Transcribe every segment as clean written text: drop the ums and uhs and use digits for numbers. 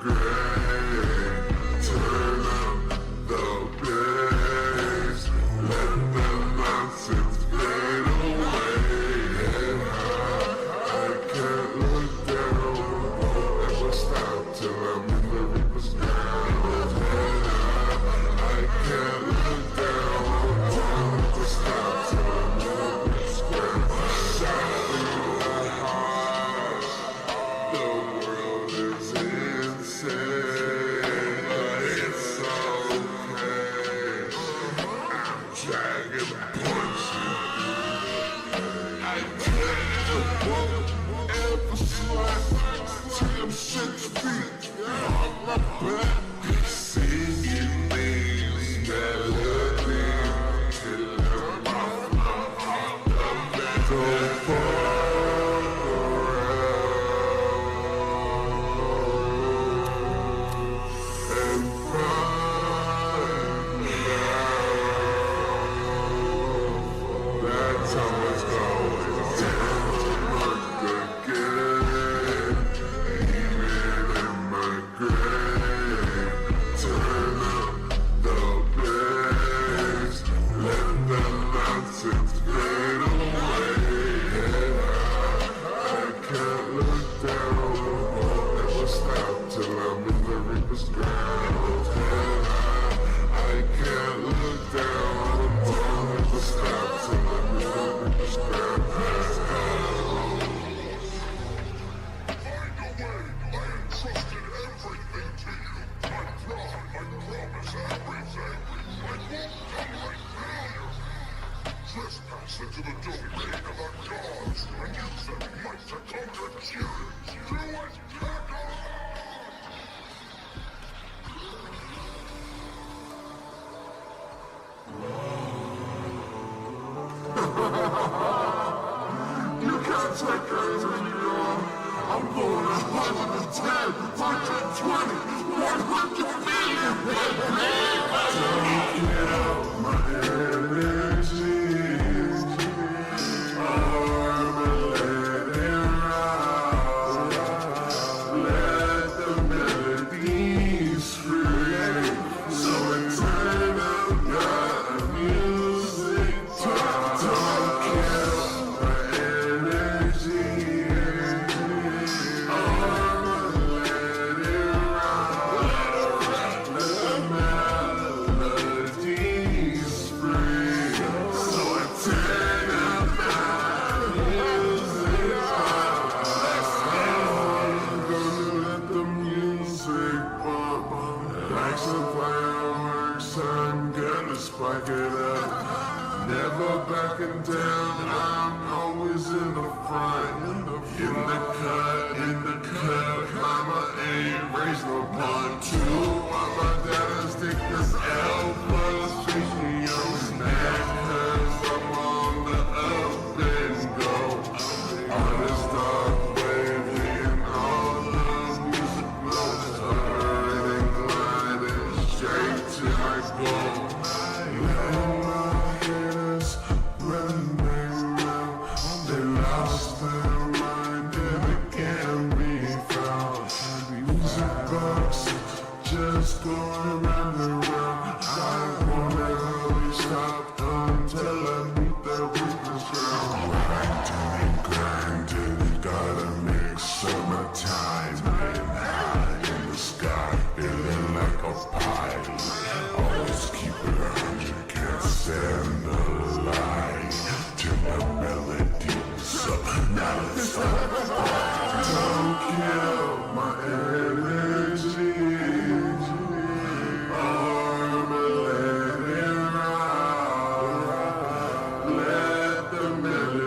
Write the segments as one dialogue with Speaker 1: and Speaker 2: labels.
Speaker 1: grave. Turn up the bass. Let the nonsense fade away. I can't look down, won't ever stop till I'm in the reaper's ground. I can't look down, won't ever stop till I'm in the reaper's ground. Shot through the heart, the world is insane, but it's okay. I'm dragging punches. I can't ever slide till I'm 6 feet on my back, singing these melodies till I'm off my heart. Don't fuck around and find out. That's how it's going. Again, even in my grave. Turn up the bass. Let the nonsense fade away. I can't look down, won't ever stop till I'm in the reaper's ground. I can't look down, won't ever stop till I'm in the reaper's ground.
Speaker 2: Trespass into the domain of our gods, and use their might to conquer humans. Do it, Kaka!
Speaker 1: You can't take crazy anymore. I'm going 110, 120, 100 million, baby. Don't get out my energy, I'ma let it ride. Let the melodies free. So I turn up the music. Don't kill my energy, I'ma let it ride. Let the melodies free. So I turn up the music. I'm gonna let the music bump. Like some fireworks, I'm gonna spike it up. Never backing down, I'm always in the front. In the cut, mama ain't raised no pun. Two of my daddies take this L for the street, yo. Mad cause I'm on the up and go. Honest dog, baby, and all the music notes. Hovering and gliding straight to my goal. Letting my haters run their mouth. They lost their mind and they can't be found. Music box just going around and round. I won't ever stop until I meet the reaper's ground. Grinding, gotta mix summertime. Getting high in the sky, feeling like a pilot. Always keep it 100, can't stand the light. Till the melody's up, now let's stop. Don't kill my energy, I'ma let it ride. Let the melody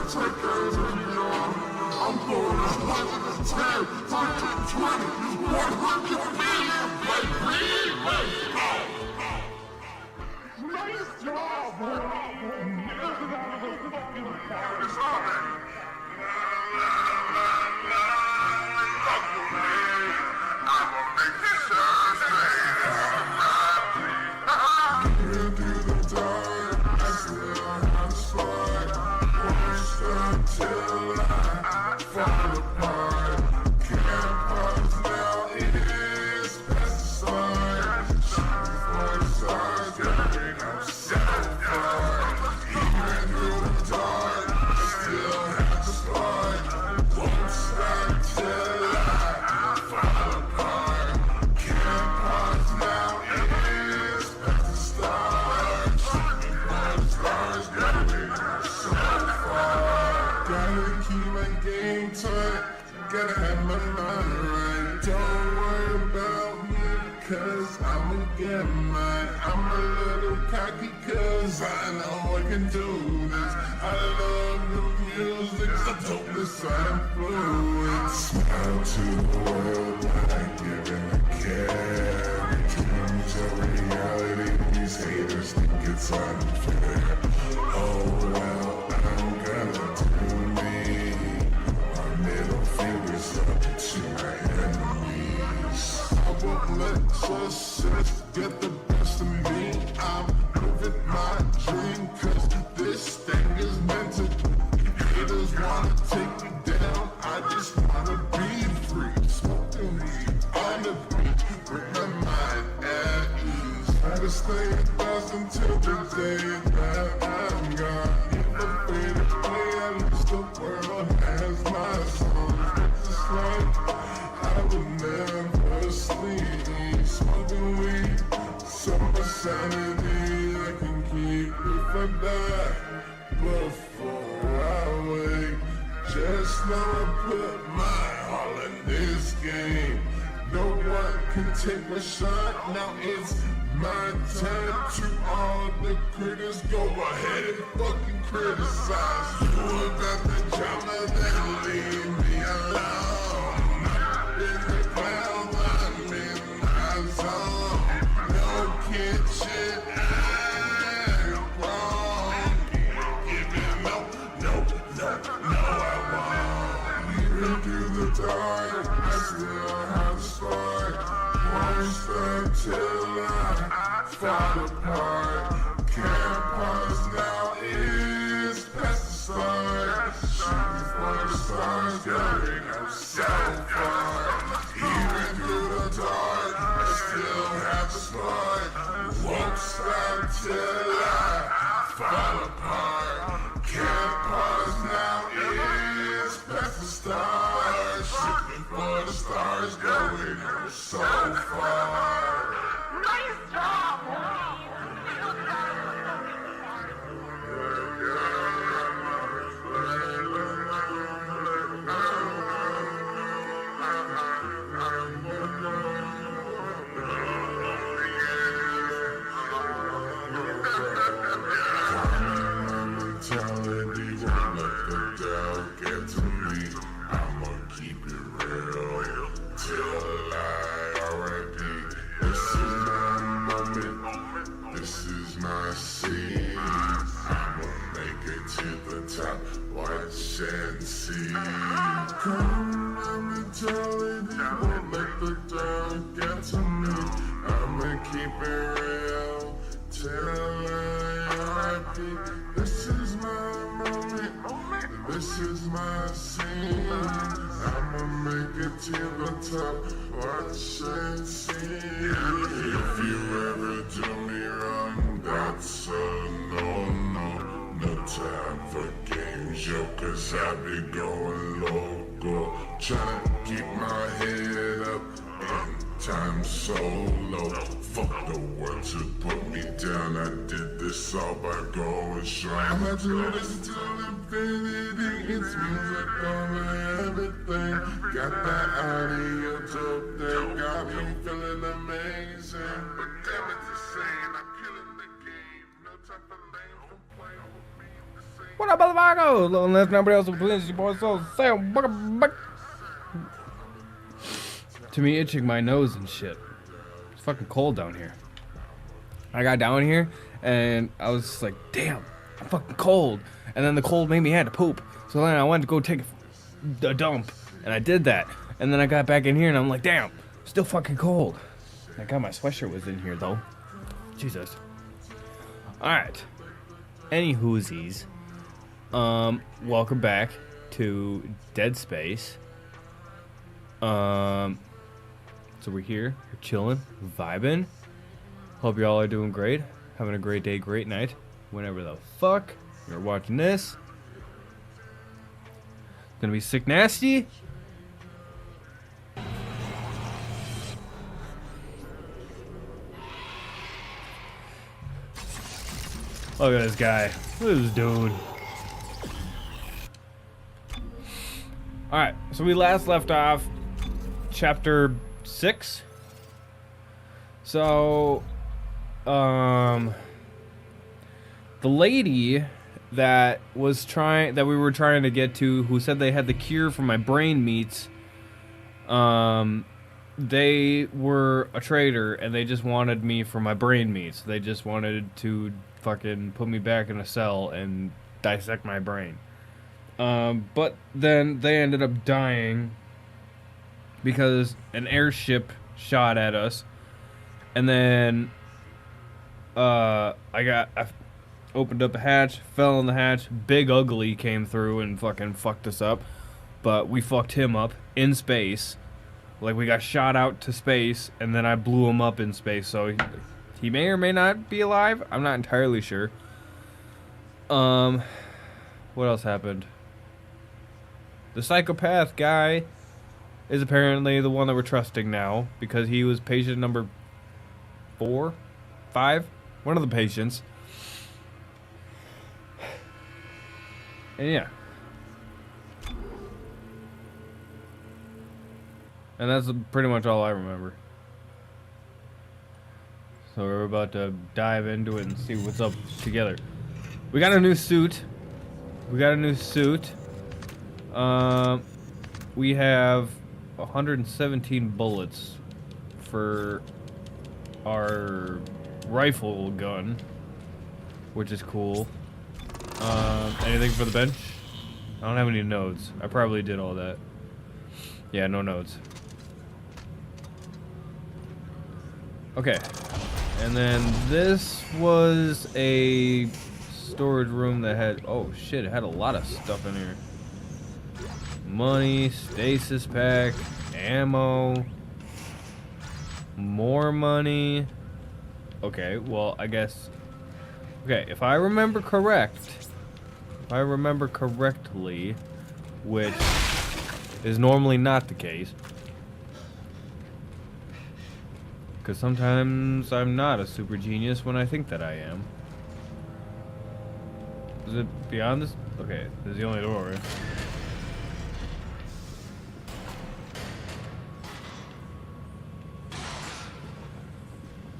Speaker 1: takers and young. I'm going 110, 120, 100 million, baby. Nice job, boy. It's on it. Till I fall apart. Campus now is past the start. Shooting for the stars, getting up so far. Even through the dark, I still have to spark. Won't stop till I fall apart. Campus now is past the start. Shooting for the stars, getting up so far. Gotta keep my game tight, gotta have my mind right. Don't worry about me, cause I'ma get mine. I'm a little cocky cause I know I can do this. I love the music, so don't decide fluid. Smile to the world like giving a care. Dreams of reality, these haters think it's unfair. Oh well, I'm gonna do to my enemies. I won't let success get the best of me. I'm living my dream, cause this thing is meant to be. Haters wanna take me down, I just wanna be free. Smoking weed on the beach with my mind at ease. Try to stay 1,000 till the day that I'm gone. If I'm faded away, at least the world has my song. I would never sleep, smoking weed, so much sanity I can keep if I die before I wake. Just know I put my all in this game. No one can take my shot, now it's my time. To all the critics, go ahead and fucking criticize. You about the drama, then leave me alone. Kitchen, I'm wrong. Giving up, no, I won't. Even through the dark, I still have to spark. Won't stop till I fall apart. Campus now is past the start. Shooting for the stars, getting up so far. Even through the dark, I still have to spark. Won't stop till I fall apart. Campus now is past the stars. Shooting for the stars, going so far.
Speaker 3: Nice job,
Speaker 1: Mentality won't let the doubt get to me. I'ma keep it real till I R.I.P. This is my moment, this is my scene. I'ma make it to the top, watch and see. My mentality won't let the doubt get to me. I'ma keep it real till I R.I.P. This is my moment, this is my scene. I'ma make it to the top, watch and see. If you ever do me wrong, that's a no-no. No time for games, yo, cause I be going loco. Tryna keep my head up in time so low. Fuck the world to put me down. I did this all by going strong. I'm about to listen to infinity. It's music over everything. Got that audio dope that got me feeling amazing. But damn, it's insane. I'm killing the game. No time for lame from playing with me.
Speaker 4: What up, motherfuckers? Unless nobody else will please you boys, so say to me itching my nose and shit. It's fucking cold down here. I got down here and I was just like, damn, I'm fucking cold. And then the cold made me had to poop. So then I went to go take a dump. And I did that. And then I got back in here and I'm like, damn, still fucking cold. I got my sweatshirt was in here though. Jesus. Alright. Any whoosies. Welcome back to Dead Space. So we're here, we're chilling, vibing. Hope y'all are doing great. Having a great day, great night. Whenever the fuck you're watching this. Gonna be sick nasty. Look at this guy. Look at this dude. Alright, so we last left off chapter 6. So, the lady that we were trying to get to, who said they had the cure for my brain meats, they were a traitor and they just wanted me for my brain meats. They just wanted to fucking put me back in a cell and dissect my brain. But then they ended up dying because an airship shot at us. And then I opened up a hatch, fell in the hatch, Big Ugly came through and fucking fucked us up. But we fucked him up in space. Like, we got shot out to space, and then I blew him up in space, so he may or may not be alive. I'm not entirely sure. What else happened? The psychopath guy is apparently the one that we're trusting now, because he was patient number 4? 5? One of the patients. And yeah. And that's pretty much all I remember. So we're about to dive into it and see what's up together. We got a new suit. We have 117 bullets for our rifle gun, which is cool. Anything for the bench? I don't have any nodes. I probably did all that. Yeah, no nodes. Okay. And then this was a storage room that had, oh shit, it had a lot of stuff in here. Money, stasis pack, ammo, more money. Okay, well, I guess, okay, if I remember correctly, which is normally not the case, because sometimes I'm not a super genius when I think that I am. Is it beyond this? Okay, this is the only door, right?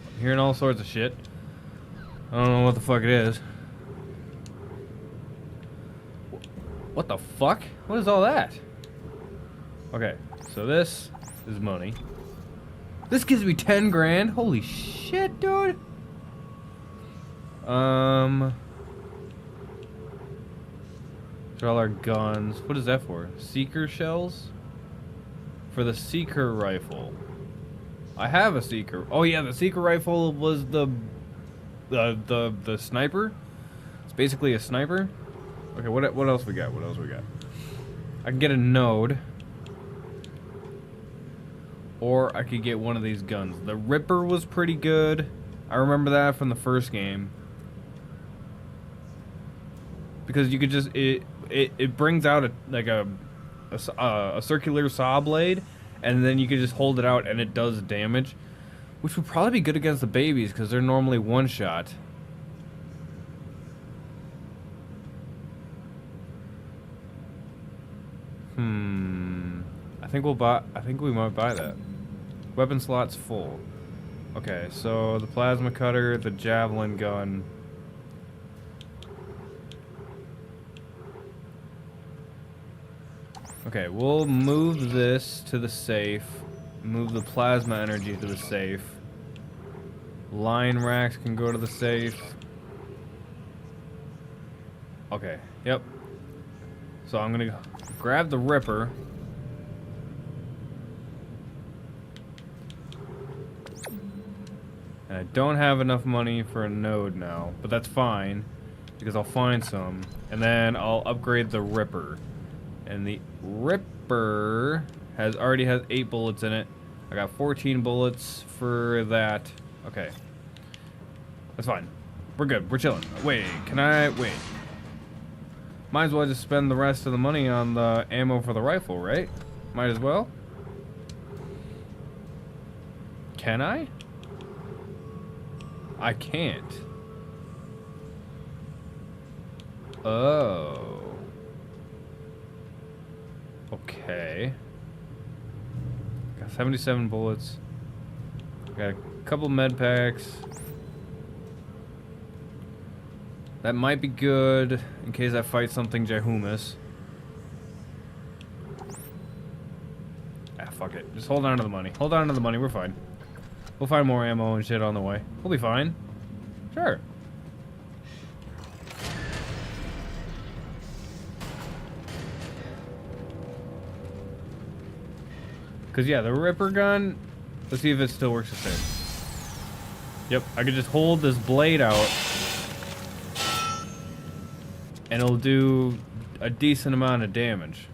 Speaker 4: I'm hearing all sorts of shit. I don't know what the fuck it is. What the fuck? What is all that? Okay, so this is money. This gives me 10 grand. Holy shit, dude. These are all our guns. What is that for? Seeker shells? For the Seeker rifle. I have a Seeker. Oh yeah, the Seeker rifle was the sniper. It's basically a sniper. Okay, what else we got? I can get a node. Or I could get one of these guns. The Ripper was pretty good. I remember that from the first game. Because you could just it brings out a circular saw blade, and then you could just hold it out and it does damage, which would probably be good against the babies because they're normally one shot. I think we might buy that. Weapon slots full. Okay, so the plasma cutter, the javelin gun. Okay, we'll move this to the safe. Move the plasma energy to the safe. Line racks can go to the safe. Okay, yep. So I'm gonna grab the Ripper. And I don't have enough money for a node now, but that's fine, because I'll find some. And then I'll upgrade the Ripper. And the Ripper already has 8 bullets in it. I got 14 bullets for that. Okay. That's fine. We're good. We're chilling. Wait, can I... Wait. Might as well just spend the rest of the money on the ammo for the rifle, right? Might as well. Can I? I can't. Oh. Okay. Got 77 bullets. Got a couple med packs. That might be good in case I fight something Jehumus. Ah, fuck it. Just hold on to the money. Hold on to the money. We're fine. We'll find more ammo and shit on the way. We'll be fine. Sure. Because, yeah, the Ripper gun, let's see if it still works the same. Yep, I could just hold this blade out, and it'll do a decent amount of damage.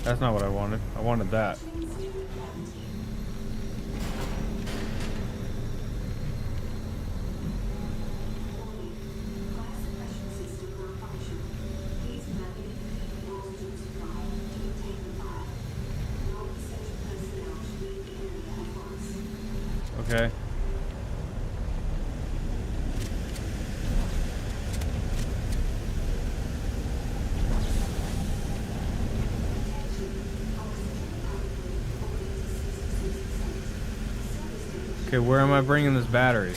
Speaker 4: That's not what I wanted. I wanted that. Okay. Okay, where am I bringing this battery?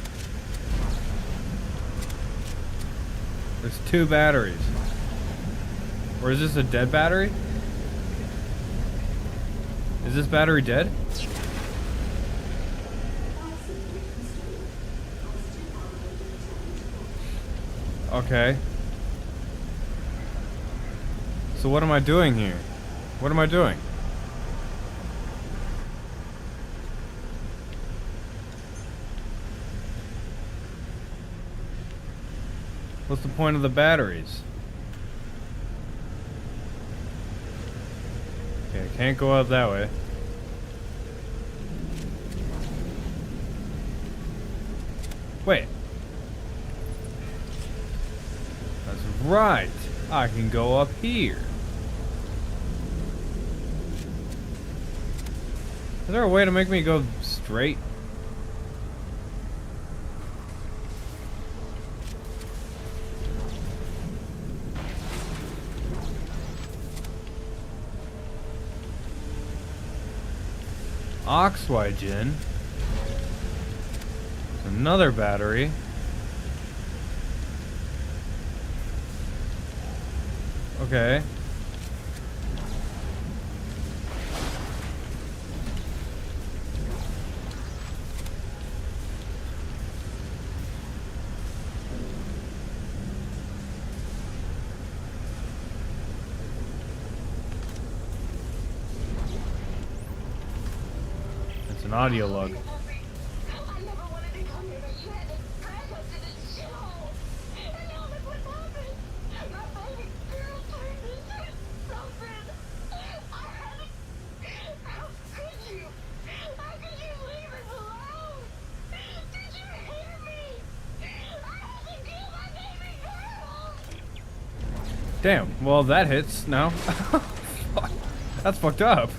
Speaker 4: There's 2 batteries. Or is this a dead battery? Is this battery dead? Okay. So what am I doing here? What am I doing? What's the point of the batteries? Okay, I can't go out that way. Wait. That's right. I can go up here. Is there a way to make me go straight? Oxygen. Another battery. Okay. It's an audio log.
Speaker 3: I never wanted to come here, but you had to drag us to this shithole. And now look what happened. My baby girl turned into something. I had to... How could you? How could you leave us alone? Did you hear me? I had to kill my baby girl.
Speaker 4: Damn, well that hits now. Fuck. That's fucked up.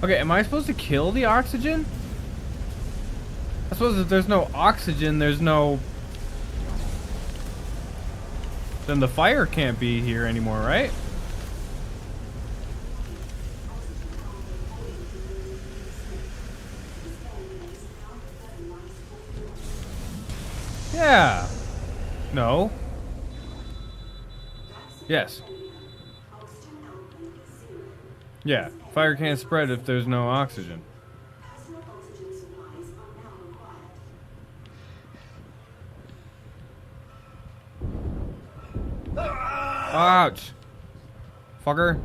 Speaker 4: Okay, am I supposed to kill the oxygen? I suppose if there's no oxygen, there's no... Then the fire can't be here anymore, right? Yeah. No. Yes. Yeah. Fire can't spread if there's no oxygen. Ouch. Fucker.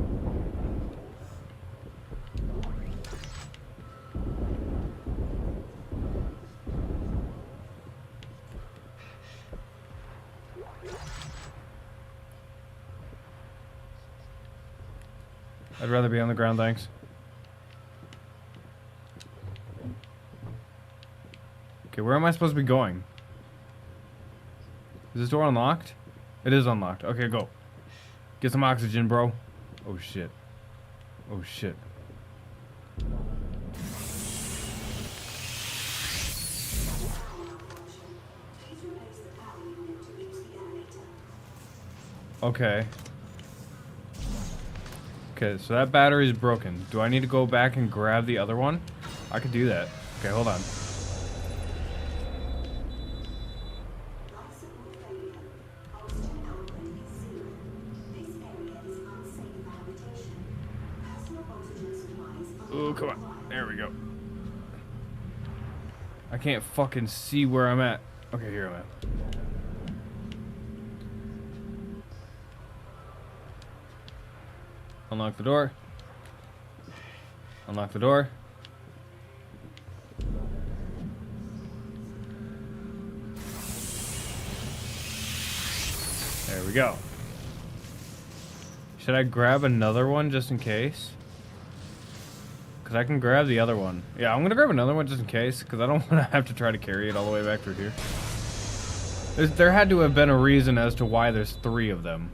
Speaker 4: I'd rather be on the ground, thanks. Okay, where am I supposed to be going? Is this door unlocked? It is unlocked. Okay, go. Get some oxygen, bro. Oh, shit. Oh, shit. Okay. Okay, so that battery is broken. Do I need to go back and grab the other one? I could do that. Okay, hold on. Oh, come on. There we go. I can't fucking see where I'm at. Okay, here I'm at. Unlock the door. Unlock the door. There we go. Should I grab another one just in case? Because I can grab the other one. Yeah, I'm going to grab another one just in case, because I don't want to have to try to carry it all the way back through here. There had to have been a reason as to why there's 3 of them.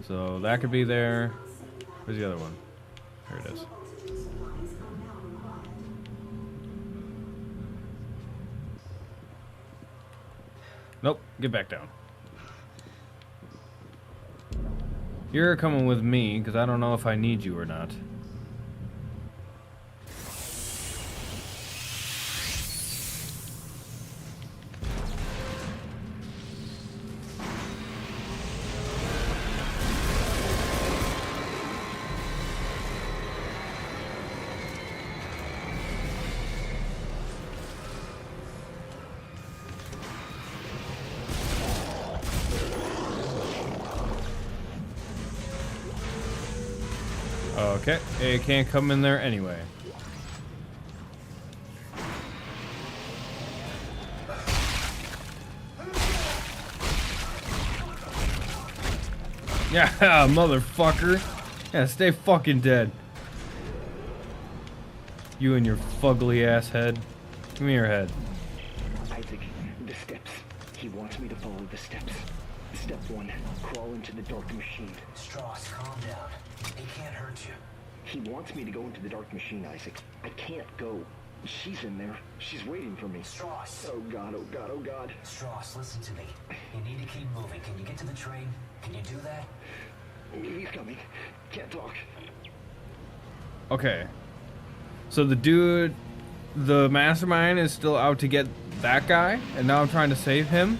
Speaker 4: So that could be there. Where's the other one? Here it is. Nope, get back down. You're coming with me, because I don't know if I need you or not. Okay, it can't come in there anyway. Yeah, motherfucker. Yeah, stay fucking dead. You and your fugly ass head. Give me your head.
Speaker 5: Isaac, the steps. He wants me to follow the steps. Step 1, crawl into the dark machine.
Speaker 6: Strauss, calm down. He can't hurt you.
Speaker 5: He wants me to go into the dark machine, Isaac. I can't go. She's in there. She's waiting for me.
Speaker 6: Strauss.
Speaker 5: Oh god, oh god, oh god.
Speaker 6: Strauss, listen to me. You need to keep moving. Can you get to the train? Can you do that?
Speaker 5: He's coming. Can't talk.
Speaker 4: Okay. So the dude, the mastermind is still out to get that guy, and now I'm trying to save him?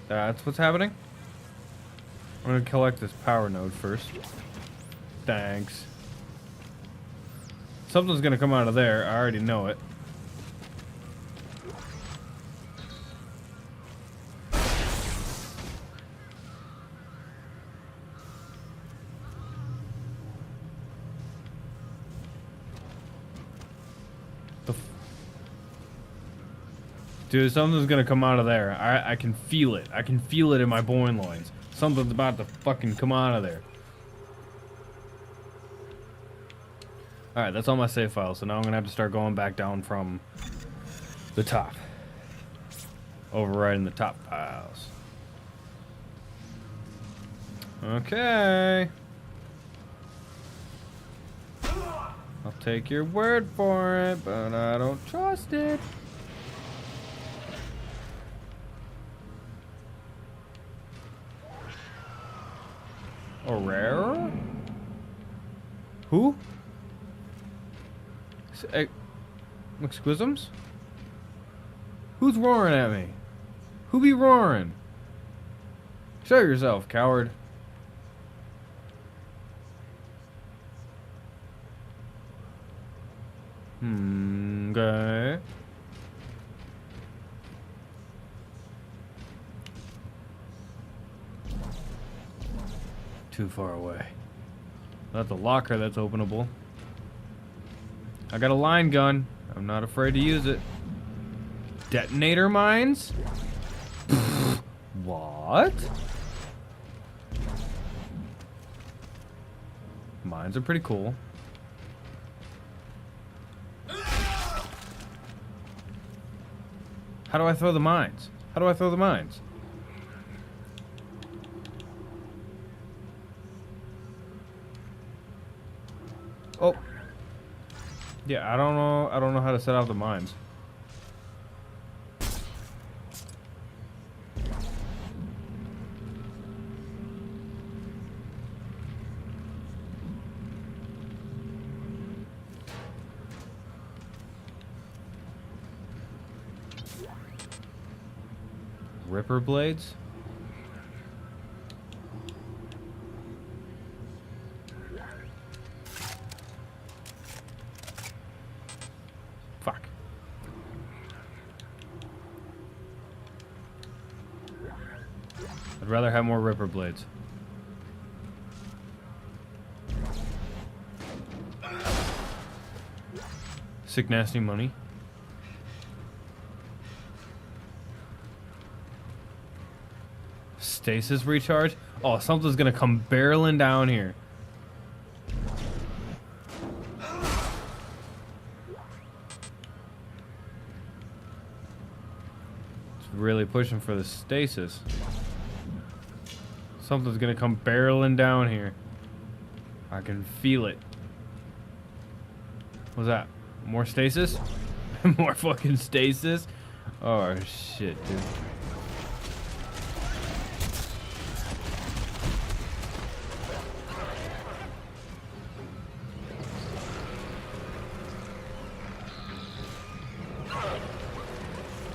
Speaker 4: That's what's happening? I'm gonna collect this power node first. Thanks. Something's gonna come out of there, I already know it. Dude, something's gonna come out of there. I can feel it. I can feel it in my bone loins. Something's about to fucking come out of there. Alright, that's all my save files, so now I'm gonna have to start going back down from the top. Overriding the top files. Okay. I'll take your word for it, but I don't trust it. Aurora? Who? McSquisms? Who's roaring at me? Who be roaring? Show yourself, coward. Okay. Too far away. That's a locker that's openable. I got a line gun. I'm not afraid to use it. Detonator mines? What? Mines are pretty cool. How do I throw the mines? How do I throw the mines? Oh. Yeah, I don't know how to set off the mines. Ripper blades? Fuck. I'd rather have more Ripper blades. Sick nasty money. Stasis recharge? Oh, something's gonna come barreling down here. It's really pushing for the stasis. Something's gonna come barreling down here. I can feel it. What's that? More stasis? More fucking stasis? Oh shit, dude.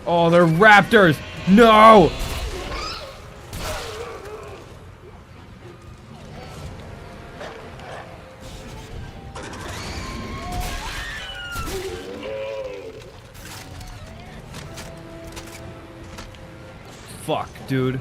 Speaker 4: Oh, they're raptors! No! Fuck, dude.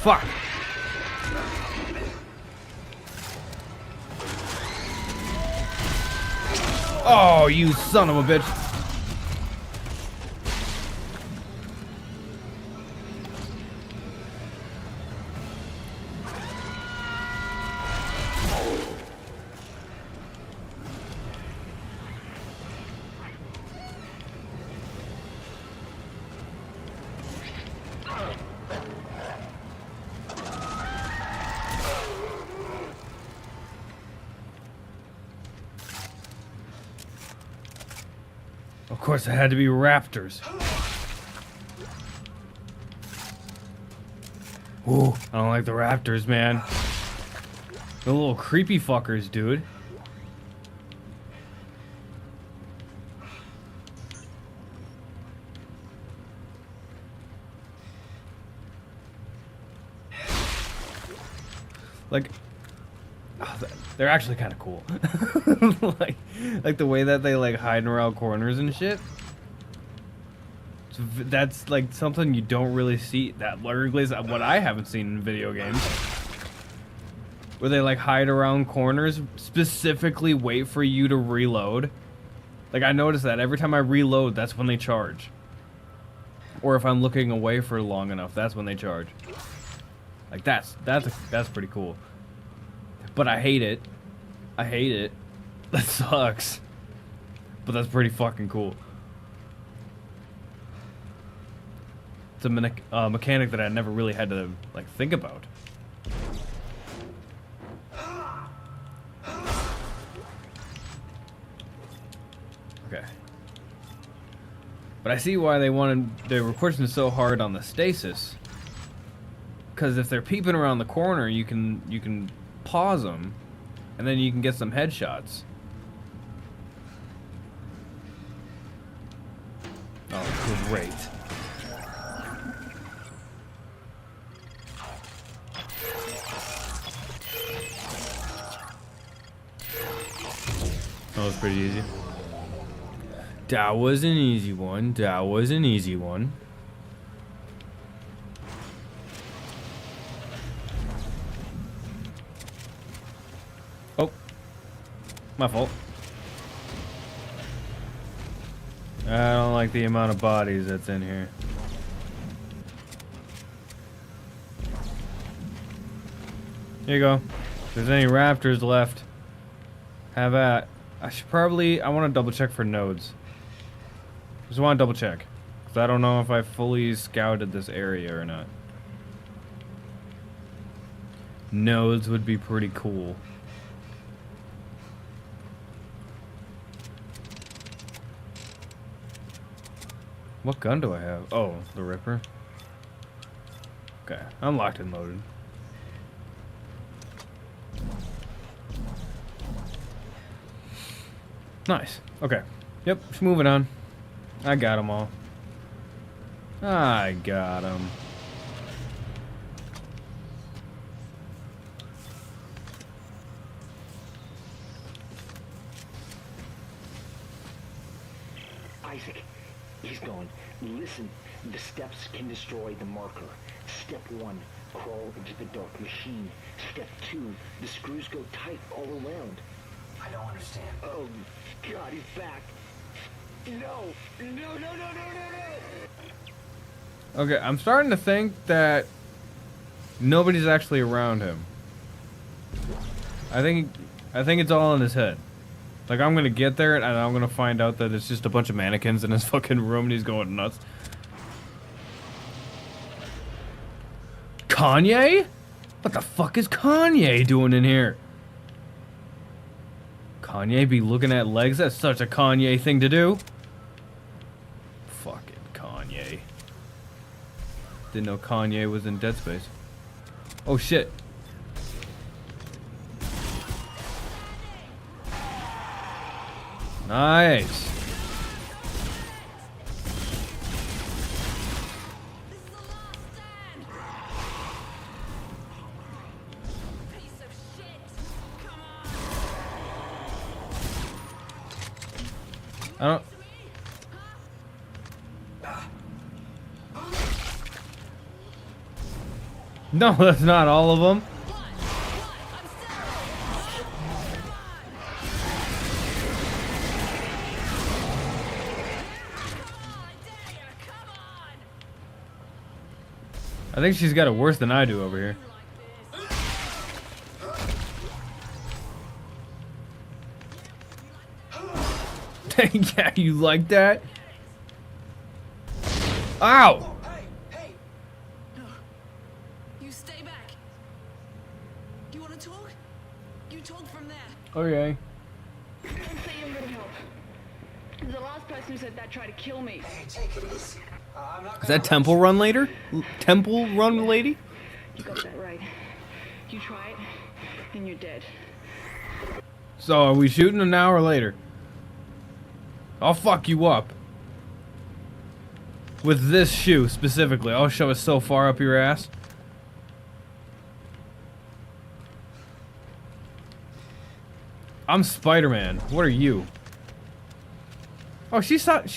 Speaker 4: Fuck. Oh, you son of a bitch. Of course, it had to be raptors. Ooh, I don't like the raptors, man. The little creepy fuckers, dude. Like, oh, they're actually kind of cool. like the way that they like hide around corners and shit. That's like something you don't really see. That Lurker Glaze, what I haven't seen in video games, where they like hide around corners, specifically wait for you to reload. Like I noticed that every time I reload, that's when they charge. or if I'm looking away for long enough, that's when they charge. Like that's pretty cool. But I hate it. I hate it. That sucks. But that's pretty fucking cool. It's a mechanic that I never really had to like think about. Okay. But I see why they were pushing so hard on the stasis. Because if they're peeping around the corner, you can pause them, and then you can get some headshots. Oh, great. That was pretty easy. That was an easy one. That was an easy one. Oh. My fault. I don't like the amount of bodies that's in here. Here you go. If there's any raptors left, have at. I want to double check for nodes. Just want to double check. Because I don't know if I fully scouted this area or not. Nodes would be pretty cool. What gun do I have? Oh, the Ripper. Okay, I'm locked and loaded. Nice. Okay. Yep, just moving on. I got them all. I got them.
Speaker 5: Isaac, he's gone. Listen, the steps can destroy the marker. Step 1, crawl into the dark machine. Step 2, the screws go tight all around.
Speaker 6: I don't understand.
Speaker 5: Oh, God, he's back. No, no, no, no, no, no, no.
Speaker 4: Okay, I'm starting to think that nobody's actually around him. I think it's all in his head. Like, I'm gonna get there and I'm gonna find out that it's just a bunch of mannequins in his fucking room and he's going nuts. Kanye? What the fuck is Kanye doing in here? Kanye be looking at legs? That's such a Kanye thing to do. Fucking Kanye. Didn't know Kanye was in Dead Space. Oh shit. Nice. I don't. No, that's not all of them. I think she's got it worse than I do over here. Yeah, you like that? Ow!
Speaker 7: No. You stay back. You want to talk? You talk from there.
Speaker 4: Okay.
Speaker 3: Don't say you're gonna help. The last person who said that tried to kill me.
Speaker 6: Hey, take it easy. I'm not
Speaker 4: Is that Temple Run later? Temple Run lady?
Speaker 3: You got that right. You try it, and you're dead.
Speaker 4: So are we shooting an hour later? I'll fuck you up. With this shoe specifically. I'll shove it so far up your ass. I'm Spider-Man. What are you? Oh, she shot.
Speaker 8: Look,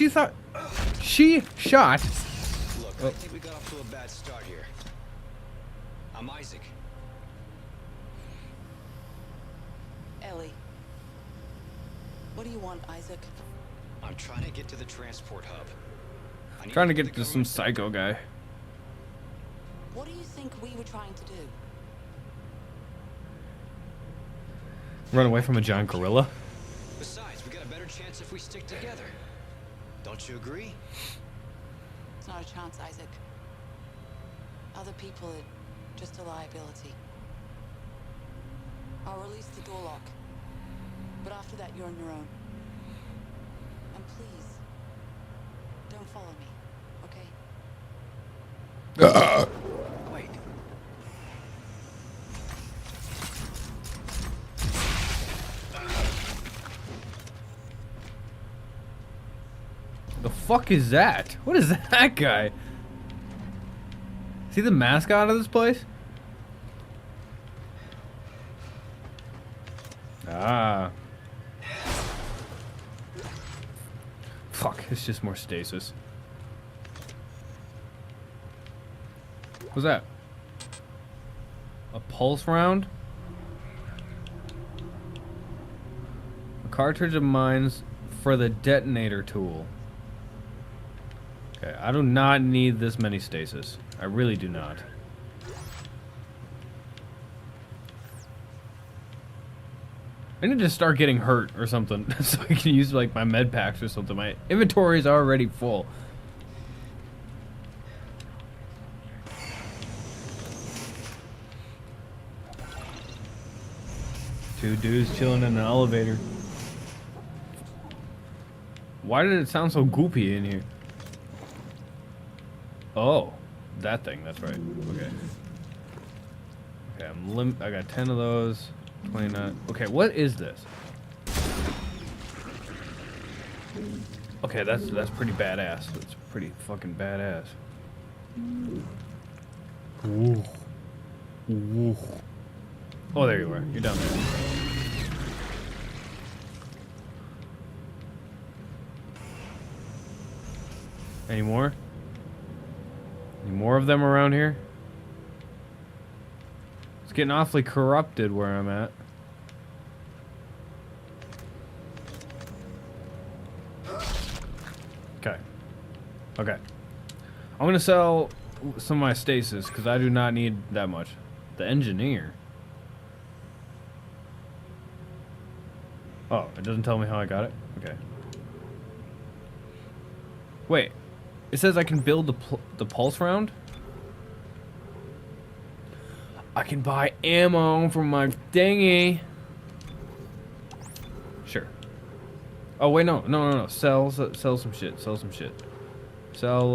Speaker 8: I think we got off to a bad start here. I'm Isaac.
Speaker 7: Ellie. What do you want, Isaac?
Speaker 8: I'm trying to get to the transport hub. need
Speaker 4: Trying to
Speaker 8: the
Speaker 4: get to
Speaker 8: government
Speaker 4: some psycho guy.
Speaker 7: What do you think we were trying to do?
Speaker 4: Run away from a giant gorilla?
Speaker 8: Besides, we got a better chance if we stick together. Don't you agree?
Speaker 7: It's not a chance, Isaac. Other people are just a liability. I'll release the door lock. But after that, you're on your own. And please, don't follow me, okay?
Speaker 8: Wait.
Speaker 4: The fuck is that? What is that guy? Is he the mascot of this place? Ah. Fuck, it's just more stasis. What's that? A pulse round? A cartridge of mines for the detonator tool. Okay, I do not need this many stasis. I really do not. I need to start getting hurt or something so I can use like my med packs or something. My inventory is already full. Two dudes chilling in an elevator. Why did it sound so goopy in here? Oh, that thing. That's right. Okay. Okay, I got 10 of those. 29. Okay, what is this? Okay, that's pretty badass. That's pretty fucking badass. Ooh. Ooh. Oh, there you are. You're down there. Any more? Any more of them around here? It's getting awfully corrupted where I'm at. Okay. Okay. I'm gonna sell some of my stasis because I do not need that much. The engineer. Oh, it doesn't tell me how I got it? Okay. Wait. It says I can build the pulse round? I can buy ammo from my thingy. Sure. Oh, wait, no. Sell some shit. Sell some shit. Sell,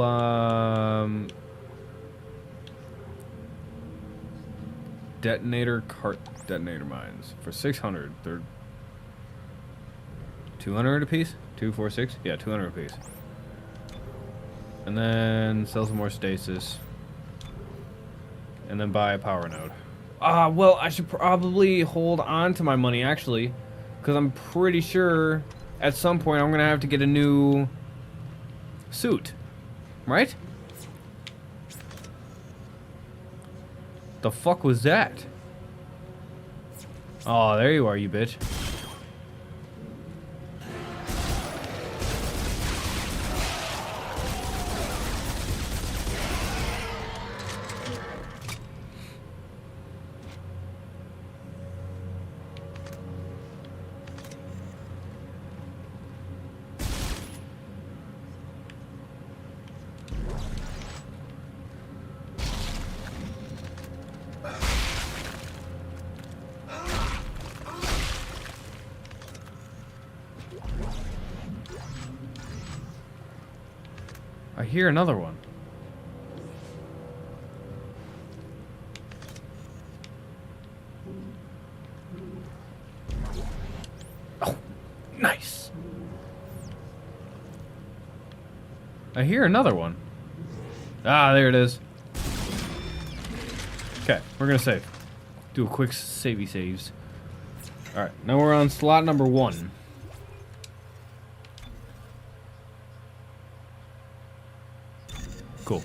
Speaker 4: detonator mines for 600. They're 200 a piece? 246? Yeah, 200 a piece. And then sell some more stasis. And then buy a power node. Well, I should probably hold on to my money, actually. Because I'm pretty sure at some point I'm going to have to get a new suit. Right? The fuck was that? Oh, there you are, you bitch. I hear another one. Oh, nice. I hear another one. Ah, there it is. Okay, we're gonna save. Do a quick savey saves. Alright, now we're on slot number 1. Cool.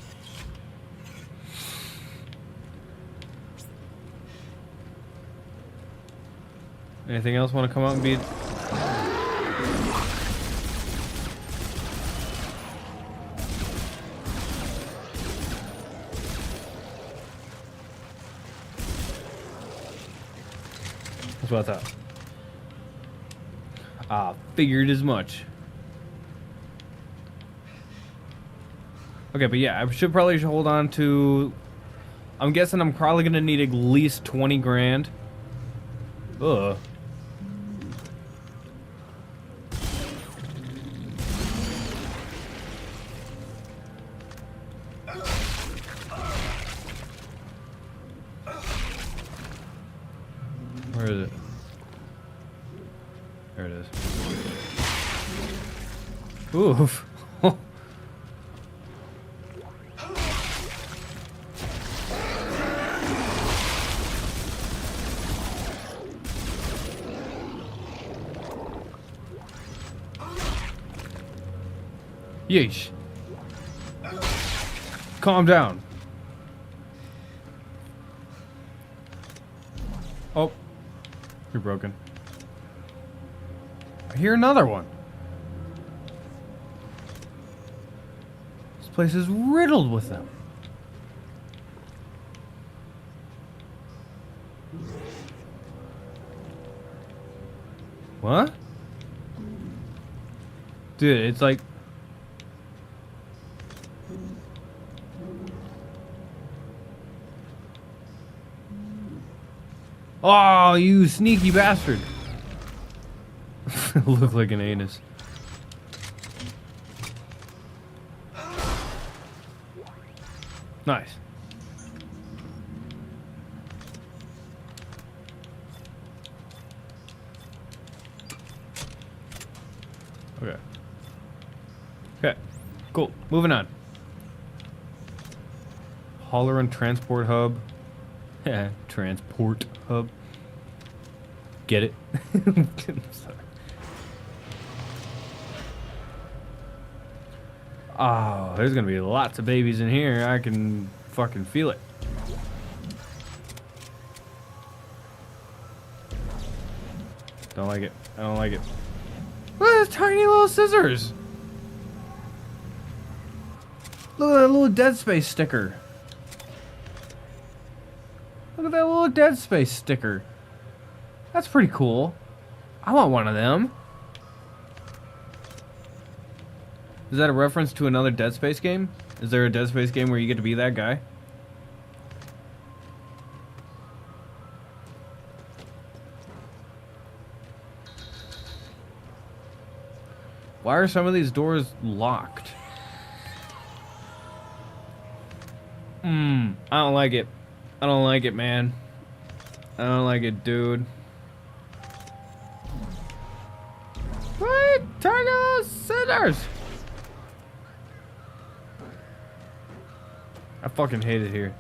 Speaker 4: Anything else want to come out and be... what I thought. Ah, figured as much. Okay, but yeah, I should probably hold on to... I'm guessing I'm probably gonna need at least 20 grand. Ugh. Where is it? There it is. Oof. Yeesh. Calm down. Oh. You're broken. I hear another one. This place is riddled with them. What? Dude, it's like... Oh, you sneaky bastard. Look like an anus. Nice. Okay. Okay. Cool. Moving on. Hauler and transport hub. Yeah, transport hub. Get it? Oh, there's gonna be lots of babies in here. I can fucking feel it. Don't like it. I don't like it. Look at those tiny little scissors. Look at that little Dead Space sticker. Look at that little Dead Space sticker. That's pretty cool. I want one of them. Is that a reference to another Dead Space game? Is there a Dead Space game where you get to be that guy? Why are some of these doors locked? I don't like it. I don't like it, man. I don't like it, dude. What? Turn those scissors! I fucking hate it here.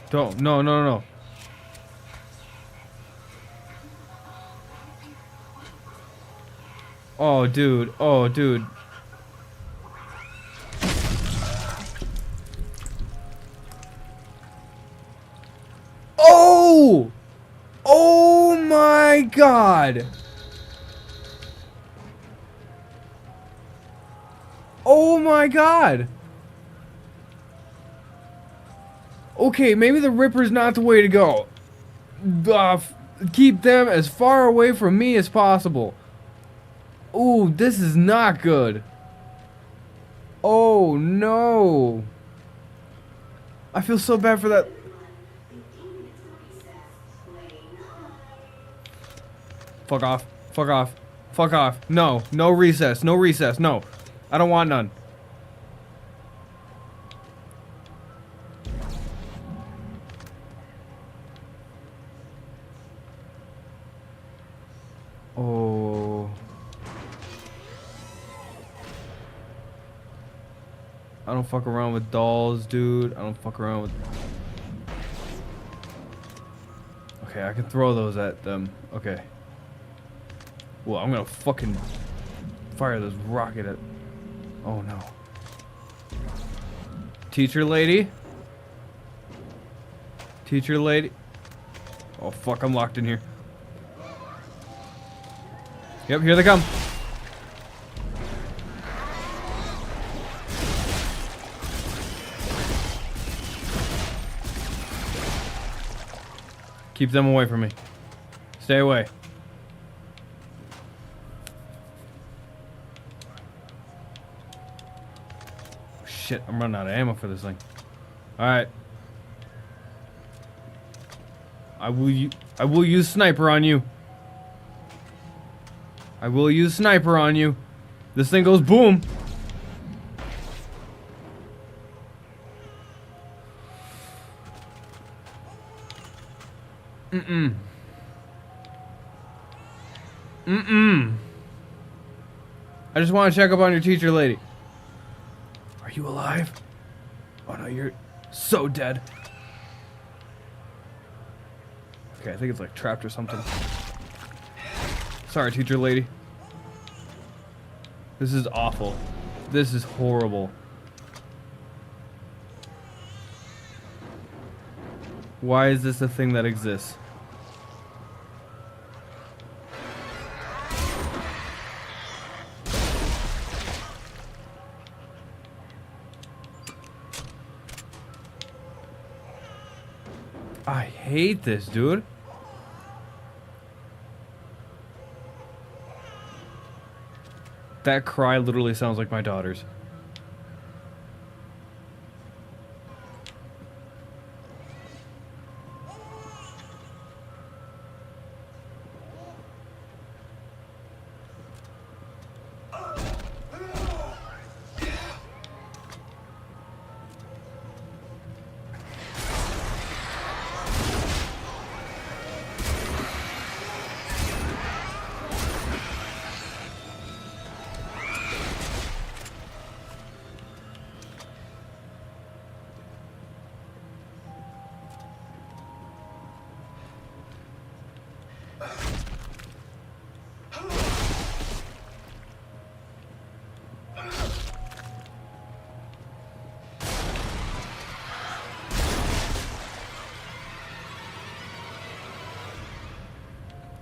Speaker 4: Don't. No, no, no. Oh, dude. Oh, dude. Oh! Oh my God! Oh my God! Okay, maybe the Ripper's not the way to go. Keep them as far away from me as possible. Ooh, this is not good. Oh no. I feel so bad for that. Fuck off. Fuck off. Fuck off. No. No recess. No recess. No. I don't want none. Oh. I don't fuck around with dolls, dude. I don't fuck around with... Okay, I can throw those at them. Okay. Well, I'm gonna fucking fire this rocket at... Oh no. Teacher lady? Teacher lady? Oh fuck, I'm locked in here. Yep, here they come. Keep them away from me. Stay away. Shit, I'm running out of ammo for this thing. Alright. I will use sniper on you. I will use sniper on you. This thing goes boom. Mm-mm. Mm-mm. I just want to check up on your teacher lady. Are you alive? Oh no, you're so dead. Okay, I think it's like trapped or something. Sorry, teacher lady. This is awful. This is horrible. Why is this a thing that exists? I hate this, dude. That cry literally sounds like my daughter's.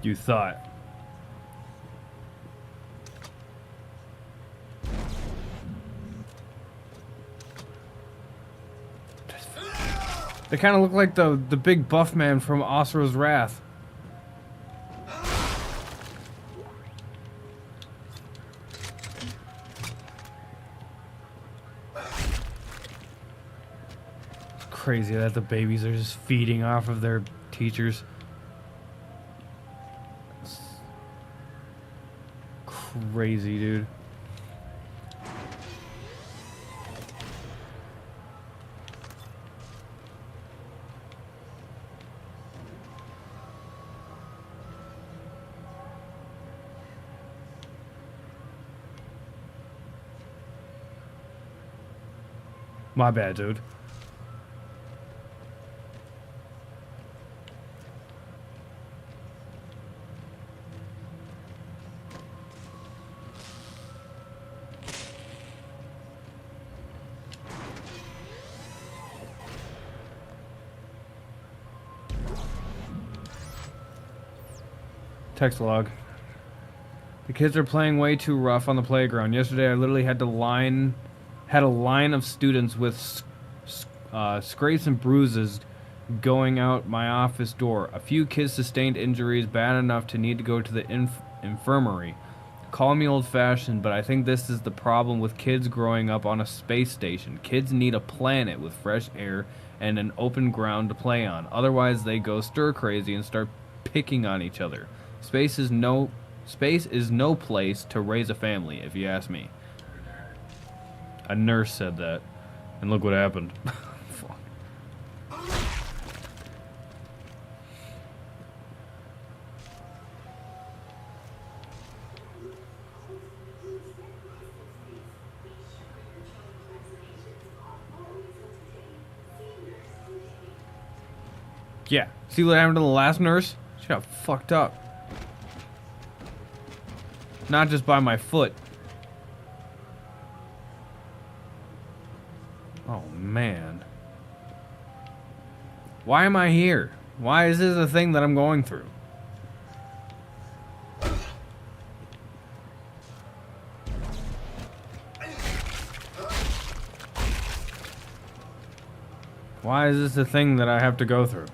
Speaker 4: You thought. They kind of look like the big buff man from Asura's Wrath. It's crazy that the babies are just feeding off of their teachers. Crazy, dude. My bad, dude. Text log. The kids are playing way too rough on the playground. Yesterday I literally had a line of students with scrapes and bruises going out my office door. A few kids sustained injuries bad enough to need to go to the infirmary. Call me old-fashioned, but I think this is the problem with kids growing up on a space station. Kids need a planet with fresh air and an open ground to play on. Otherwise they go stir-crazy and start picking on each other. Space is no place to raise a family, if you ask me. A nurse said that, and look what happened. Fuck. Yeah, see what happened to the last nurse? She got fucked up. Not just by my foot. Oh, man. Why am I here? Why is this a thing that I'm going through? Why is this a thing that I have to go through?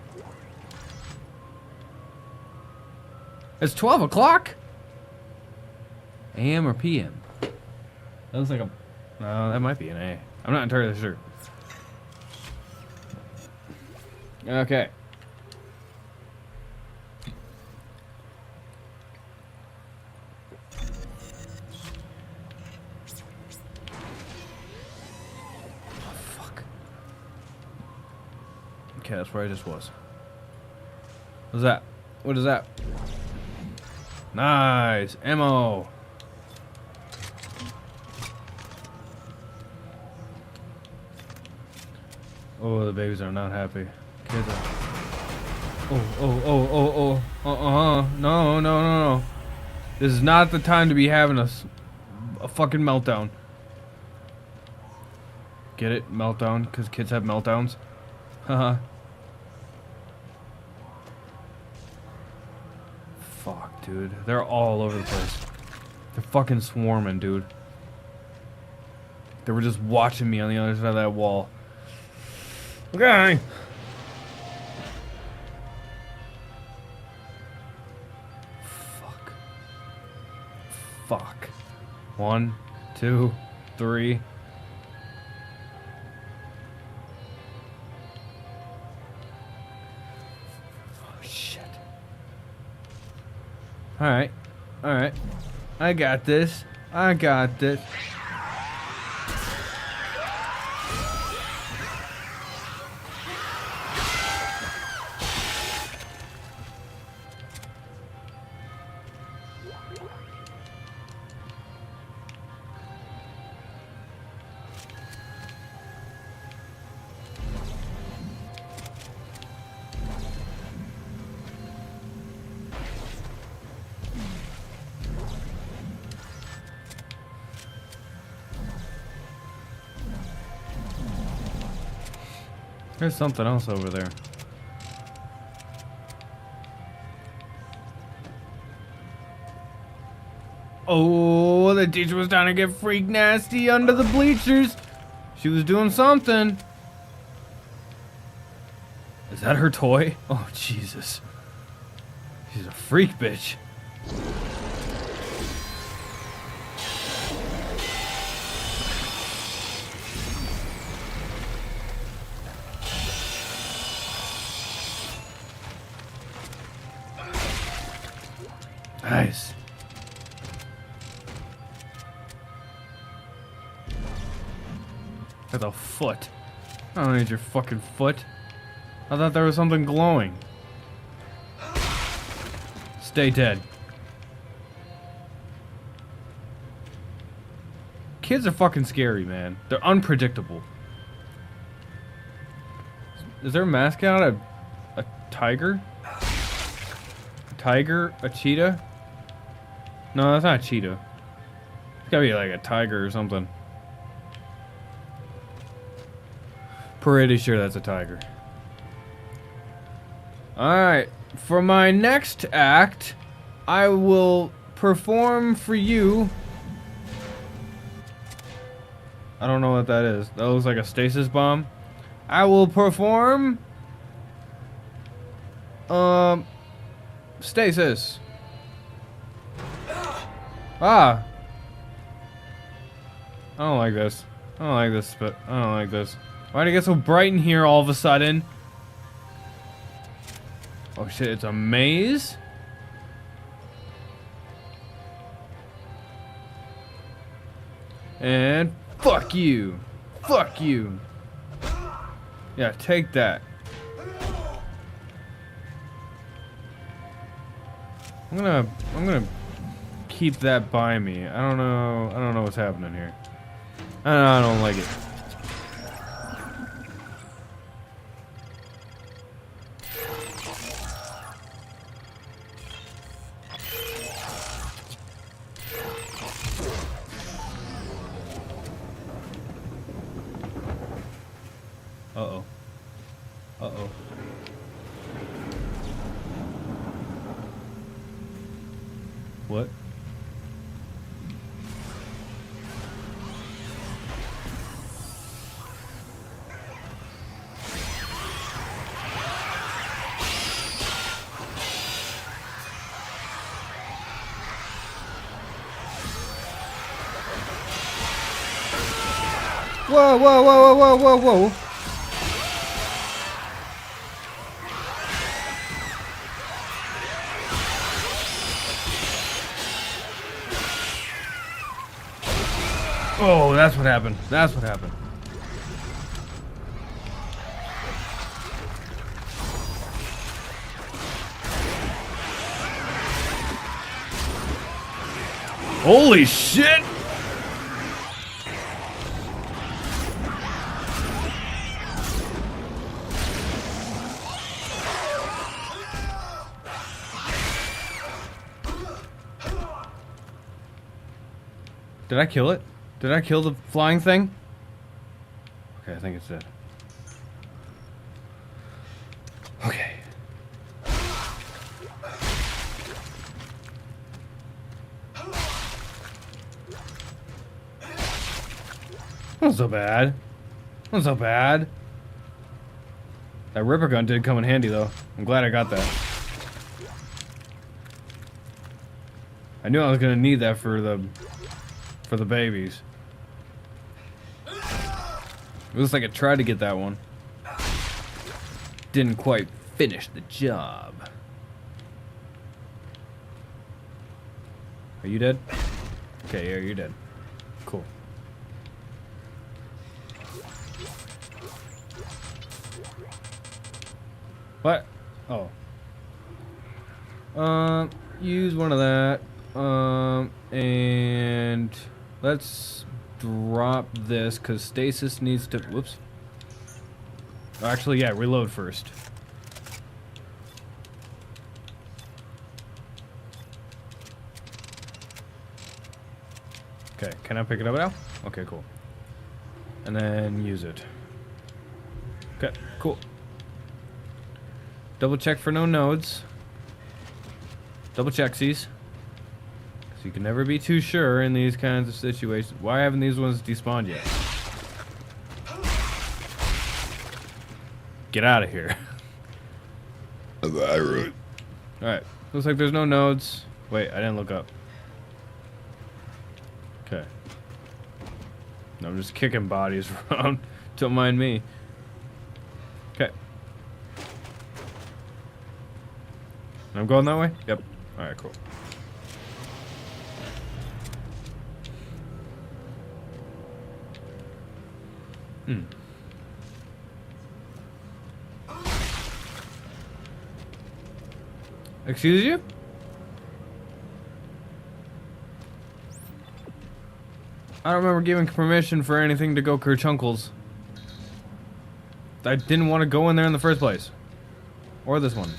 Speaker 4: It's 12 o'clock? AM or PM? That looks like a... No, that might be an A. I'm not entirely sure. Okay. Oh, fuck. Okay, that's where I just was. What's that? What is that? Nice! Ammo! Oh, the babies are not happy. Kids are... Oh. No, no, no, no. This is not the time to be having a fucking meltdown. Get it? Meltdown? Because kids have meltdowns? Haha. Fuck, dude. They're all over the place. They're fucking swarming, dude. They were just watching me on the other side of that wall. Okay. Fuck. Fuck. 1, 2, 3. Oh, shit. Alright. Alright. I got this. I got this. There's something else over there. Oh, the teacher was trying to get freak nasty under the bleachers. She was doing something. Is that her toy? Oh, Jesus. She's a freak bitch. Nice. That's a foot. I don't need your fucking foot. I thought there was something glowing. Stay dead. Kids are fucking scary, man. They're unpredictable. Is their mascot a tiger? A tiger? A cheetah? No, that's not a cheetah. It's gotta be like a tiger or something. Pretty sure that's a tiger. Alright, for my next act, I will perform for you. I don't know what that is. That looks like a stasis bomb. I will perform stasis. Ah. I don't like this. I don't like this, but I don't like this. Why'd it get so bright in here all of a sudden? Oh shit, it's a maze? And fuck you. Fuck you. Yeah, take that. I'm gonna keep that by me. I don't know what's happening here. I don't like it. Uh-oh. Uh-oh. What? Whoa, whoa, whoa, whoa, whoa, whoa, whoa. Oh, that's what happened. That's what happened. Holy shit! Did I kill it? Did I kill the flying thing? Okay, I think it's dead. Okay. Not so bad. Not so bad. That Ripper gun did come in handy though. I'm glad I got that. I knew I was gonna need that for the babies. It looks like I tried to get that one. Didn't quite finish the job. Are you dead? Okay, yeah, you're dead. Cool. What? Oh. Use one of that. And let's drop this because stasis needs to. Whoops. Actually, yeah, reload first. Okay, can I pick it up now? Okay, cool. And then use it. Okay, cool. Double check for no nodes. Double check these. So you can never be too sure in these kinds of situations. Why haven't these ones despawned yet? Get out of here. Alright. Looks like there's no nodes. Wait, I didn't look up. Okay. No, I'm just kicking bodies around. Don't mind me. Okay. I'm going that way? Yep. Alright, cool. Hmm. Excuse you? I don't remember giving permission for anything to go Kerchunkles. I didn't want to go in there in the first place. Or this one.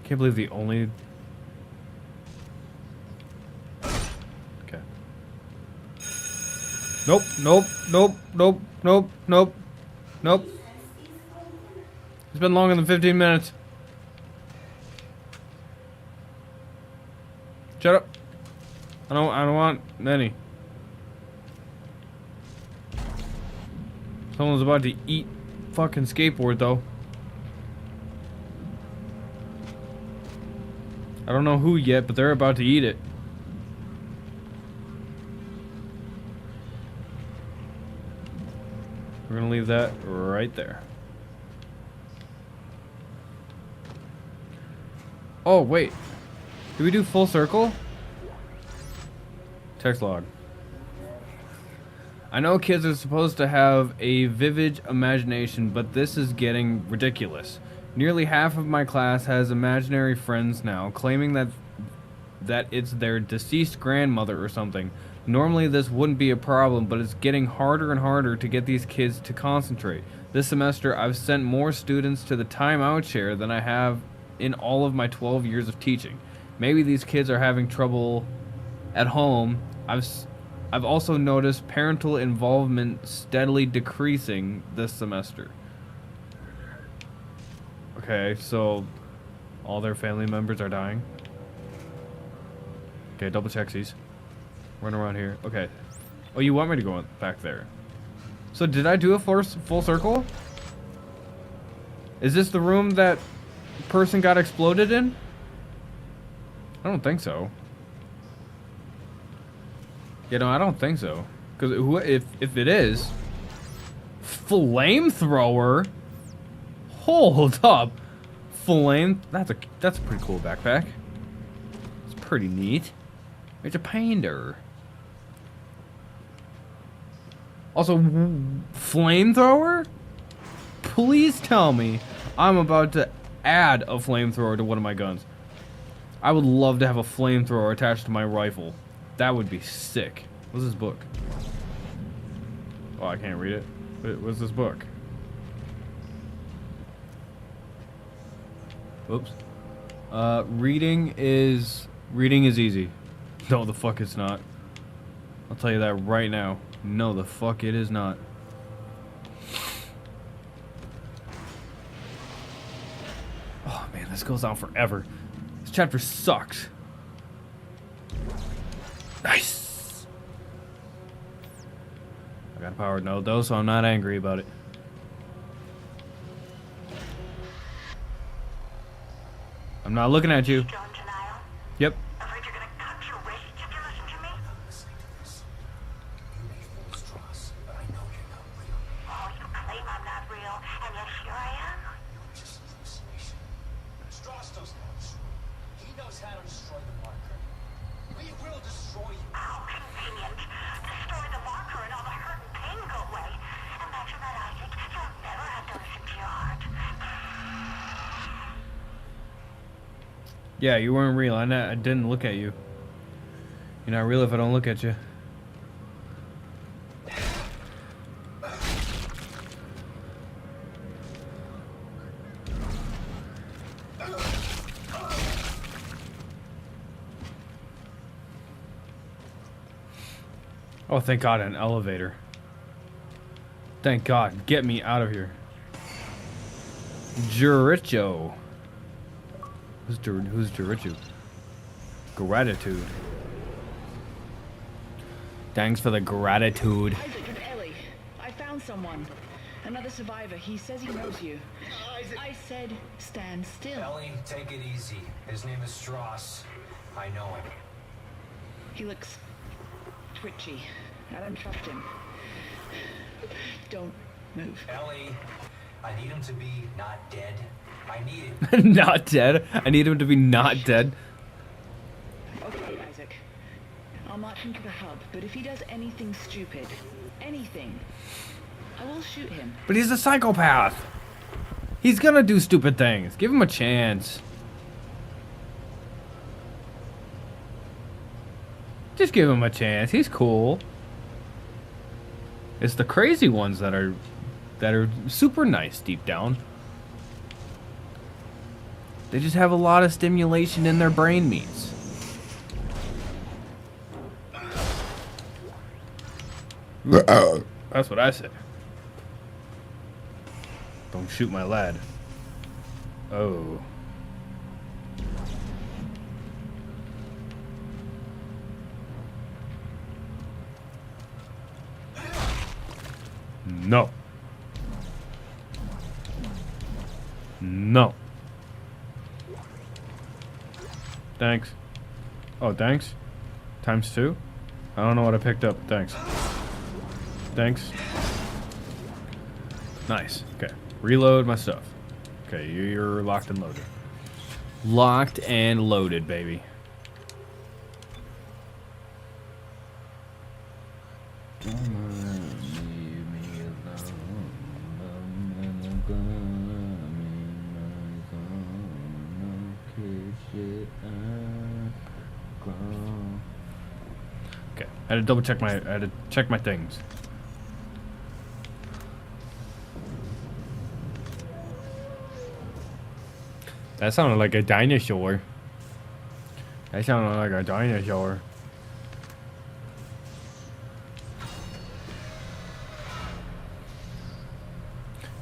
Speaker 4: Can't believe the only... Okay. Nope, nope, nope, nope, nope, nope, nope. It's been longer than 15 minutes. Shut up. I don't want any. Someone's about to eat fucking skateboard though. I don't know who yet, but they're about to eat it. We're gonna leave that right there. Oh, wait. Did we do full circle? Text log. I know kids are supposed to have a vivid imagination, but this is getting ridiculous. Nearly half of my class has imaginary friends now, claiming that it's their deceased grandmother or something. Normally this wouldn't be a problem, but it's getting harder and harder to get these kids to concentrate. This semester I've sent more students to the timeout chair than I have in all of my 12 years of teaching. Maybe these kids are having trouble at home. I've also noticed parental involvement steadily decreasing this semester. Okay, so all their family members are dying. Okay, double check these. Run around here. Okay. Oh, you want me to go back there? So did I do a full circle? Is this the room that person got exploded in? I don't think so. You know, I don't think so. Because if it is, flamethrower. Hold up, That's a pretty cool backpack. It's pretty neat. It's a painter. Also, flamethrower. Please tell me I'm about to add a flamethrower to one of my guns. I would love to have a flamethrower attached to my rifle. That would be sick. What's this book? Oh, I can't read it. What's this book? Oops. Reading is easy. No, the fuck it's not. I'll tell you that right now. No, the fuck it is not. Oh man, this goes on forever. This chapter sucks. Nice. I got a powered node though, so I'm not angry about it. I'm not looking at you.
Speaker 3: John Janelle,
Speaker 4: Yep.
Speaker 3: afraid you're gonna cut your wrist if you listen to me?
Speaker 6: Listening to this. You may fool Stross, but I know you're not real.
Speaker 3: Oh, you claim I'm not real, and yet here I am.
Speaker 6: You're just a hallucination. Stross doesn't know it's true. He knows how to destroy the marker. We will destroy you.
Speaker 3: How convenient. Destroy the marker and all the hurt and pain go away. Imagine that, Isaac. You'll never have to listen to your heart.
Speaker 4: Yeah, you weren't real. I didn't look at you. You're not real if I don't look at you. Oh, thank God, an elevator. Thank God. Get me out of here. Jericho. Who's Jericho? Gratitude. Thanks for the gratitude.
Speaker 7: Isaac, it's Ellie. I found someone. Another survivor. He says he knows you. I said stand still.
Speaker 6: Ellie, take it easy. His name is Stross. I know him.
Speaker 7: He looks twitchy. I don't trust him. Don't move.
Speaker 6: Ellie, I need him to be not dead. I need it.
Speaker 4: Not dead. I need him to be not dead.
Speaker 7: Okay, Isaac. I'll march him to the hub, but if he does anything stupid, anything, I will shoot him.
Speaker 4: But he's a psychopath. He's gonna do stupid things. Give him a chance. Just give him a chance. He's cool. It's the crazy ones that are super nice deep down. They just have a lot of stimulation in their brain meats. That's what I say. Don't shoot my lad. Oh. No. No. Thanks. Oh, thanks. Times 2? I don't know what I picked up. Thanks. Thanks. Nice. Okay. Reload my stuff. Okay, you're locked and loaded. Locked and loaded, baby. Okay, I had to check my things. That sounded like a dinosaur. That sounded like a dinosaur.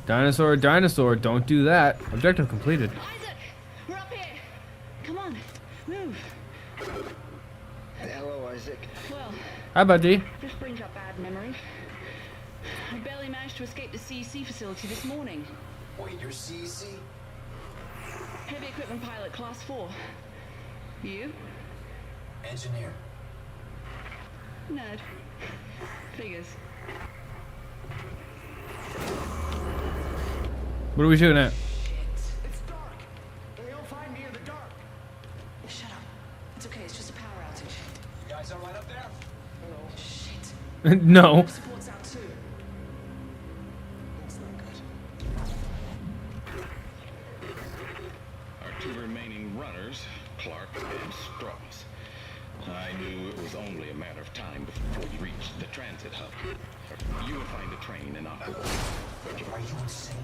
Speaker 4: Dinosaur, dinosaur, don't do that. Objective completed.
Speaker 7: Isaac! We're up here! Come on, move.
Speaker 5: Hello, Isaac.
Speaker 7: Well,
Speaker 4: Hi, buddy.
Speaker 7: this brings up bad memories. I barely managed to escape the CEC facility this morning.
Speaker 6: Wait, you're CEC?
Speaker 7: Heavy equipment pilot, class 4. You?
Speaker 6: Engineer.
Speaker 7: Nerd. Figures.
Speaker 4: What are we shooting at?
Speaker 6: It's dark. They'll find me in the dark.
Speaker 7: Shut up. It's okay, it's just a power outage.
Speaker 6: You guys all right up there?
Speaker 7: Shit.
Speaker 4: No.
Speaker 7: Support's out too.
Speaker 6: That's not good.
Speaker 9: Our two remaining runners, Clark and Strauss. I knew it was only a matter of time before we reached the transit hub. You would find the train inoperable.
Speaker 6: Are you insane?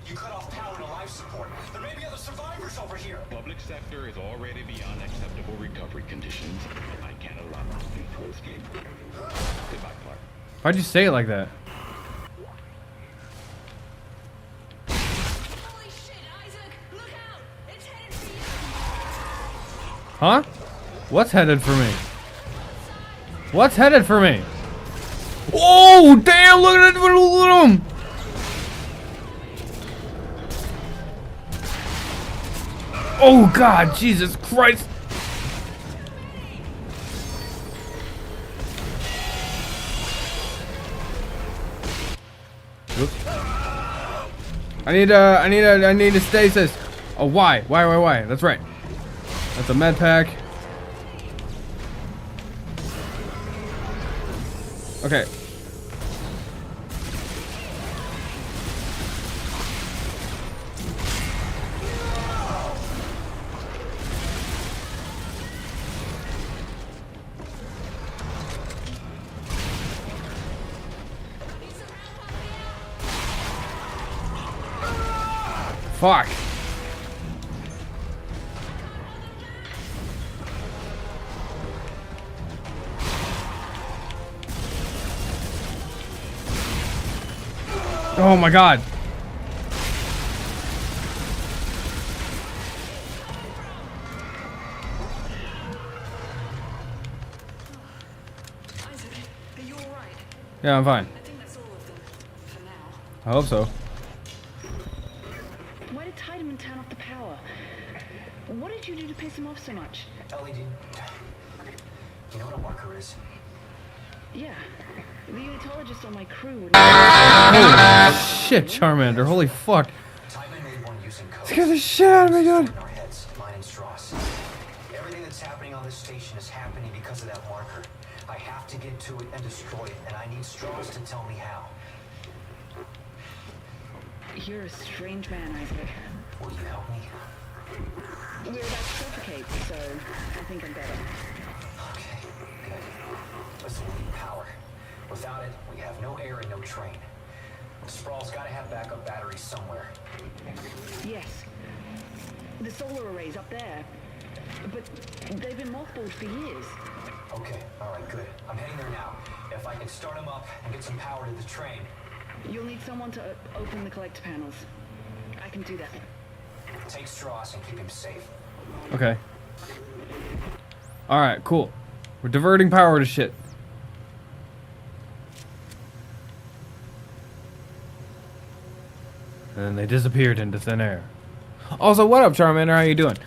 Speaker 6: You cut off power to life support. There may be other survivors over here.
Speaker 9: Public sector is already beyond acceptable recovery conditions. I can't allow you to escape. Goodbye, Clark.
Speaker 4: Why'd you say it like that?
Speaker 3: Holy shit, Isaac! Look out! It's headed for you!
Speaker 4: Huh? What's headed for me? What's headed for me? Oh, damn! Look at it! Look at him! Oh, God! Jesus Christ! Whoops. I need a stasis. Oh, why? Why? That's right. That's a med pack. Okay. Fuck. Oh my God.
Speaker 7: Isaac, are you alright?
Speaker 4: Yeah, I'm fine.
Speaker 7: I think that's all of them. For now.
Speaker 4: I hope so.
Speaker 7: Why did Tiedemann turn off the power? What did you do to piss him off so much?
Speaker 6: Ellie, do you know what a marker is?
Speaker 7: Yeah. The unitologist on my crew would
Speaker 4: Shit, Charmander. Holy fuck.
Speaker 6: Tiedemann made one using code.
Speaker 4: Scare the shit out of me, dude.
Speaker 6: In our heads, mine and Strauss. Everything that's happening on this station is happening because of that marker. I have to get to it and destroy it, and I need Strauss to tell me how.
Speaker 7: You're a strange man, Isaac.
Speaker 6: Will you help me?
Speaker 7: We're about to suffocate, so I think I'm better.
Speaker 6: Okay, good. Listen, we need power. Without it, we have no air and no train. Sprawl's gotta have backup batteries somewhere.
Speaker 7: Yes. The solar array's up there. But they've been mothballed for years.
Speaker 6: Okay, alright, good. I'm heading there now. If I can start them up and get some power to the train.
Speaker 7: You'll need someone to open the collector panels. I can do that.
Speaker 6: Take Strauss and keep him safe.
Speaker 4: Okay. Alright, cool. We're diverting power to shit. And then they disappeared into thin air. Also, what up, Charmander? How you doing?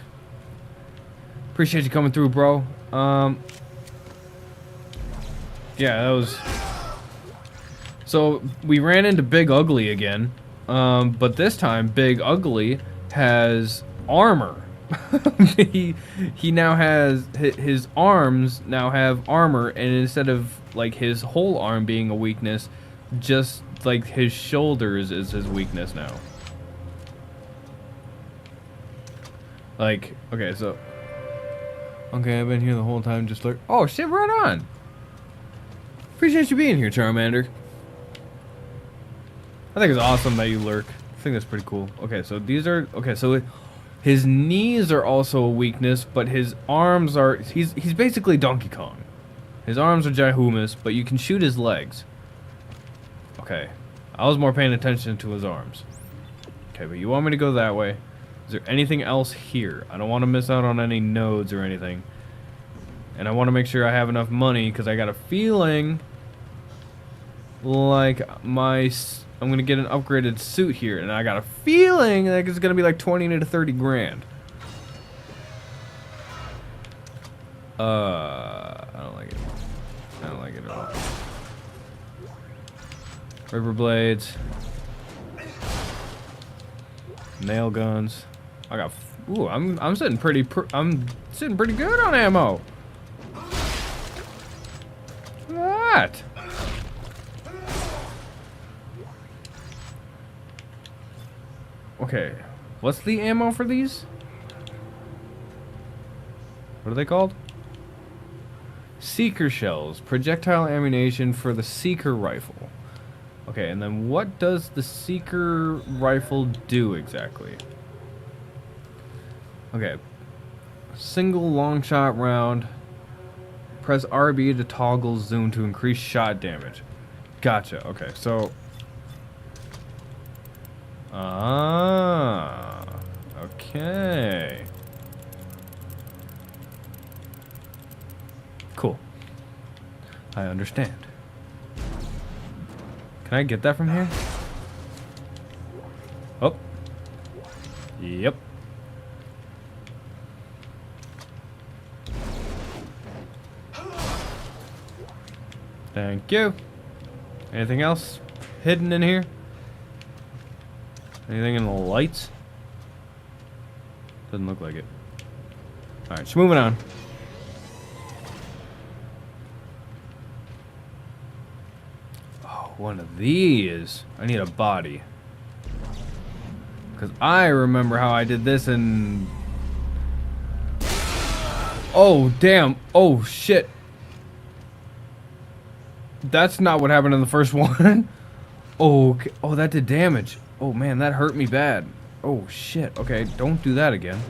Speaker 4: Appreciate you coming through, bro. Yeah, that was... So, we ran into Big Ugly again. But this time, Big Ugly has armor. he now has... His arms now have armor, and instead of, like, his whole arm being a weakness, just, like, his shoulders is his weakness now. Like, okay, so... Okay, I've been here the whole time, just like... Oh, shit, right on! Appreciate you being here, Charmander. I think it's awesome that you lurk. I think that's pretty cool. Okay, so these are... Okay, so his knees are also a weakness, but his arms are... He's basically Donkey Kong. His arms are ginormous, but you can shoot his legs. Okay. I was more paying attention to his arms. Okay, but you want me to go that way. Is there anything else here? I don't want to miss out on any nodes or anything. And I want to make sure I have enough money, because I got a feeling... like I'm gonna get an upgraded suit here, and I got a feeling like it's gonna be like 20 to 30 grand. I don't like it. I don't like it all. River blades. Nail guns. I got. Ooh, I'm sitting pretty. I'm sitting pretty good on ammo. Look at that. Okay, what's the ammo for these? What are they called? Seeker shells. Projectile ammunition for the Seeker rifle. Okay, and then what does the Seeker rifle do exactly? Okay. Single long shot round. Press RB to toggle zoom to increase shot damage. Gotcha. Okay, so... Ah. Okay. Cool. I understand. Can I get that from here? Oh. Yep. Thank you. Anything else hidden in here? Anything in the lights? Doesn't look like it. Alright, just moving on. Oh, one of these. I need a body. Because I remember how I did this in... Oh, damn. Oh, shit. That's not what happened in the first one. Oh, okay. Oh, that did damage. Oh, man, that hurt me bad. Oh, shit. Okay, don't do that again.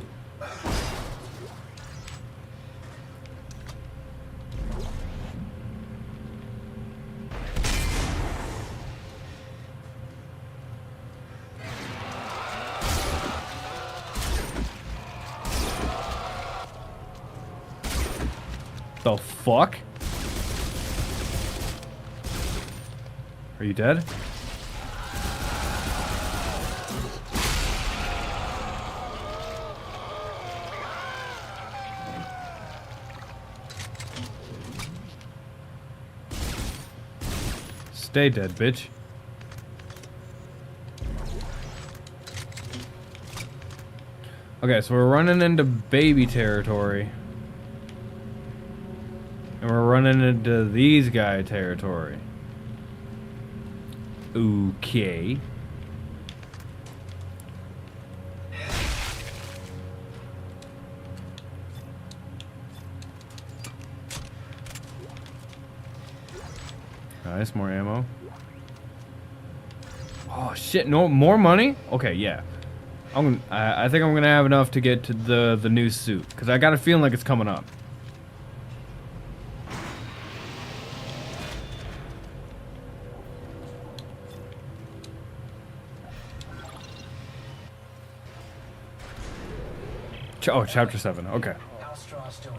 Speaker 4: The fuck? Are you dead? Stay dead, bitch. Okay, so we're running into baby territory. And we're running into these guy territory. Okay. Nice, more ammo. Oh shit! No more money? Okay, yeah. I think I'm gonna have enough to get to the new suit because I got a feeling like it's coming up. Oh, chapter 7. Okay.
Speaker 6: How's Strauss doing?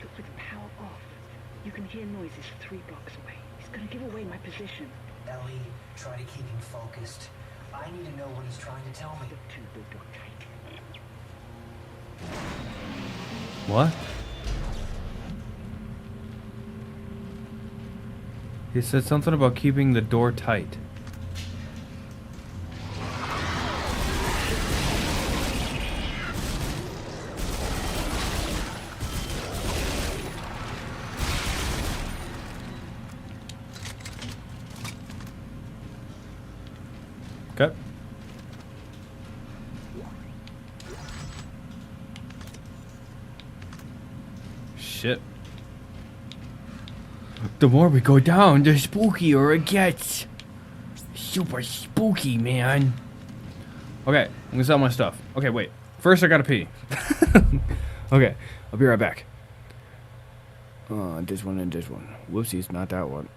Speaker 7: With the power off, you can hear noises 3 blocks away. He's gonna give away my position.
Speaker 6: Ellie, try to keep him focused. I need to know what he's trying to tell me.
Speaker 4: What? He said something about keeping the door tight. Okay. Shit. The more we go down, the spookier it gets. Super spooky, man. Okay, I'm gonna sell my stuff. Okay, wait. First, I gotta pee. Okay, I'll be right back. This one and this one. Whoopsies, not that one.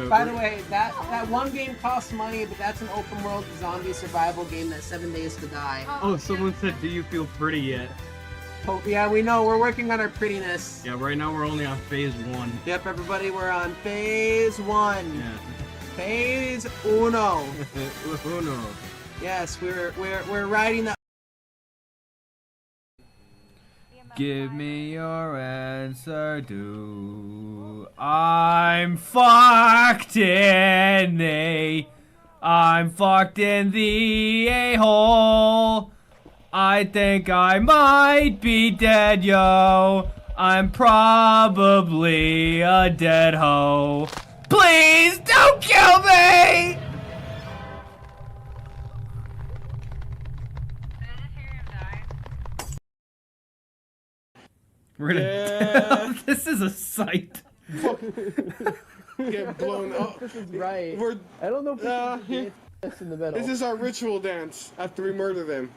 Speaker 10: By the way, that one game costs money, but that's an open world zombie survival game that's 7 Days to Die.
Speaker 4: Oh, someone said, do you feel pretty yet?
Speaker 10: Oh, yeah, we know. We're working on our prettiness.
Speaker 4: Yeah, right now we're only on phase 1.
Speaker 10: Yep, everybody, we're on phase 1.
Speaker 4: Yeah.
Speaker 10: Phase uno.
Speaker 4: Uno.
Speaker 10: Yes, we're riding the.
Speaker 4: Give me your answer, do I'm fucked in the a-hole. I think I might be dead, yo. I'm probably a dead hoe. Please don't kill me! We're gonna.
Speaker 11: Yeah.
Speaker 4: This is a sight.
Speaker 11: Get blown up.
Speaker 10: This is right.
Speaker 11: We're,
Speaker 10: I don't know if we can dance this in the middle.
Speaker 11: this is our ritual dance after we murder them.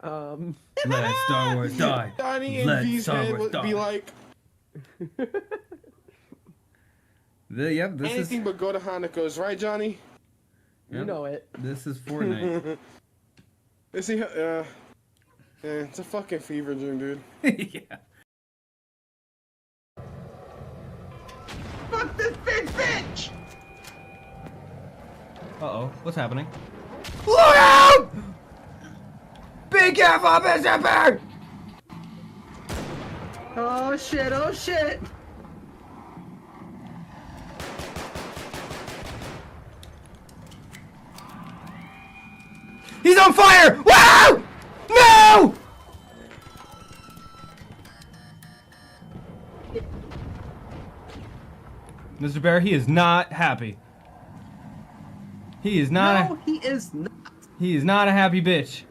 Speaker 4: Let Star Wars die.
Speaker 11: Donnie and
Speaker 4: Let
Speaker 11: V's
Speaker 4: Star
Speaker 11: head
Speaker 4: Wars
Speaker 11: would be
Speaker 4: die.
Speaker 11: like
Speaker 4: Yep, this
Speaker 11: anything but go to Hanako's, right, Johnny?
Speaker 10: You know it.
Speaker 4: This is Fortnite.
Speaker 11: Is he? Yeah, it's a fucking fever dream, dude.
Speaker 4: Yeah.
Speaker 10: Fuck this big bitch!
Speaker 4: Uh-oh, what's happening? Look out! Be careful, Mr. Bird!
Speaker 10: Oh shit! Oh shit!
Speaker 4: He's on fire! Wow! No! Mr. Bear, he is not happy. He is not.
Speaker 10: No, he is not.
Speaker 4: He is not a happy bitch.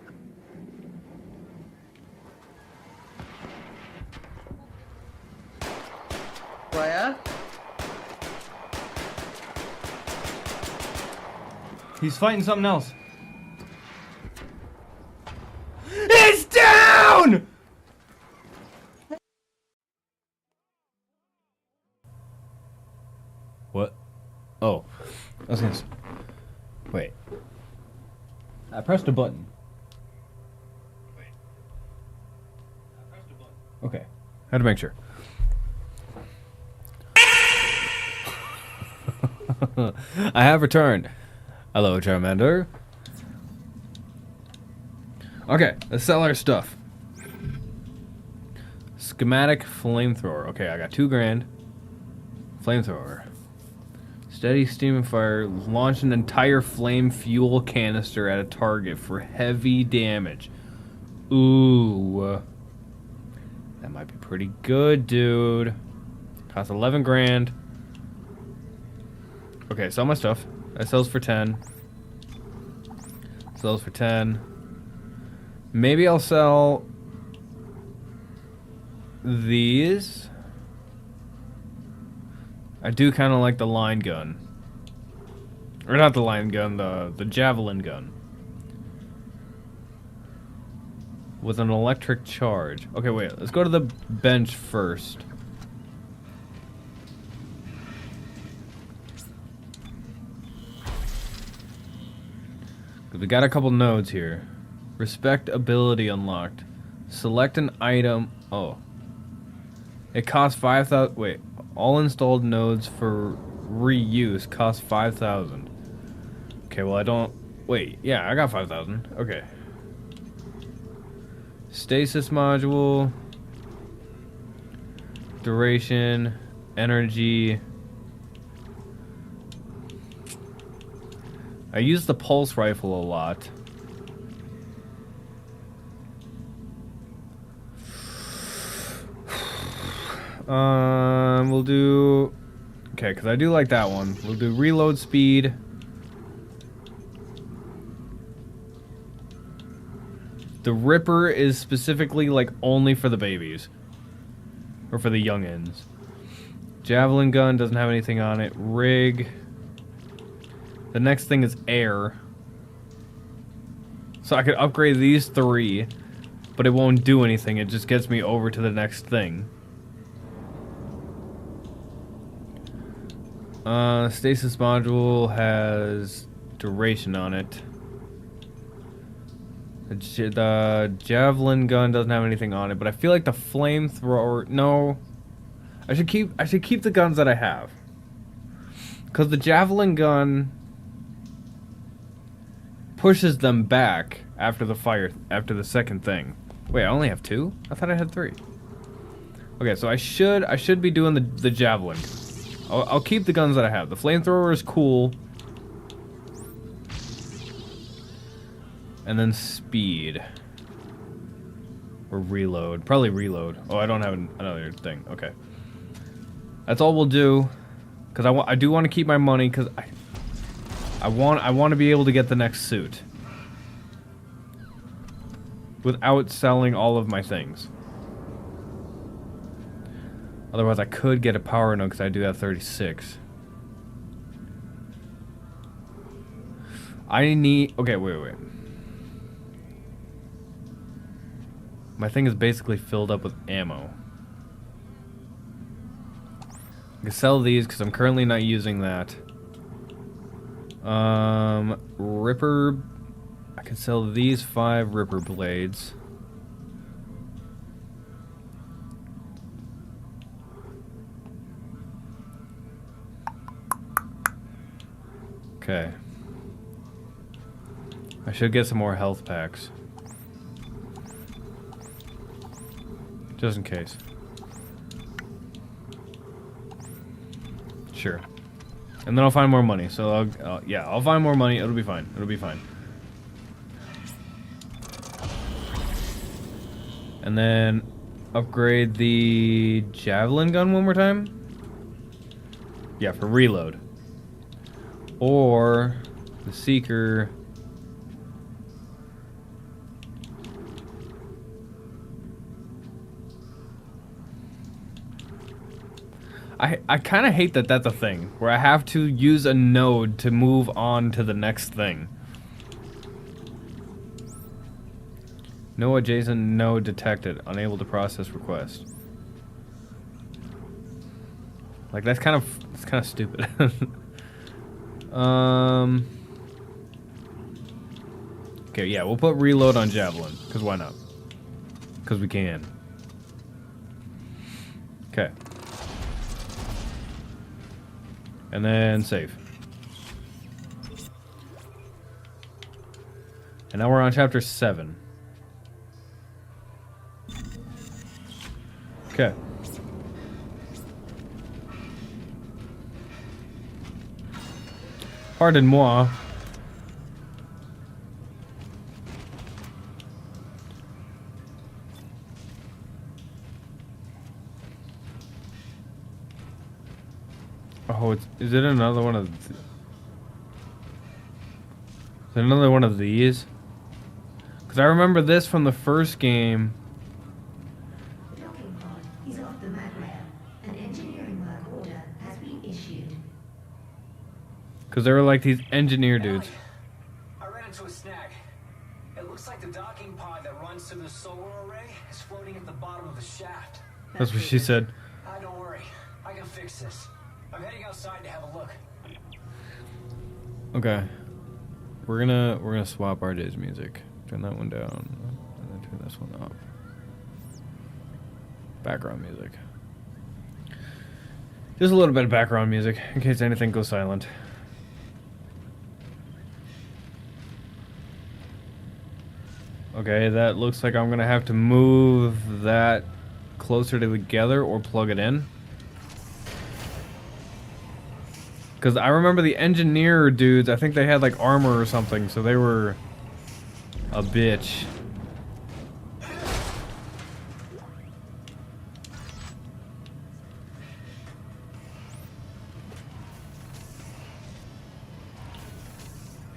Speaker 10: Raya?
Speaker 4: He's fighting something else. It's down! What? Oh. I was gonna wait. I pressed a button. Okay. Had to make sure. I have returned. Hello, Charmander. Okay, let's sell our stuff. Schematic flamethrower. Okay, I got $2,000. Flamethrower. Steady steam and fire. Launch an entire flame fuel canister at a target for heavy damage. Ooh. That might be pretty good, dude. Costs $11,000. Okay, sell my stuff. That sells for 10. Sells for 10. Maybe I'll sell these. I do kind of like the line gun. Or not the line gun, the javelin gun. With an electric charge. Okay, wait. Let's go to the bench first. We got a couple nodes here. Respect ability unlocked. Select an item. Oh. It costs 5,000. Wait. All installed nodes for reuse cost 5,000. Okay, well I don't. Wait. Yeah, I got 5,000. Okay. Stasis module. Duration. Energy. I use the pulse rifle a lot. We'll do... Okay, because I do like that one. We'll do reload speed. The Ripper is specifically, like, only for the babies. Or for the youngins. Javelin gun doesn't have anything on it. Rig... The next thing is air. So I could upgrade these 3, but it won't do anything. It just gets me over to the next thing. Stasis module has duration on it. The javelin gun doesn't have anything on it, but I feel like the flamethrower... No. I should keep the guns that I have. Because the javelin gun... pushes them back after the second thing. Wait, I only have 2? I thought I had 3. Okay, so I should be doing the javelin. I'll keep the guns that I have. The flamethrower is cool. And then speed. Or reload. Probably reload. Oh, I don't have another thing. Okay. That's all we'll do. Because I do want to keep my money, because I want to be able to get the next suit. Without selling all of my things. Otherwise, I could get a power node because I do have 36. I need... Okay, wait. My thing is basically filled up with ammo. I can sell these because I'm currently not using that. Ripper... I can sell these 5 Ripper blades. Okay. I should get some more health packs. Just in case. Sure. And then I'll find more money. So I'll find more money. It'll be fine. It'll be fine. And then upgrade the javelin gun one more time. Yeah, for reload. Or the Seeker. I kind of hate that that's a thing, where I have to use a node to move on to the next thing. No adjacent node detected. Unable to process request. Like, that's kind of stupid. Okay, yeah, we'll put reload on javelin, because why not? Because we can. Okay. And then save. And now we're on chapter 7. Okay. Pardon-moi. Oh, is it another one of... Is it another one of these? Because I remember this from the first game.
Speaker 12: Docking pod is off the mat rail. An engineering work order has been issued.
Speaker 4: Because they were like these engineer dudes.
Speaker 6: I ran into a snag. It looks like the docking pod that runs to the solar array is floating at the bottom of the shaft.
Speaker 4: That's what she said.
Speaker 6: Don't worry. I can fix this. I'm heading outside to have a look.
Speaker 4: Okay. We're gonna swap RJ's music. Turn that one down. And then turn this one up. Background music. Just a little bit of background music in case anything goes silent. Okay, that looks like I'm gonna have to move that closer together or plug it in. Because I remember the engineer dudes, I think they had like armor or something, so they were a bitch.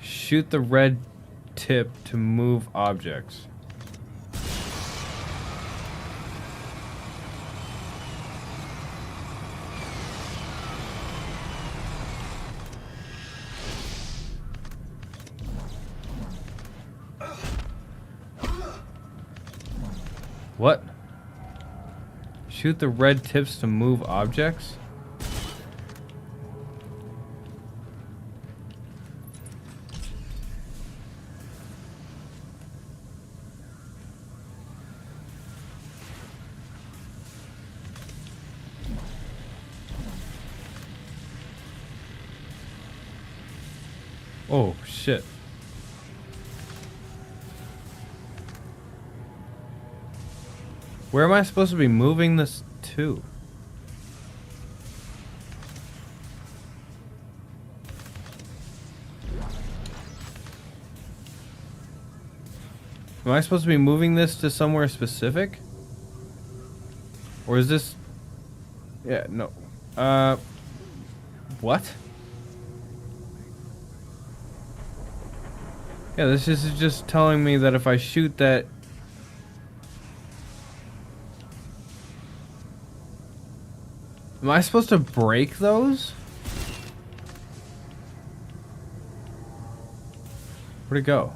Speaker 4: Shoot the red tip to move objects. What? Shoot the red tips to move objects? Oh, shit. Where am I supposed to be moving this to? Am I supposed to be moving this to somewhere specific? Or is this... Yeah, no. What? Yeah, this is just telling me that if I shoot that... Am I supposed to break those? Where'd it go?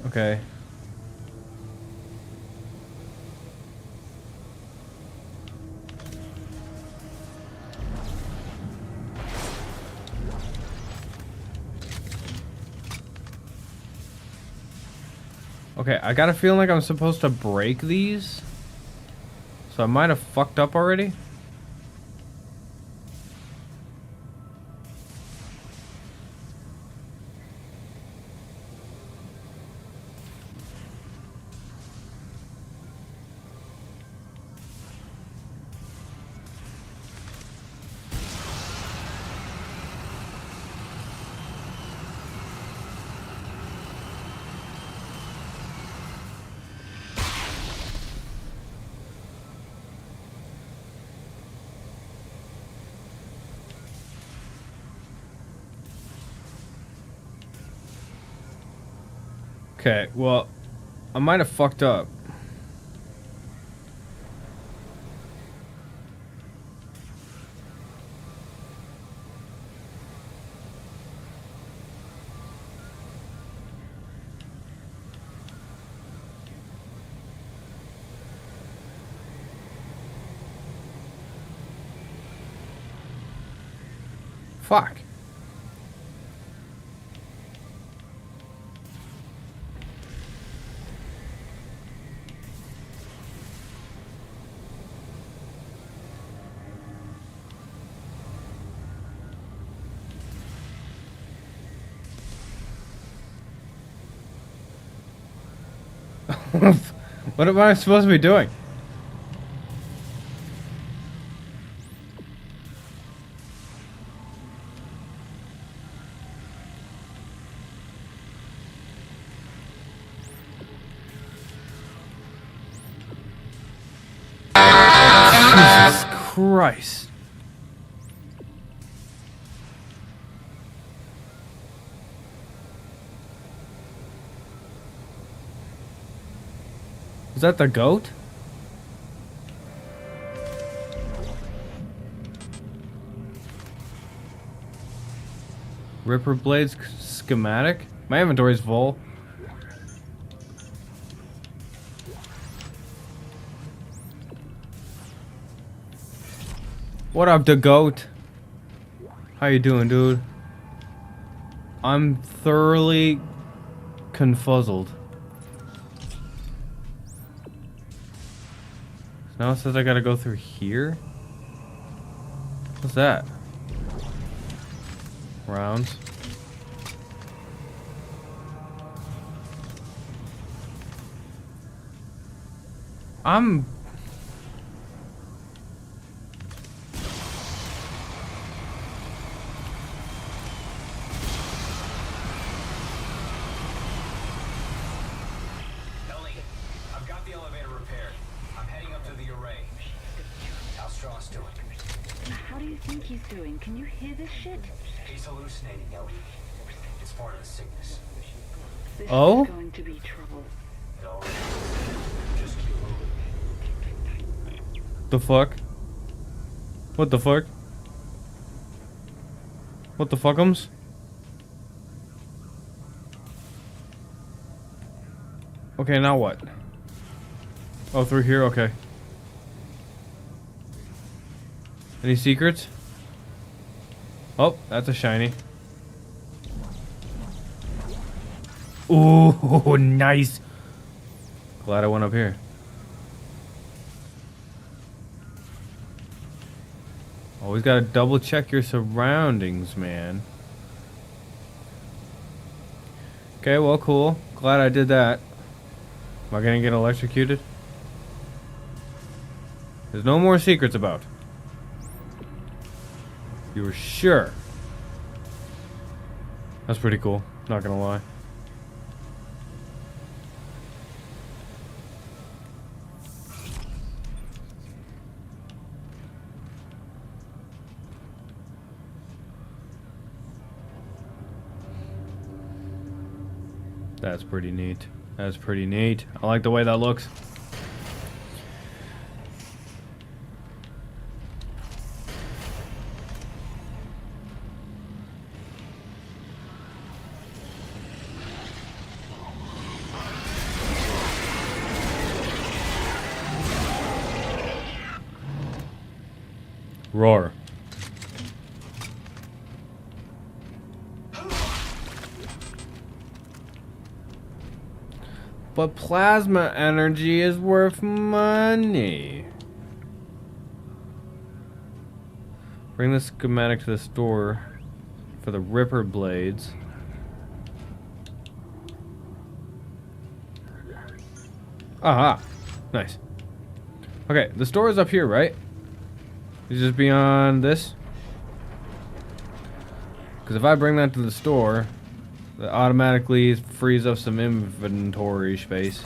Speaker 4: Okay. Okay, I got a feeling like I'm supposed to break these. So I might have fucked up already. Okay, well, I might have fucked up. Fuck. What am I supposed to be doing? Jesus Christ. Is that the goat? Ripper Blades schematic? My inventory's full. What up, the goat? How you doing, dude? I'm thoroughly confuzzled. Now it says I gotta go through here? What's that? Rounds. I'm...
Speaker 6: Ellie, I've got the elevator repaired. I'm heading up to the array. How's Strauss doing?
Speaker 7: How do you think he's doing? Can you hear this shit?
Speaker 6: He's hallucinating, Ellie. It's part of the sickness.
Speaker 7: This
Speaker 4: Oh?
Speaker 7: is going to be trouble.
Speaker 6: It already is. Just keep moving.
Speaker 4: The fuck? What the fuck? What the fuckums? Okay, now what? Oh, through here? Okay. Any secrets? Oh, that's a shiny. Ooh, nice. Glad I went up here. Always gotta double check your surroundings, man. Okay, well, cool. Glad I did that. Am I gonna get electrocuted? There's no more secrets about. You were sure. That's pretty cool. Not gonna lie. That's pretty neat. That's pretty neat. I like the way that looks. Roar. But plasma energy is worth money. Bring the schematic to the store for the Ripper blades. Aha. Nice. Okay, the store is up here, right? It's just beyond this? Because if I bring that to the store, that automatically frees up some inventory space.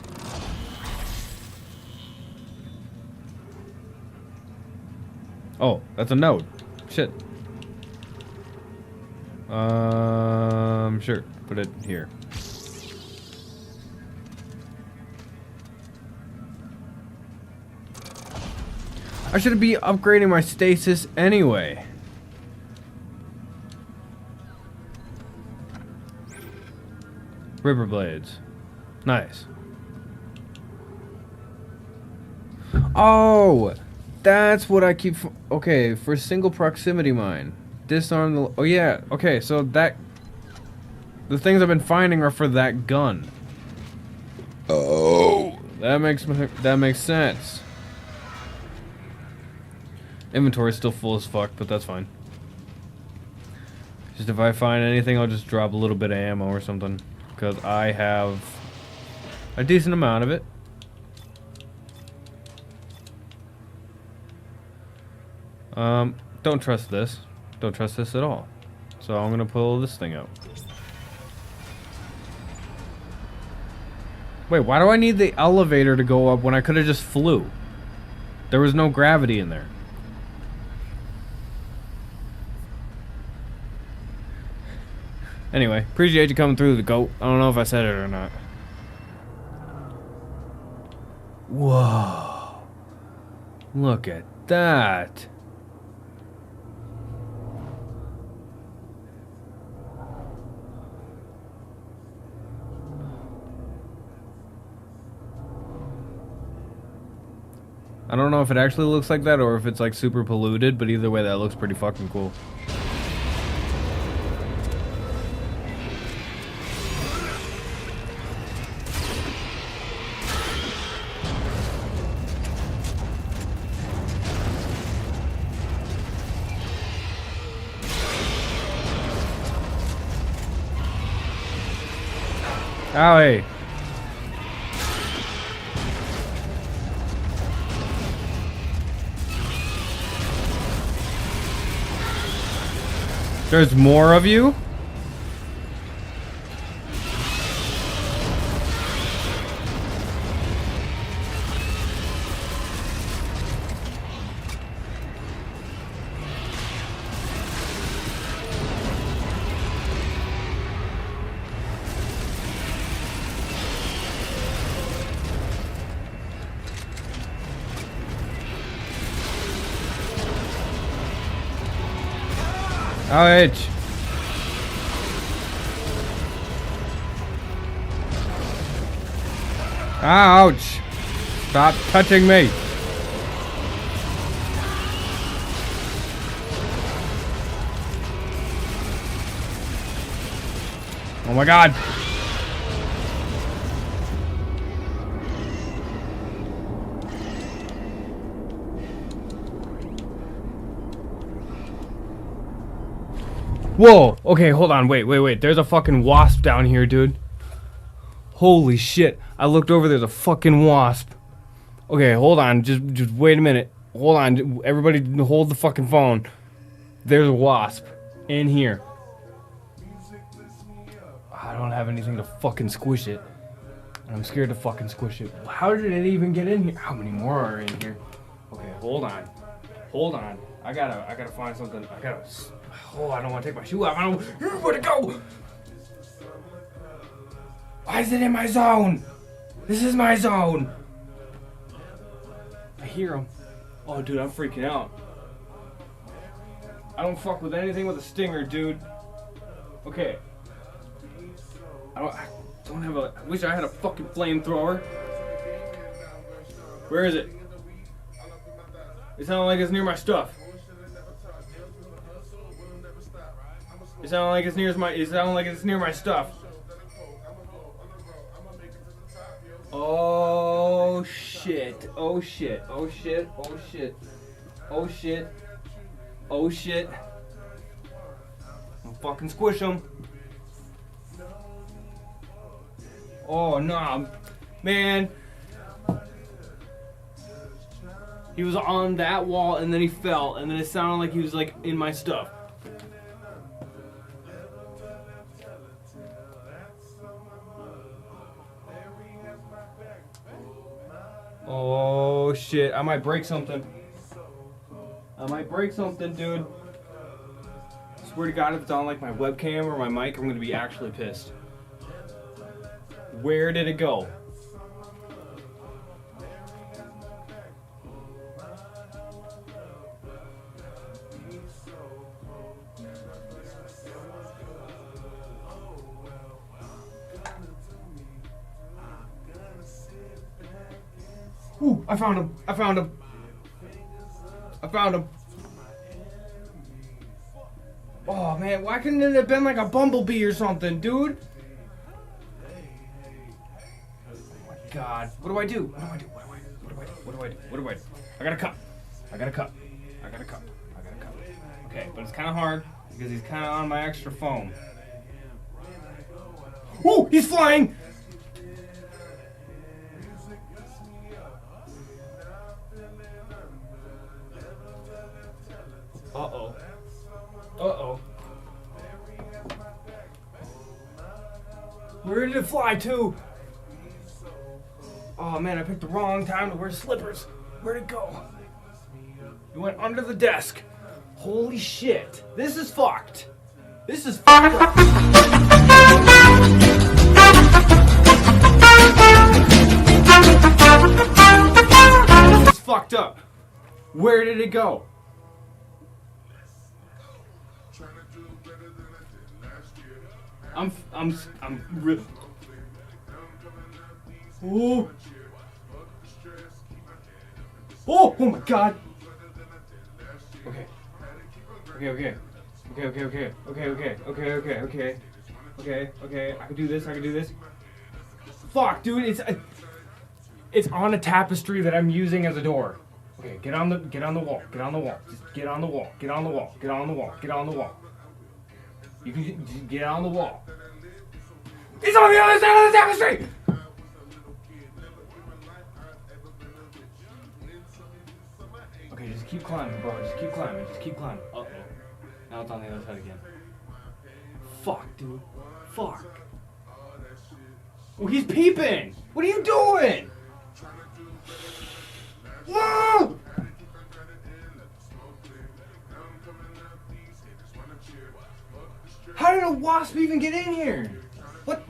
Speaker 4: Oh, that's a node. Shit. Sure. Put it here. I should be upgrading my stasis anyway. Ripper blades. Nice. Oh! That's what I keep... Okay, for single proximity mine. Disarm the... Oh yeah, okay, so that... The things I've been finding are for that gun. Oh! That makes sense. Inventory's still full as fuck, but that's fine. Just if I find anything, I'll just drop a little bit of ammo or something. Because I have a decent amount of it. Don't trust this. Don't trust this at all. So I'm gonna pull this thing out. Wait, why do I need the elevator to go up when I could have just flew? There was no gravity in there. Anyway, appreciate you coming through the goat. I don't know if I said it or not. Whoa. Look at that. I don't know if it actually looks like that or if it's like super polluted, but either way that looks pretty fucking cool. Owie. There's more of you? Ouch. Ouch. Stop touching me. Oh my god. Whoa, okay, hold on, wait. There's a fucking wasp down here, dude. Holy shit. I looked over, there's a fucking wasp. Okay, hold on. Just wait a minute. Hold on. Everybody hold the fucking phone. There's a wasp in here. I don't have anything to fucking squish it. I'm scared to fucking squish it. How did it even get in here? How many more are in here? Okay, hold on. Hold on. I gotta find something. Oh, I don't want to take my shoe off. I don't. Where'd it go? Why is it in my zone? This is my zone. I hear him. Oh, dude, I'm freaking out. I don't fuck with anything with a stinger, dude. Okay. I wish I had a fucking flamethrower. Where is it? It sounds like it's near my stuff. It sounds like it's near my stuff. Oh shit. Oh shit. Oh shit. Oh shit. Oh shit. Oh shit. I'll fucking squish him. Oh no, man. He was on that wall and then he fell and then it sounded like he was like in my stuff. Oh shit, I might break something. I might break something, dude. Swear to God, if it's on like my webcam or my mic, I'm gonna be actually pissed. Where did it go? Ooh, I found him. I found him. I found him. Oh man, why couldn't it have been like a bumblebee or something, dude? God, what do I do? What do I do? What do I do? What do I do? What do I do? I got a cup. I got a cup. I got a cup. I got a cup. Okay, but it's kind of hard because he's kind of on my extra foam. Ooh, he's flying! Uh-oh. Uh-oh. Where did it fly to? Oh man, I picked the wrong time to wear slippers. Where'd it go? It went under the desk. Holy shit. This is fucked. This is fucked up. This is fucked up. Where did it go? I'm real. Oh. Oh my god. Okay. Okay. I can do this. Fuck, dude, it's on a tapestry that I'm using as a door. Okay, get on the wall. Just get on the wall. You can just get on the wall. He's on the other side of the tapestry! Okay, just keep climbing, bro. Just keep climbing. Uh-oh. Now it's on the other side again. Fuck, dude. Fuck. Oh, he's peeping! What are you doing? Whoa! How did a wasp even get in here? What?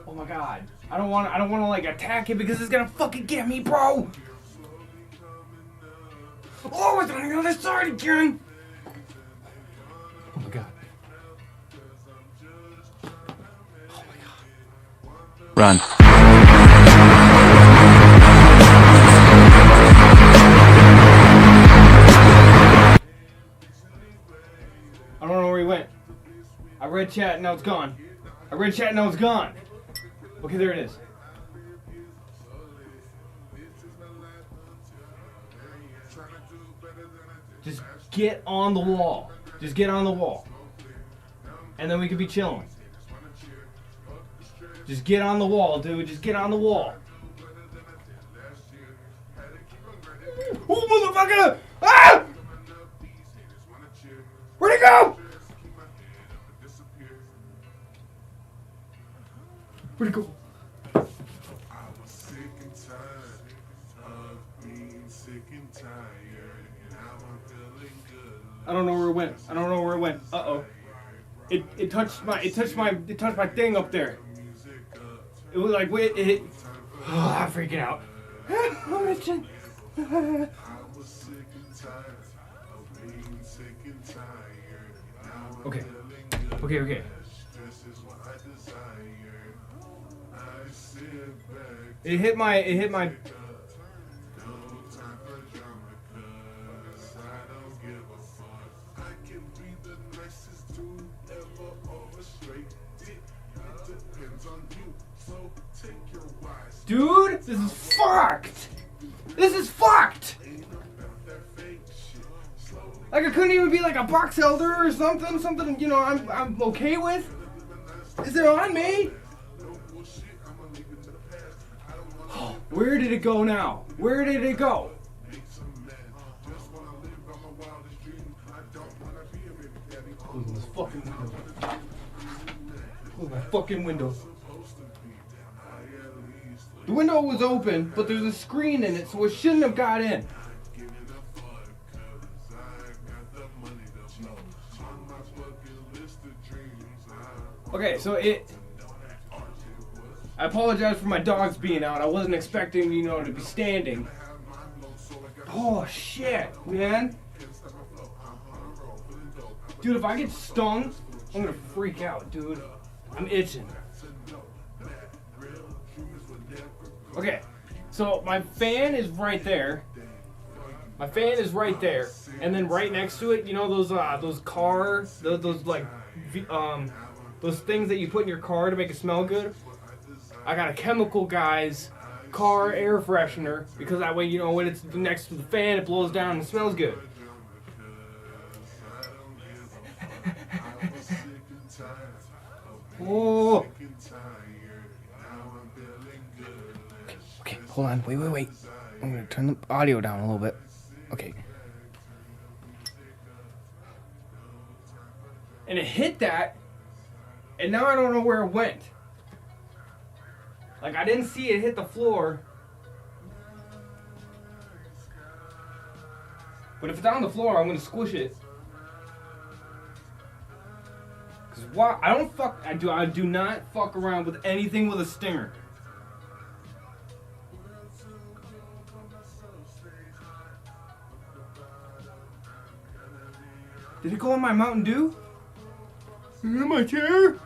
Speaker 4: Oh my god. I don't want to like attack it because it's gonna fucking get me, bro. Oh, it's on the other side again. Oh my god. Oh my god.
Speaker 13: Run.
Speaker 4: I don't know where he went. I read chat, now it's gone. Okay, there it is. Just get on the wall. and then we could be chilling. Just get on the wall, dude. Just get on the wall. Oh, motherfucker! Ah! Where'd he go? Where'd he go?
Speaker 1: I was sick and tired of being sick and tired, and now I'm feeling good.
Speaker 4: I don't know where it went. I don't know where it went. Uh-oh. It touched my thing up there. It was like, wait, it hit. Oh, I'm freaking out. I'm itching.
Speaker 1: I was sick and tired of being sick and tired. Now I'm
Speaker 4: Okay.
Speaker 1: feeling good.
Speaker 4: Okay.
Speaker 1: This is what I desire. I sit back.
Speaker 4: It hit my.
Speaker 1: No time for drama, 'cause I don't give a fuck. I can be the nicest dude ever or a straight dick. It depends on you, so take your wise.
Speaker 4: Dude, this is fucked. This is fucked.
Speaker 1: Ain't about that fake shit. Slow
Speaker 4: Like I couldn't even be like a box elder or something. Something you know I'm okay with. Is it on me?
Speaker 1: no bullshit. I'ma leave it to the past. I don't wanna
Speaker 4: Where did it go now? Where did it go?
Speaker 1: make some mad. Just wanna live by my wildest dreams. I don't wanna be a baby daddy.
Speaker 4: Close this fucking window. Close my fucking window.
Speaker 1: Supposed to be. I at least
Speaker 4: The window was open, but there's a screen in it, so it shouldn't have got in.
Speaker 1: give it a fuck, 'cause I got the money to blow. On my bucket list of dreams.
Speaker 4: Okay, so I apologize for my dogs being out. I wasn't expecting, to be standing. Oh shit, man. Dude, if I get stung, I'm gonna freak out, dude. I'm itching. Okay, so my fan is right there. My fan is right there, and then right next to it, those those things that you put in your car to make it smell good. I got a Chemical Guys car air freshener because that way, when it's next to the fan, it blows down and smells good. Oh. Okay, hold on. Wait. I'm gonna turn the audio down a little bit. Okay. And it hit that, and now I don't know where it went. Like, I didn't see it hit the floor. But if it's on the floor, I'm gonna squish it. Cause why? I do not fuck around with anything with a stinger. Did it go in my Mountain Dew? In my chair?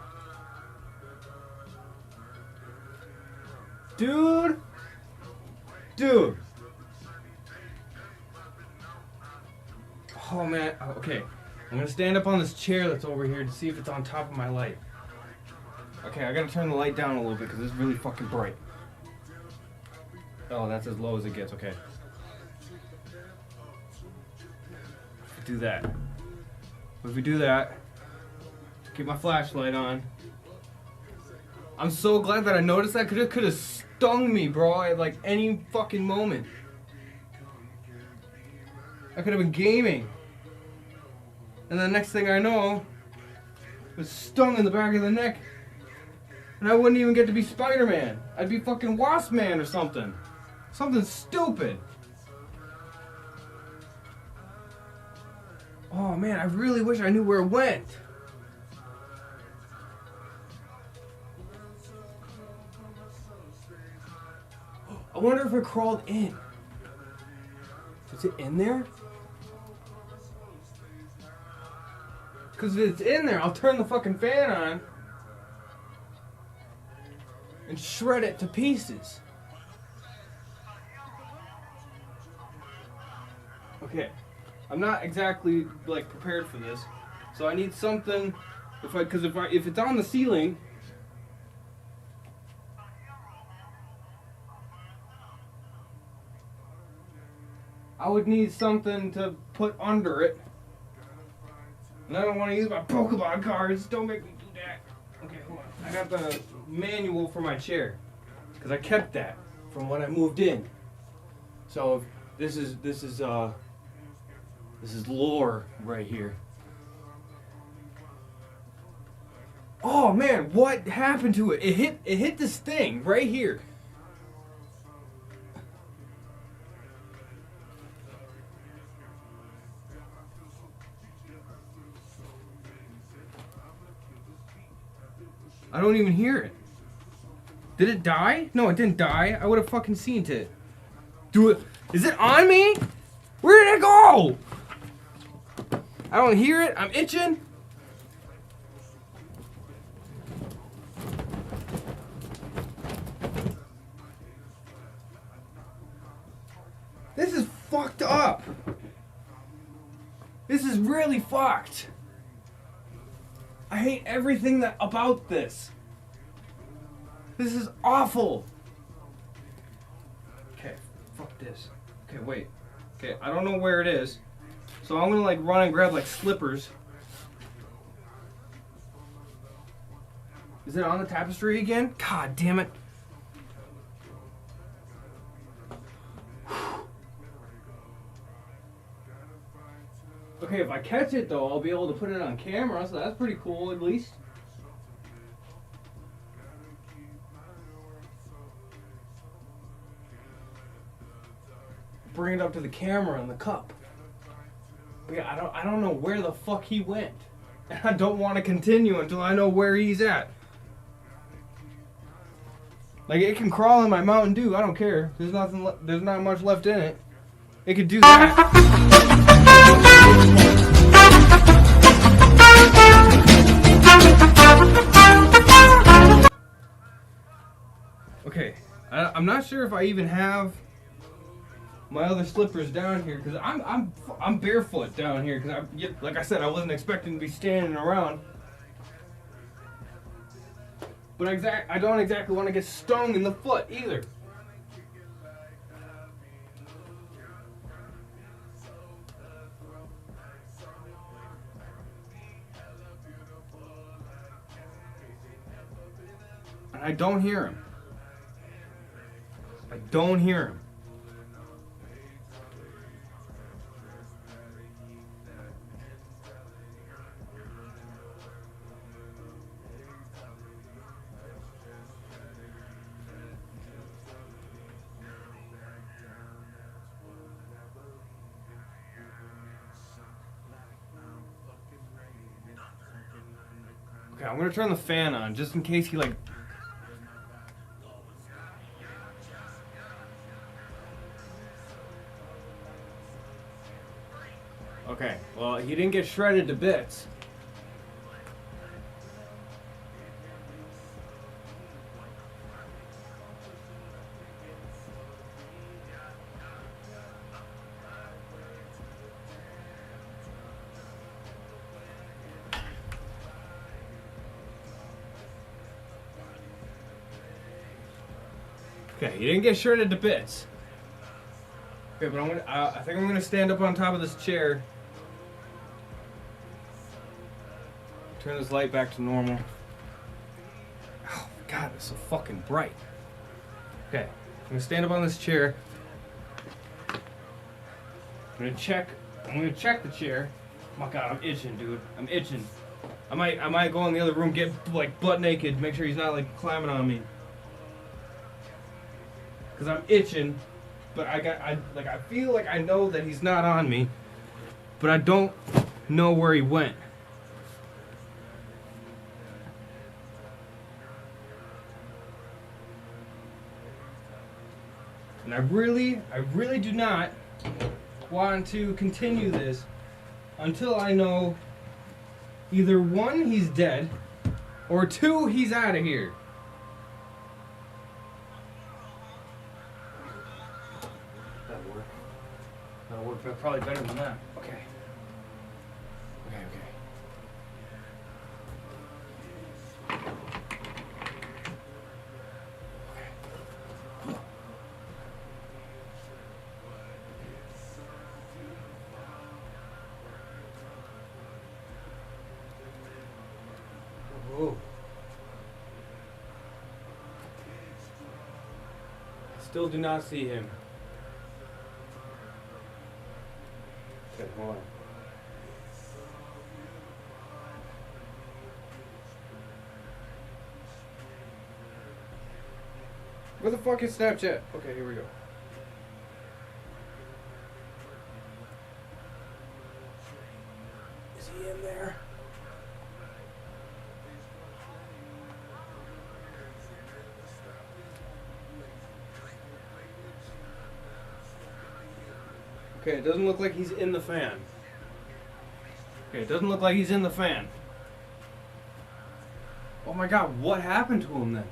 Speaker 4: Dude. Oh man, okay. I'm gonna stand up on this chair that's over here to see if it's on top of my light. Okay, I gotta turn the light down a little bit because it's really fucking bright. Oh, that's as low as it gets, okay. Do that. But if we do that, keep my flashlight on. I'm so glad that I noticed that because it could have stung me, bro, at like any fucking moment. I could have been gaming. And the next thing I know, it was stung in the back of the neck. And I wouldn't even get to be Spider-Man. I'd be fucking Wasp Man or something. Something stupid. Oh man, I really wish I knew where it went. I wonder if it crawled in. Is it in there? Because if it's in there, I'll turn the fucking fan on and shred it to pieces. Okay, I'm not exactly like prepared for this, so I need something. If it's on the ceiling, I would need something to put under it. And I don't want to use my Pokemon cards. Don't make me do that. Okay, hold on. I got the manual for my chair. Because I kept that from when I moved in. So this is lore right here. Oh man, what happened to it? It hit this thing right here. I don't even hear it. Did it die? No, it didn't die. I would have fucking seen it. Do it. Is it on me? Where did it go? I don't hear it. I'm itching. This is fucked up. This is really fucked. I hate everything about this. This is awful. Okay, fuck this. Okay, wait. Okay, I don't know where it is. So I'm gonna like run and grab like slippers. Is it on the tapestry again? God damn it. Okay, if I catch it though, I'll be able to put it on camera, so that's pretty cool at least. Bring it up to the camera in the cup. But yeah, I don't know where the fuck he went. And I don't want to continue until I know where he's at. Like, it can crawl in my Mountain Dew, I don't care. There's not much left in it. It could do that. Okay, I'm not sure if I even have my other slippers down here because I'm barefoot down here because like I said, I wasn't expecting to be standing around. But I don't exactly want to get stung in the foot either. And I don't hear him. I don't hear him. Okay, I'm gonna turn the fan on just in case he like. Okay, well, he didn't get shredded to bits. Okay, he didn't get shredded to bits. Okay, but I think I'm gonna stand up on top of this chair. Turn this light back to normal. Oh God, it's so fucking bright. Okay, I'm gonna stand up on this chair. I'm gonna check the chair. Oh my God, I'm itching, dude. I'm itching. I might go in the other room, get like butt naked, make sure he's not like climbing on me. Cause I'm itching, but I feel like I know that he's not on me, but I don't know where he went. And I really do not want to continue this until I know either one, he's dead, or two, he's out of here. That'll work probably better than that. Okay. Oh. Still do not see him. Okay, hold on. Where the fuck is Snapchat? Okay, here we go. Is he in there? Okay, it doesn't look like he's in the fan. Okay, it doesn't look like he's in the fan. Oh my god, what happened to him then?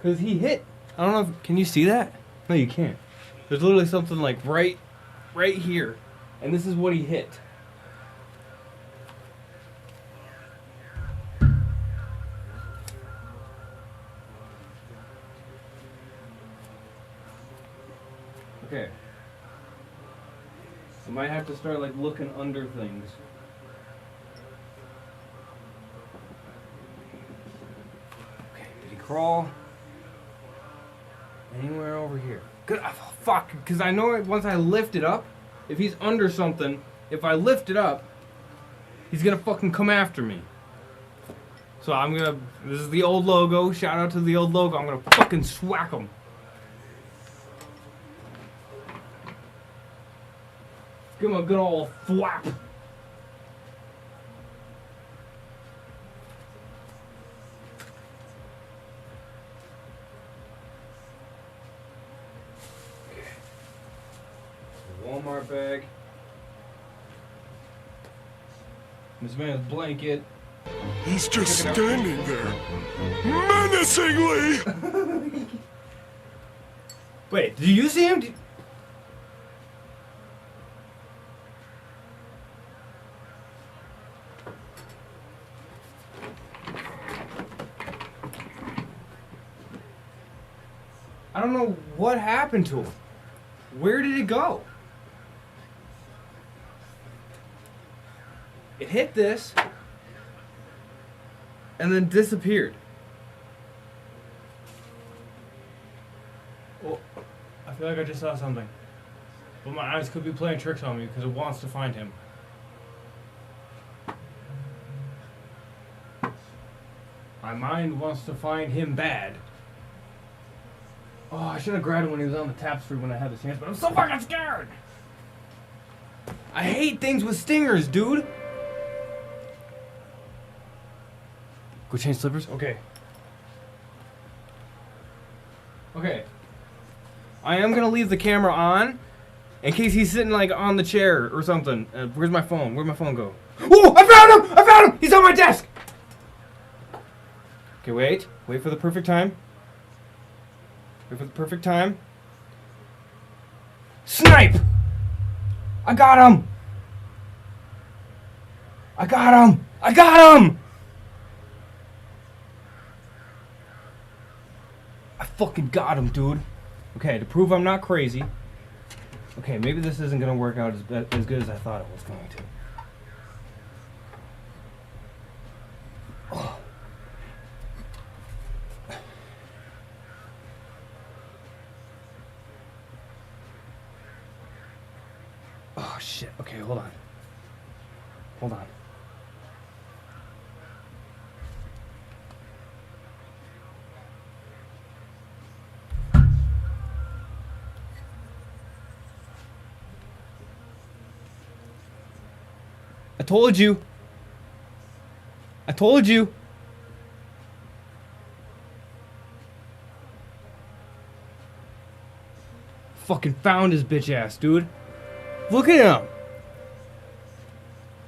Speaker 4: Because he hit. I don't know if, can you see that? No, you can't. There's literally something like right here. And this is what he hit. Okay. I might have to start like looking under things. Okay, did he crawl? Anywhere over here. Good, fuck, because I know once I lift it up, if he's under something, if I lift it up, he's gonna fucking come after me. So I'm gonna, this is the old logo, shout out to the old logo, I'm gonna fucking swack him. Give him a good old thwap. Walmart bag. This man's blanket.
Speaker 1: He's just standing there, menacingly!
Speaker 4: Wait, do you see him? I don't know what happened to him. Where did it go? It hit this and then disappeared. Oh, I feel like I just saw something. But my eyes could be playing tricks on me because it wants to find him. My mind wants to find him bad. Oh, I should have grabbed him when he was on the tapestry when I had the chance, but I'm so fucking scared! I hate things with stingers, dude! Go change slippers? Okay. Okay. I am gonna leave the camera on in case he's sitting like on the chair or something. Where's my phone? Where'd my phone go? Oh! I found him! I found him! He's on my desk! Okay, wait. Wait for the perfect time. Wait for the perfect time. Snipe! I got him! I got him! I got him! I fucking got him, dude. Okay, to prove I'm not crazy. Okay, maybe this isn't gonna work out as good as I thought it was going to. Oh. Oh shit. Okay, hold on. Hold on. I told you. I told you. Fucking found his bitch ass, dude. Look at him.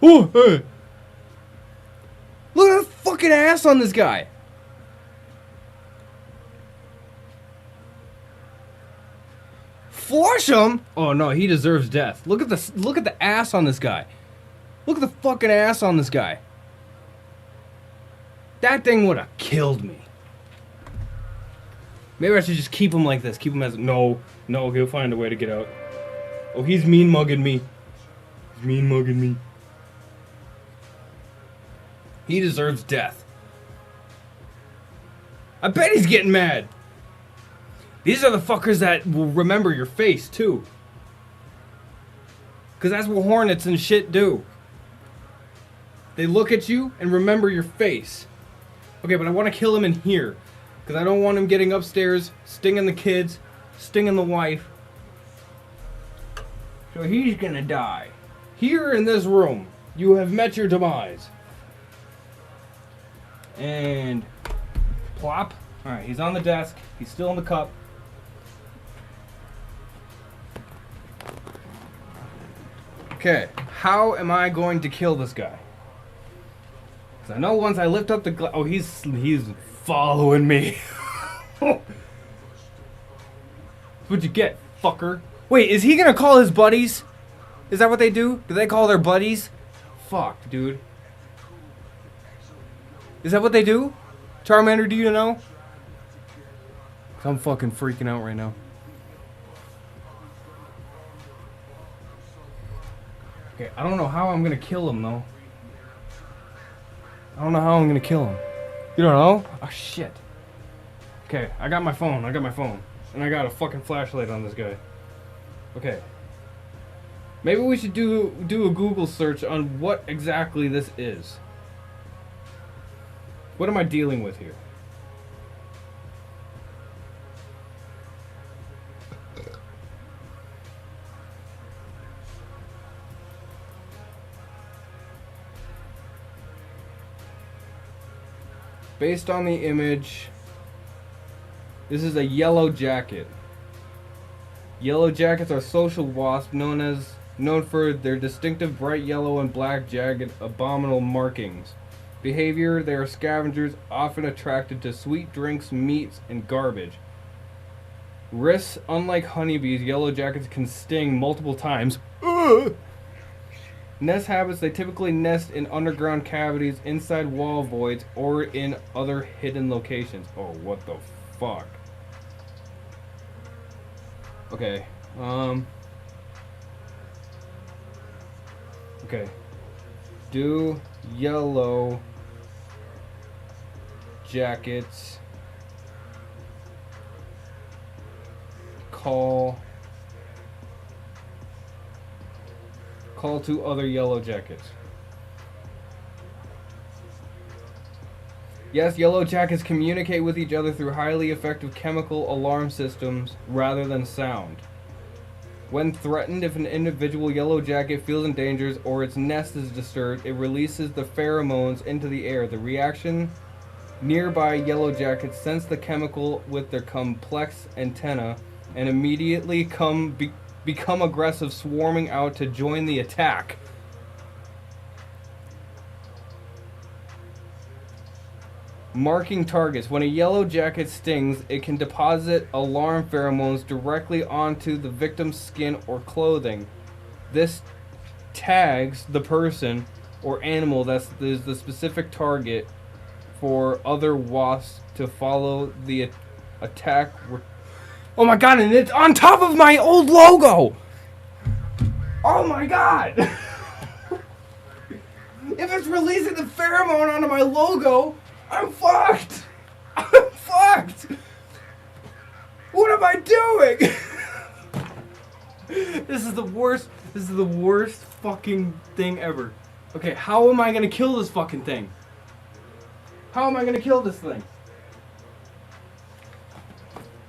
Speaker 4: Oh, hey. Look at the fucking ass on this guy. Flush him? Oh no, he deserves death. Look at the ass on this guy. Look at the fucking ass on this guy. That thing would have killed me. Maybe I should just keep him like this. Keep him as... No, he'll find a way to get out. Oh, he's mean mugging me. He's mean mugging me. He deserves death. I bet he's getting mad. These are the fuckers that will remember your face, too. Because that's what hornets and shit do. They look at you and remember your face. Okay, but I want to kill him in here. Because I don't want him getting upstairs, stinging the kids, stinging the wife. So he's gonna die. Here in this room, you have met your demise. And plop. Alright, he's on the desk. He's still in the cup. Okay, how am I going to kill this guy? Because I know once I lift up the glass... Oh, he's following me. That's what you get, fucker. Wait, is he gonna call his buddies? Is that what they do? Do they call their buddies? Fuck, dude. Is that what they do? Charmander, do you know? 'Cause I'm fucking freaking out right now. Okay, I don't know how I'm gonna kill him, though. I don't know how I'm gonna kill him. You don't know? Oh, shit. Okay, I got my phone. And I got a fucking flashlight on this guy. Okay. Maybe we should do a Google search on what exactly this is. What am I dealing with here? Based on the image, this is a yellow jacket. Yellow jackets are social wasps known for their distinctive bright yellow and black jagged abominable markings. Behavior, they are scavengers often attracted to sweet drinks, meats, and garbage. Risks, unlike honeybees, yellow jackets can sting multiple times. Ugh! Nest habits, they typically nest in underground cavities, inside wall voids, or in other hidden locations. Oh, what the fuck? Okay, okay. Do yellow jackets call to other yellow jackets? Yes, yellow jackets communicate with each other through highly effective chemical alarm systems rather than sound. When threatened, if an individual yellow jacket feels endangered or its nest is disturbed, it releases the pheromones into the air. The reaction: nearby yellow jackets sense the chemical with their complex antenna and immediately become aggressive, swarming out to join the attack. Marking targets. When a yellow jacket stings, it can deposit alarm pheromones directly onto the victim's skin or clothing. This tags the person or animal that is the specific target for other wasps to follow the attack. Oh my god, and it's on top of my old logo! Oh my god! If it's releasing the pheromone onto my logo, I'm fucked! I'm fucked! What am I doing? This is the worst fucking thing ever. Okay, how am I gonna kill this fucking thing? How am I gonna kill this thing?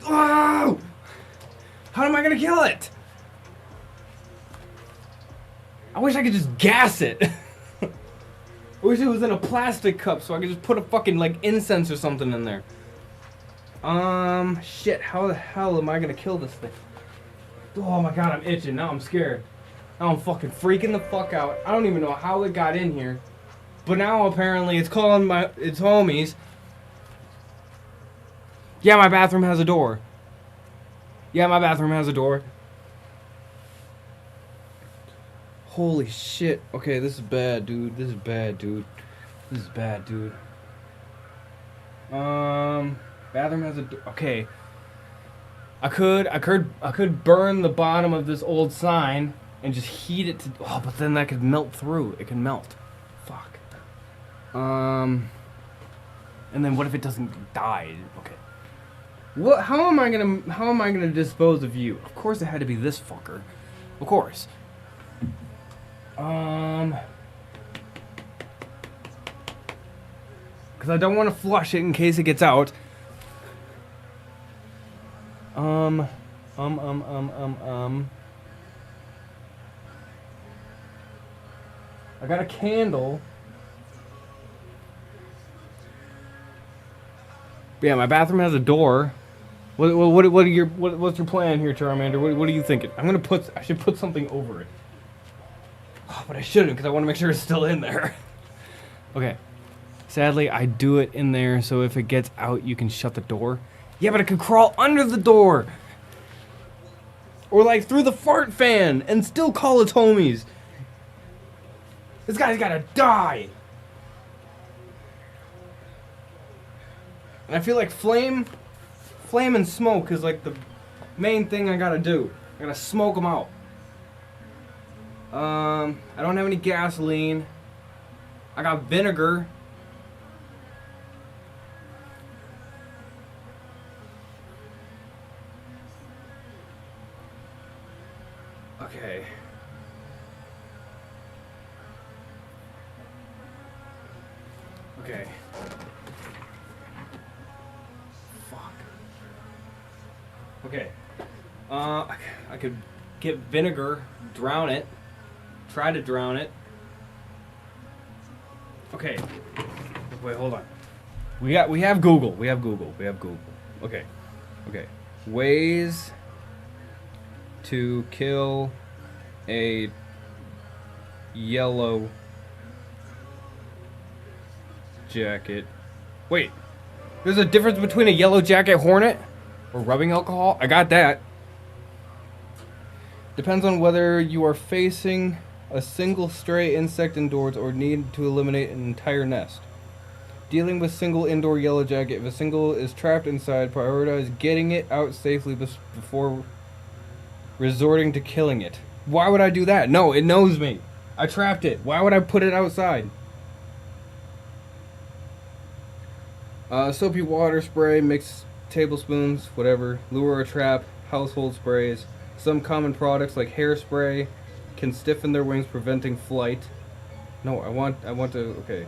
Speaker 4: Oh! How am I gonna kill it? I wish I could just gas it. I wish it was in a plastic cup so I could just put a fucking like incense or something in there. Shit, how the hell am I gonna kill this thing? Oh my god, I'm itching. Now I'm scared. Now I'm fucking freaking the fuck out. I don't even know how it got in here. But now apparently it's calling its homies. Yeah, my bathroom has a door. Yeah, my bathroom has a door. Holy shit. Okay, this is bad, dude. This is bad, dude. This is bad, dude. Bathroom has a door. Okay. I could burn the bottom of this old sign and just heat it to. Oh, but then that could melt through. It can melt. Fuck. And then what if it doesn't die? Okay. What? How am I gonna dispose of you? Of course, it had to be this fucker. Of course. Because I don't want to flush it in case it gets out. I got a candle. Yeah, my bathroom has a door. What's your plan here, Charmander? What are you thinking? I should put something over it. Oh, but I shouldn't because I want to make sure it's still in there. Okay. Sadly, I do it in there so if it gets out, you can shut the door. Yeah, but it could crawl under the door. Or like through the fart fan and still call its homies. This guy's gotta die. And I feel like flame and smoke is like the main thing I gotta do. I gotta smoke them out. I don't have any gasoline. I got vinegar. Okay. Okay. Fuck. Okay. I could get vinegar, drown it, try to drown it. Okay. Wait, hold on. We have Google. We have Google. Okay. Okay. Ways to kill a yellow jacket. Wait. There's a difference between a yellow jacket hornet or rubbing alcohol? I got that. Depends on whether you are facing a single stray insect indoors or need to eliminate an entire nest. Dealing with single indoor yellow jacket. If a single is trapped inside, prioritize getting it out safely before resorting to killing it. Why would I do that? No, it knows me. I trapped it. Why would I put it outside? Soapy water spray, mix tablespoons, whatever. Lure or trap, household sprays. Some common products like hairspray can stiffen their wings, preventing flight. No, I want to, okay.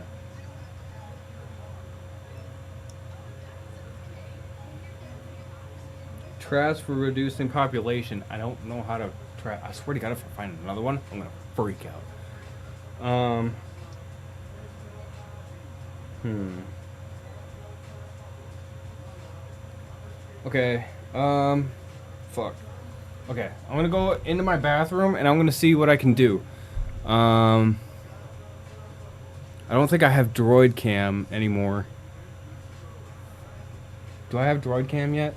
Speaker 4: Traps for reducing population. I don't know how to trap. I swear to God, if I find another one, I'm gonna freak out. Okay. Fuck. Okay, I'm gonna go into my bathroom and I'm gonna see what I can do. I don't think I have Droid Cam anymore. Do I have Droid Cam yet?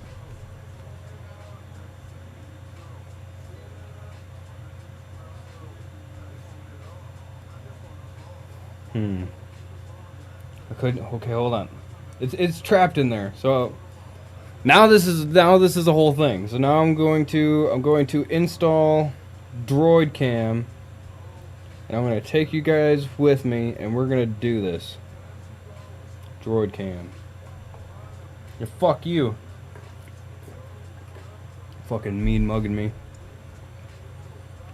Speaker 4: I couldn't. Okay, hold on. It's trapped in there. So now this is a whole thing. So now I'm going to install Droid Cam, and I'm going to take you guys with me, and we're going to do this. Droid Cam. Yeah, fuck you. Fucking mean mugging me.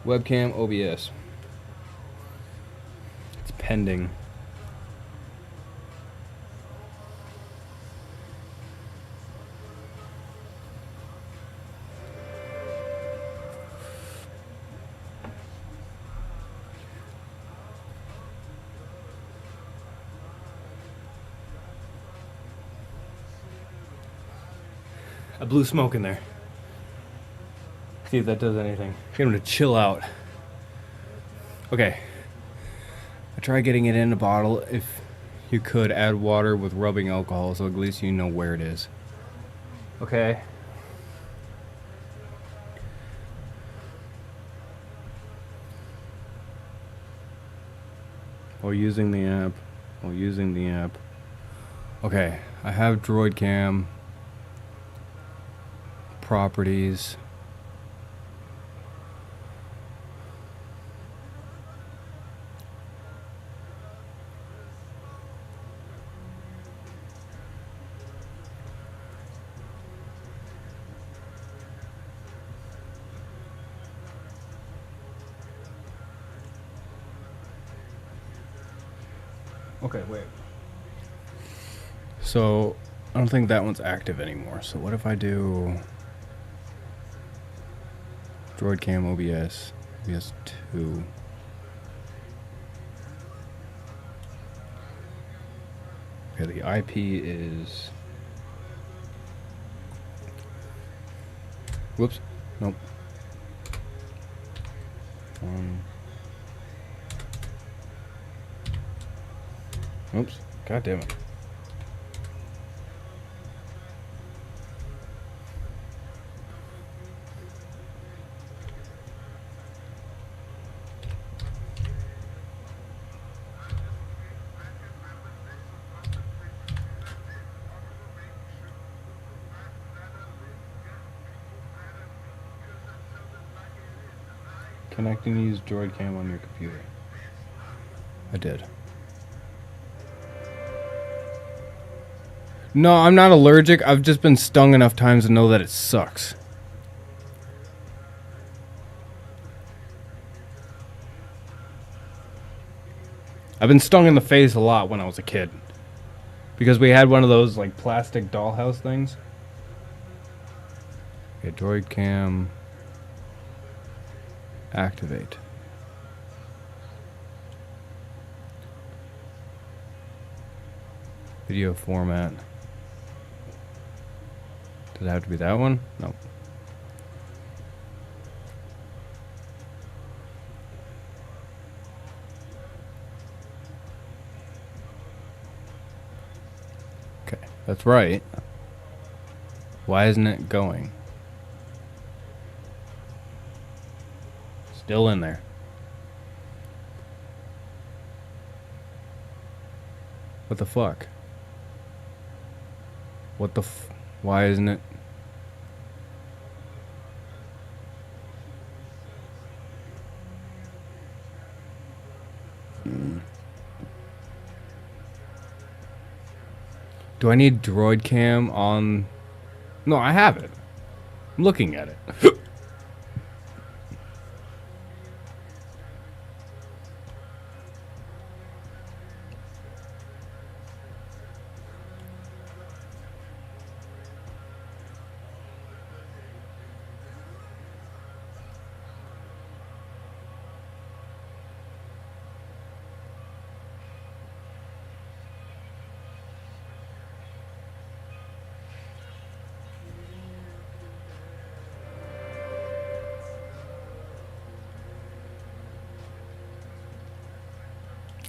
Speaker 4: Webcam OBS. It's pending. I blew smoke in there. See if that does anything. Get him to chill out. Okay. I try getting it in a bottle. If you could add water with rubbing alcohol, so at least you know where it is. Okay. While using the app. Okay, I have Droid Cam properties. Okay, wait. So, I don't think that one's active anymore. So what if I do Droid Cam OBS, OBS 2. Okay, the IP is... Whoops. Nope. Oops. God damn it. Connecting to use Droid Cam on your computer. I did. No, I'm not allergic. I've just been stung enough times to know that it sucks. I've been stung in the face a lot when I was a kid. Because we had one of those like plastic dollhouse things. Okay, Droid Cam. Activate. Video format. Does it have to be that one? No. Okay, that's right. Why isn't it going? Still in there. What the fuck? What the why isn't it? Do I need Droid Cam on? No, I have it. I'm looking at it.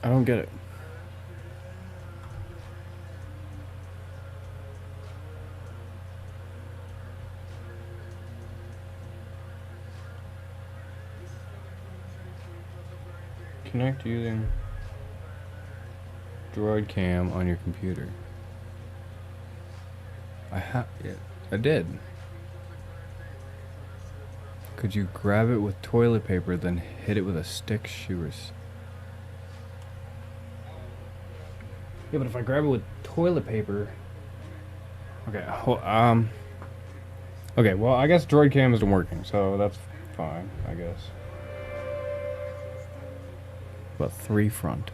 Speaker 4: I don't get it. Connect using Droid Cam on your computer. I did. Could you grab it with toilet paper, then hit it with a stick shift? Yeah, but if I grab it with toilet paper... Okay, okay, well, I guess Droid Cam isn't working, so that's fine, I guess. About 3 front.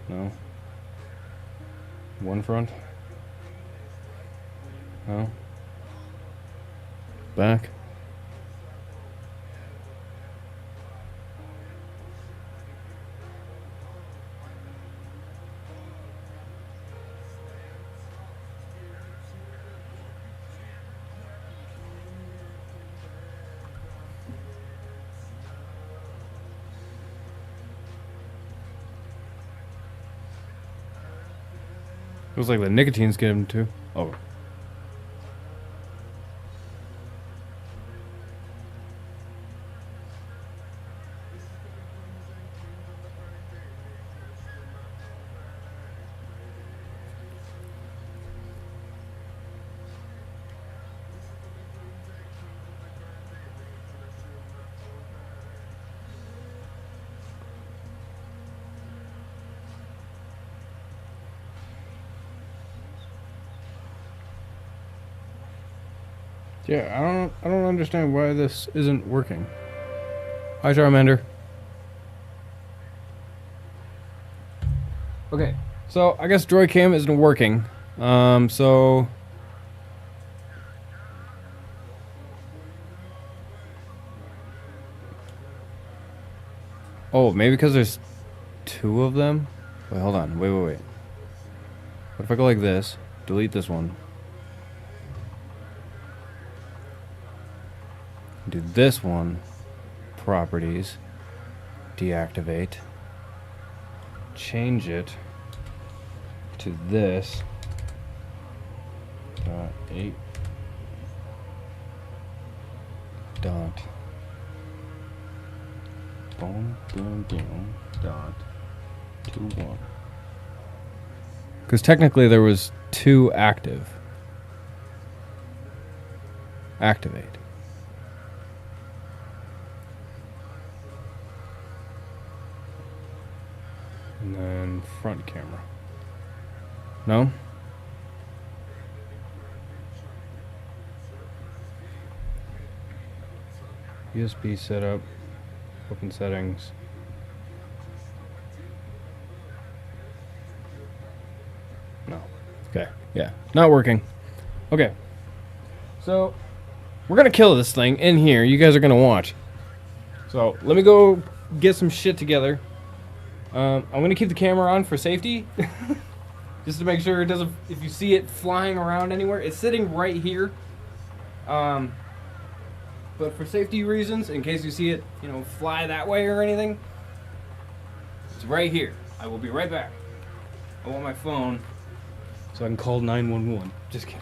Speaker 4: No. 1 front. No. Back. It was like the nicotine's getting him too. Oh. Yeah, I don't understand why this isn't working. Hi, Charmander. Okay, so I guess Droidcam isn't working. So oh, maybe because there's two of them? Wait, hold on. Wait. What if I go like this? Delete this one. Do this one. Properties. Deactivate. Change it to this. Dot 8. Dot. Boom, boom, boom. Dot. 2, 1. Because technically there was 2 active. Activate. And then front camera. No? USB setup. Open settings. No. Okay. Yeah. Not working. Okay. So, we're gonna kill this thing in here. You guys are gonna watch. So, let me go get some shit together. I'm gonna keep the camera on for safety. Just to make sure it doesn't, if you see it flying around anywhere, it's sitting right here. But for safety reasons, in case you see it, you know, fly that way or anything, it's right here. I will be right back. I want my phone so I can call 911. Just kidding.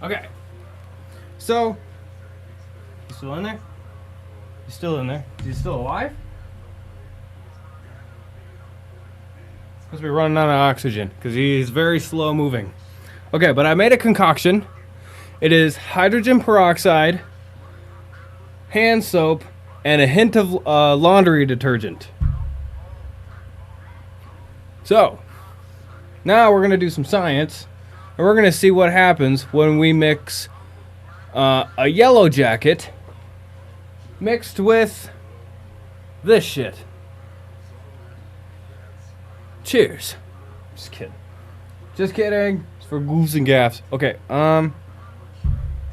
Speaker 4: Okay. So, you still in there? You still in there? Is he still alive? Must be running out of oxygen because he's very slow moving. Okay, but I made a concoction. It is hydrogen peroxide, hand soap, and a hint of laundry detergent. So, now we're going to do some science, and we're going to see what happens when we mix a yellow jacket mixed with this shit. Cheers. Just kidding. Just kidding. It's for goofs and gaffs. Okay, how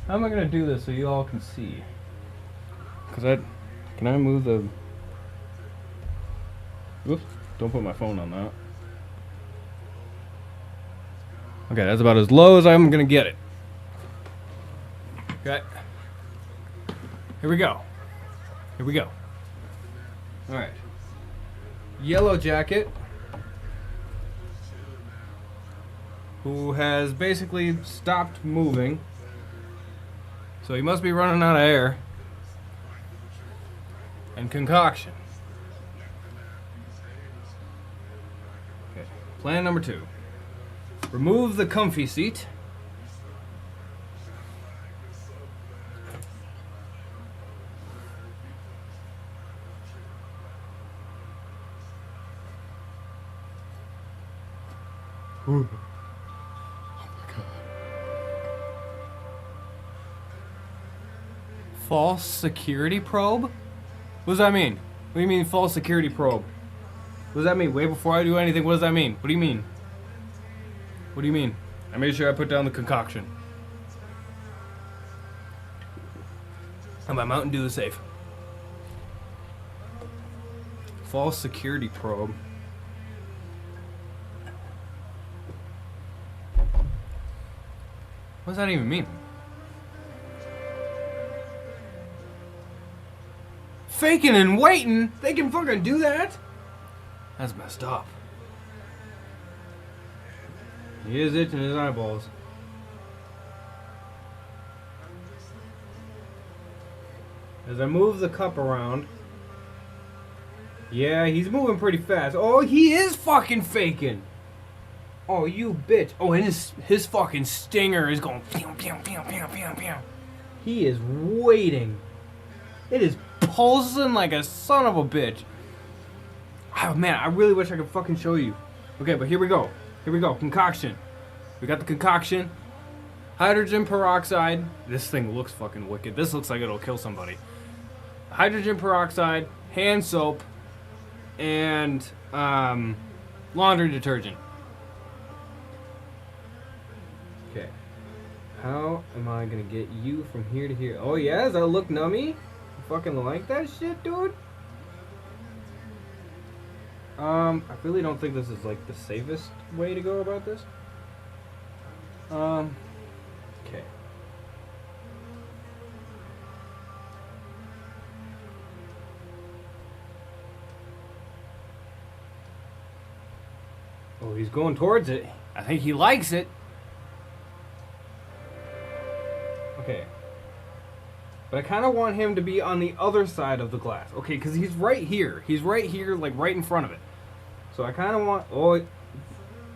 Speaker 4: am I gonna do this so you all can see? Can I move the... Oops, don't put my phone on that. Okay, that's about as low as I'm gonna get it. Okay. Here we go. Here we go. Alright. Yellow jacket, who has basically stopped moving. So he must be running out of air. And concoction. Okay. Plan number 2. Remove the comfy seat. Ooh. False security probe? What does that mean? What do you mean false security probe? What does that mean? Wait, before I do anything, what does that mean? What do you mean? What do you mean? I made sure I put down the concoction. And my Mountain Dew is safe. False security probe. What does that even mean? Faking and waiting? They can fucking do that? That's messed up. He is itching his eyeballs. As I move the cup around. Yeah, he's moving pretty fast. Oh, he is fucking faking. Oh, you bitch. Oh, and his fucking stinger is going pew, pew, pew, pew, pew, pew. He is waiting. It is pulsing like a son of a bitch. Oh, man, I really wish I could fucking show you. Okay, but here we go. Here we go. Concoction. We got the concoction. Hydrogen peroxide. This thing looks fucking wicked. This looks like it'll kill somebody. Hydrogen peroxide, hand soap, and laundry detergent. Okay. How am I gonna get you from here to here? Oh yeah, does that look nummy? You fucking like that shit, dude? I really don't think this is like the safest way to go about this. Okay. Oh, he's going towards it. I think he likes it. Okay. But I kind of want him to be on the other side of the glass. Okay, because he's right here. He's right here, like right in front of it. So I kind of want... Oh,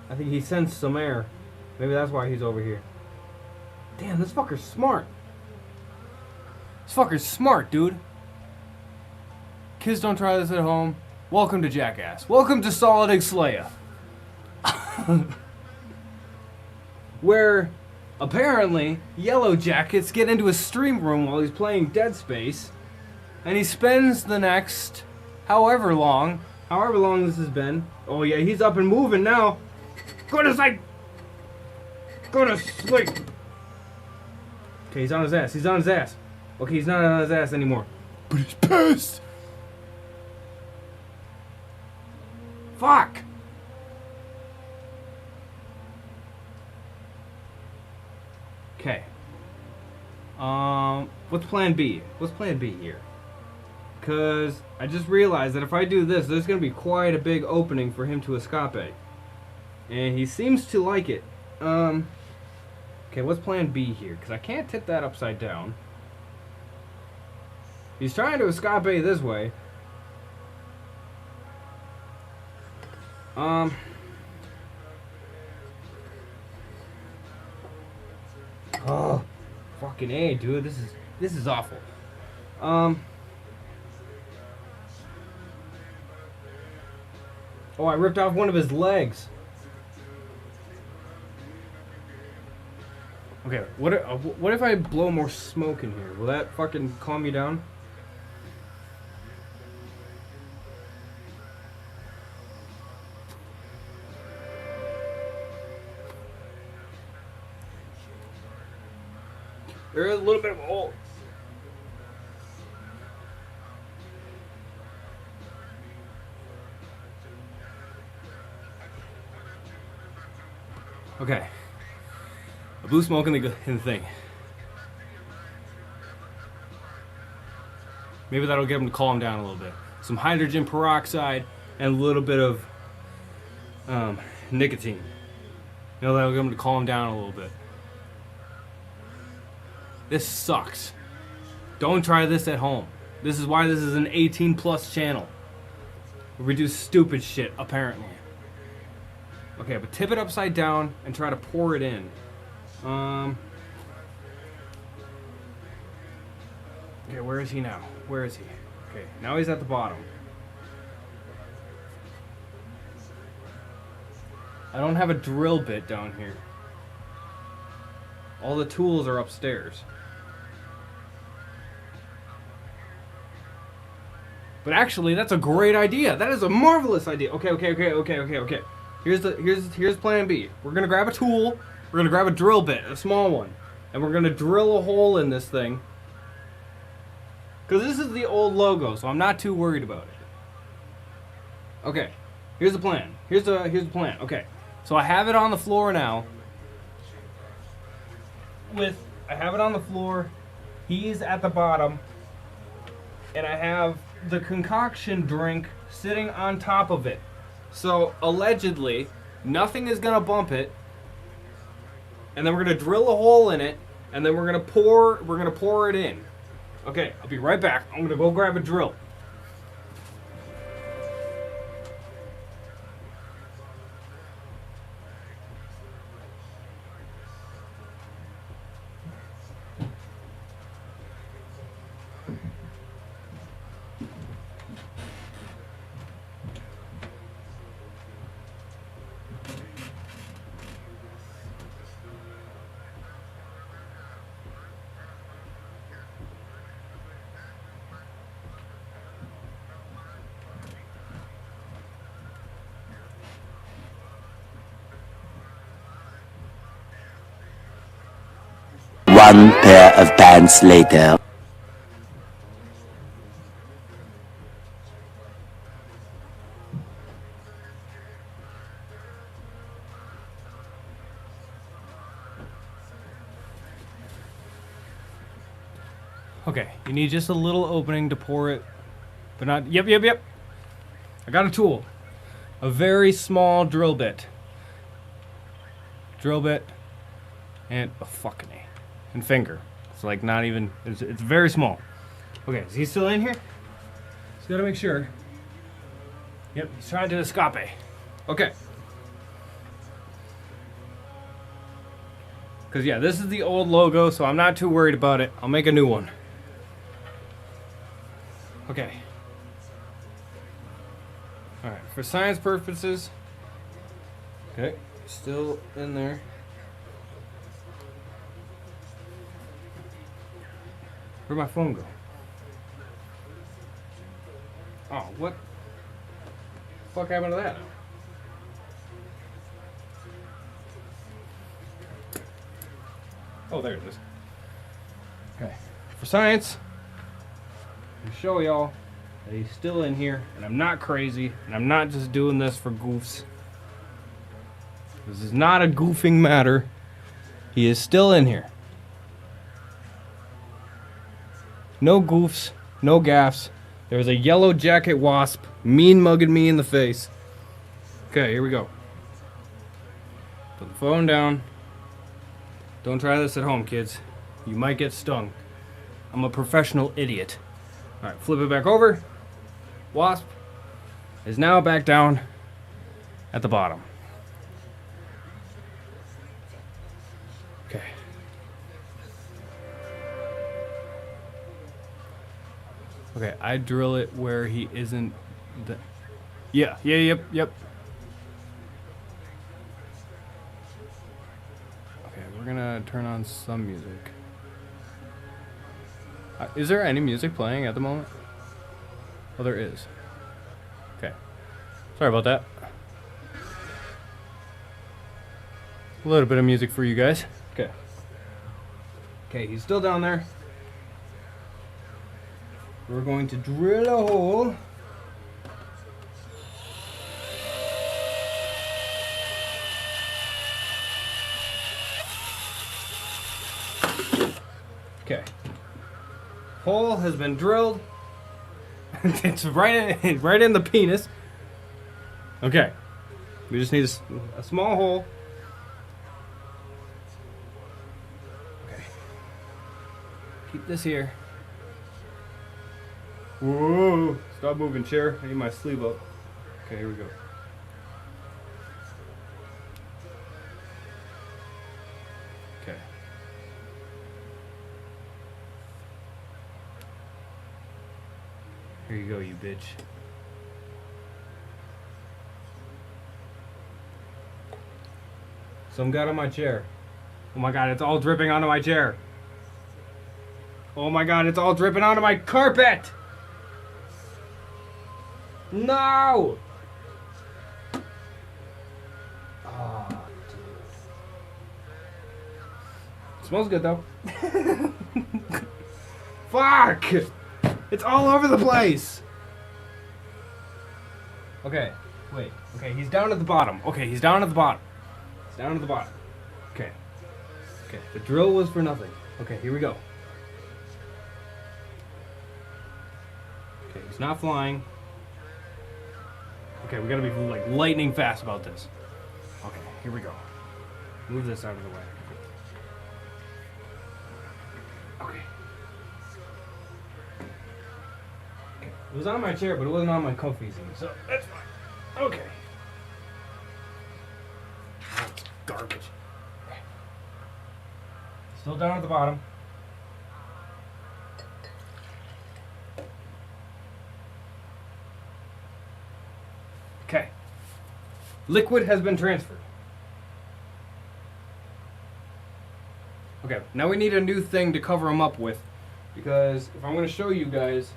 Speaker 4: I think he sensed some air. Maybe that's why he's over here. Damn, this fucker's smart. This fucker's smart, dude. Kids, don't try this at home. Welcome to Jackass. Welcome to Solid Egg Slayer. Where apparently Yellow Jackets get into a stream room while he's playing Dead Space, and he spends the next however long this has been. Oh yeah, he's up and moving now. Go to sleep. Go to sleep. Okay, he's on his ass. He's on his ass. Okay, he's not on his ass anymore. But he's pissed. Fuck. Okay. What's plan B? What's plan B here? Because I just realized that if I do this, there's going to be quite a big opening for him to escape. And he seems to like it. Okay, what's plan B here? Because I can't tip that upside down. He's trying to escape this way. Oh, fucking A, dude. This is awful. Oh, I ripped off one of his legs. Okay, what if I blow more smoke in here? Will that fucking calm you down? There is a little bit of a hole. Okay. I blew smoke in the thing. Maybe that'll get him to calm down a little bit. Some hydrogen peroxide and a little bit of nicotine. You know, that'll get him to calm down a little bit. This sucks. Don't try this at home. This is why this is an 18+ channel. We do stupid shit, apparently. Okay, but tip it upside down and try to pour it in. Okay, where is he now? Where is he? Okay, now he's at the bottom. I don't have a drill bit down here. All the tools are upstairs. But actually, that's a great idea. That is a marvelous idea. Okay. Here's plan B. We're gonna grab a tool. We're gonna grab a drill bit, a small one, and we're gonna drill a hole in this thing. Cause this is the old logo, so I'm not too worried about it. Okay, here's the plan. Here's the plan. Okay, so I have it on the floor now. I have it on the floor. He's at the bottom, and I have the concoction drink sitting on top of it. So allegedly, nothing is gonna bump it. And then we're gonna drill a hole in it, and then we're gonna pour it in. Okay, I'll be right back. I'm gonna go grab a drill.
Speaker 13: One pair of pants later.
Speaker 4: Okay, you need just a little opening to pour it, but not. Yep. I got a tool, a very small drill bit, and a fucking A, and finger. It's like not even. It's very small. Okay, is he still in here? Just gotta make sure. Yep, he's trying to escape. Okay. Because yeah, this is the old logo, so I'm not too worried about it. I'll make a new one. Okay. Alright, for science purposes. Okay, still in there. Where'd my phone go? Oh, what the fuck happened to that? Oh, there it is. Okay, for science. To show y'all that he's still in here, and I'm not crazy, and I'm not just doing this for goofs. This is not a goofing matter. He is still in here. No goofs, no gaffs. There's a yellow jacket wasp mean mugging me in the face. Okay, here we go. Put the phone down. Don't try this at home, kids. You might get stung. I'm a professional idiot. Alright, flip it back over. Wasp is now back down at the bottom. Okay. Okay, I drill it where he isn't. Yep. Okay, we're gonna turn on some music. Is there any music playing at the moment? Oh, there is. Okay. Sorry about that. A little bit of music for you guys. Okay. Okay, he's still down there. We're going to drill a hole. Okay. Hole has been drilled. It's right in the penis. Okay. We just need a small hole. Okay. Keep this here. Whoa! Stop moving, chair. I need my sleeve up. Okay, here we go. Okay. Here you go, you bitch. Some got on my chair. Oh my god, it's all dripping onto my chair. Oh my god, it's all dripping onto my carpet! No! Oh, dude. Smells good though. Fuck! It's all over the place! Okay, wait. Okay, he's down at the bottom. Okay, he's down at the bottom. He's down at the bottom. Okay. Okay, the drill was for nothing. Okay, here we go. Okay, he's not flying. Okay, we gotta be like lightning fast about this. Okay, here we go. Move this out of the way. Okay. Okay. It was on my chair, but it wasn't on my comfy seat, so that's fine. Okay. That's garbage. Okay. Still down at the bottom. Okay. Liquid has been transferred. Okay, now we need a new thing to cover them up with. Because if I'm going to show you guys...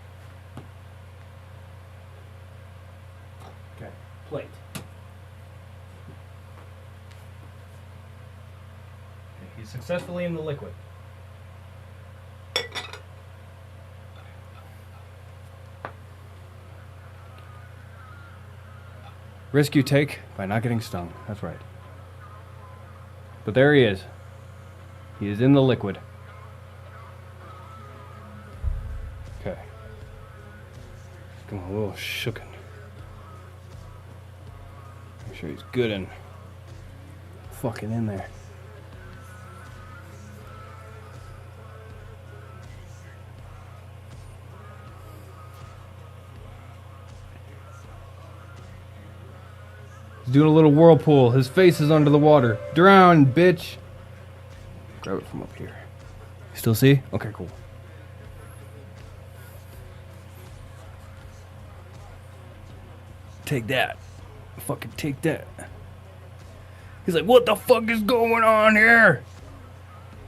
Speaker 4: Okay, plate. Okay, he's successfully in the liquid. Risk you take by not getting stung. That's right. But there he is. He is in the liquid. Okay. Come on, a little shooken. Make sure he's good and fucking in there. He's doing a little whirlpool. His face is under the water. Drown, bitch. Grab it from up here. Still see? Okay, cool. Take that. Fucking take that. He's like, what the fuck is going on here?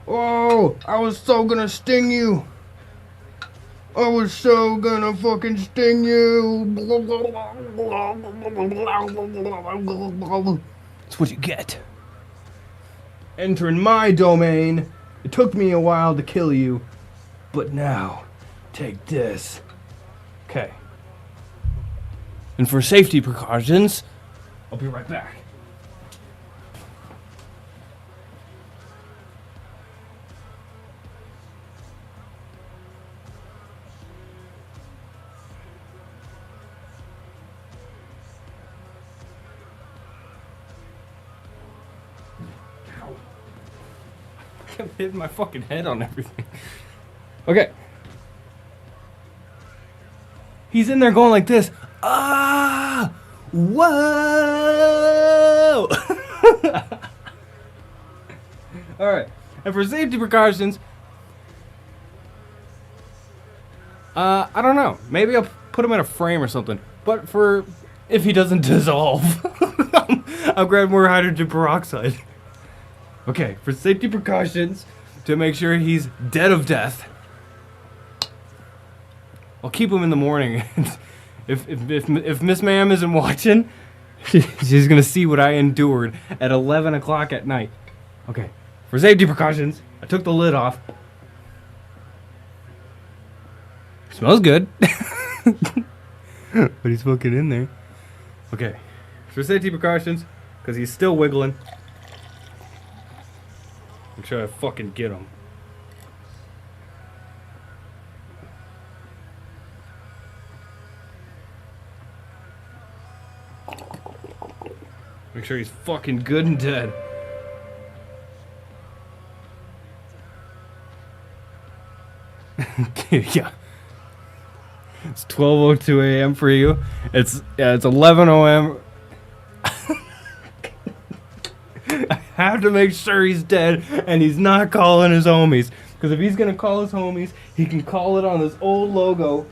Speaker 4: Oh, I was so gonna sting you. I was so gonna fucking sting you. That's what you get. Entering my domain. It took me a while to kill you, but now, take this. Okay. And for safety precautions, I'll be right back. I kept hitting my fucking head on everything. Okay. He's in there going like this. Ah! Whoa! Alright. And for safety precautions, I don't know. Maybe I'll put him in a frame or something. But for if he doesn't dissolve, I'll grab more hydrogen peroxide. Okay, for safety precautions, to make sure he's dead of death, I'll keep him in the morning. if Miss Ma'am isn't watching, she's gonna see what I endured at 11 o'clock at night. Okay, for safety precautions, I took the lid off. Smells good. But he's fucking in there. Okay, for safety precautions, because he's still wiggling. Make sure I fucking get him. Make sure he's fucking good and dead. Yeah. It's 12:02 a.m. for you. It's 11 a.m. I have to make sure he's dead and he's not calling his homies. Because if he's gonna call his homies, he can call it on this old logo.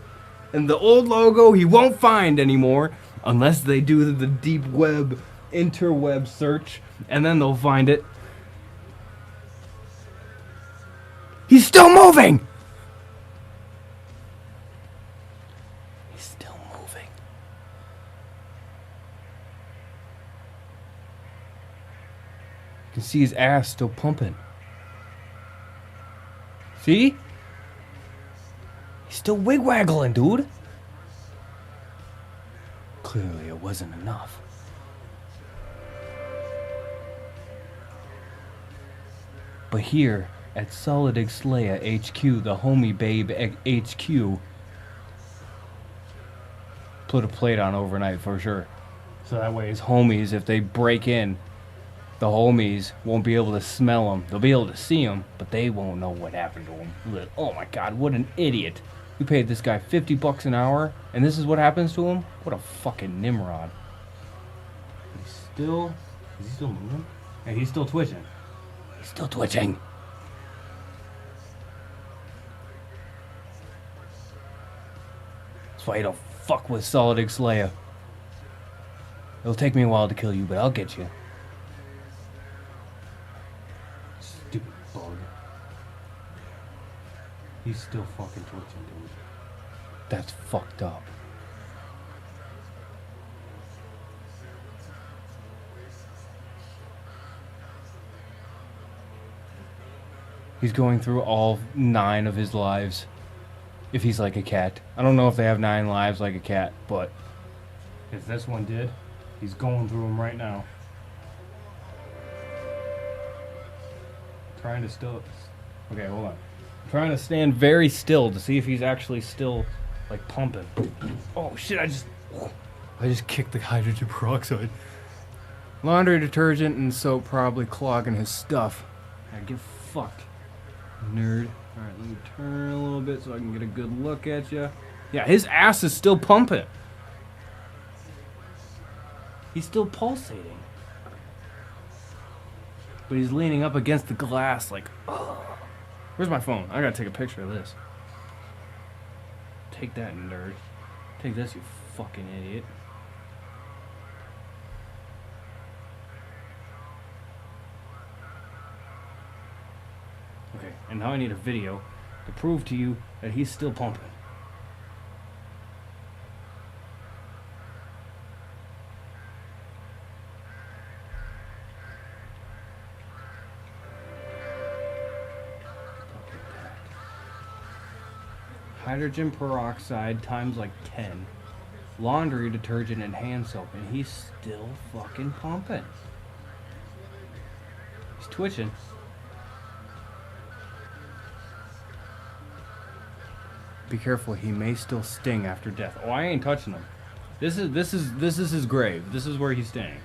Speaker 4: And the old logo he won't find anymore unless they do the deep web, interweb search, and then they'll find it. He's still moving! He's still moving. You can see his ass still pumping. See? He's still wig-waggling, dude. Clearly it wasn't enough. But here, at Solid Xleia HQ, the homie babe HQ, put a plate on overnight for sure. So that way his homies, if they break in, the homies won't be able to smell them. They'll be able to see them, but they won't know what happened to them. Oh my god, what an idiot. We paid this guy $50 an hour, and this is what happens to him? What a fucking Nimrod. Is he still moving? Hey, he's still twitching. He's still twitching. That's why you don't fuck with Solid Xleia. It'll take me a while to kill you, but I'll get you. Stupid bug. He's still fucking twitching, dude. That's fucked up. He's going through all 9 of his lives. If he's like a cat. I don't know if they have 9 lives like a cat, but if this one did, he's going through them right now. Trying to still... Okay, hold on. I'm trying to stand very still to see if he's actually still, like, pumping. Oh, shit, I just kicked the hydrogen peroxide. Laundry detergent and soap probably clogging his stuff. I get fucked. Nerd. Alright, let me turn a little bit so I can get a good look at you. Yeah, his ass is still pumping. He's still pulsating. But he's leaning up against the glass like, ugh. Where's my phone? I gotta take a picture of this. Take that, nerd. Take this, you fucking idiot. Okay, and now I need a video to prove to you that he's still pumping. Hydrogen peroxide times like 10. Laundry detergent and hand soap, and he's still fucking pumping. He's twitching. Be careful, he may still sting after death. Oh, I ain't touching him. This is his grave. This is where he's staying.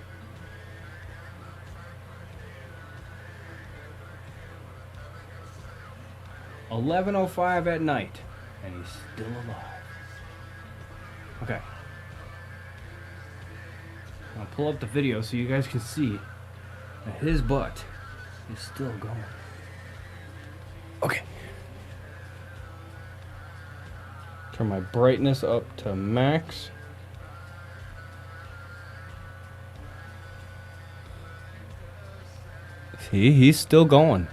Speaker 4: $11:05 at night, and he's still alive. Okay. I'll pull up the video so you guys can see that his butt is still going. Okay. Turn my brightness up to max. See, he's still going.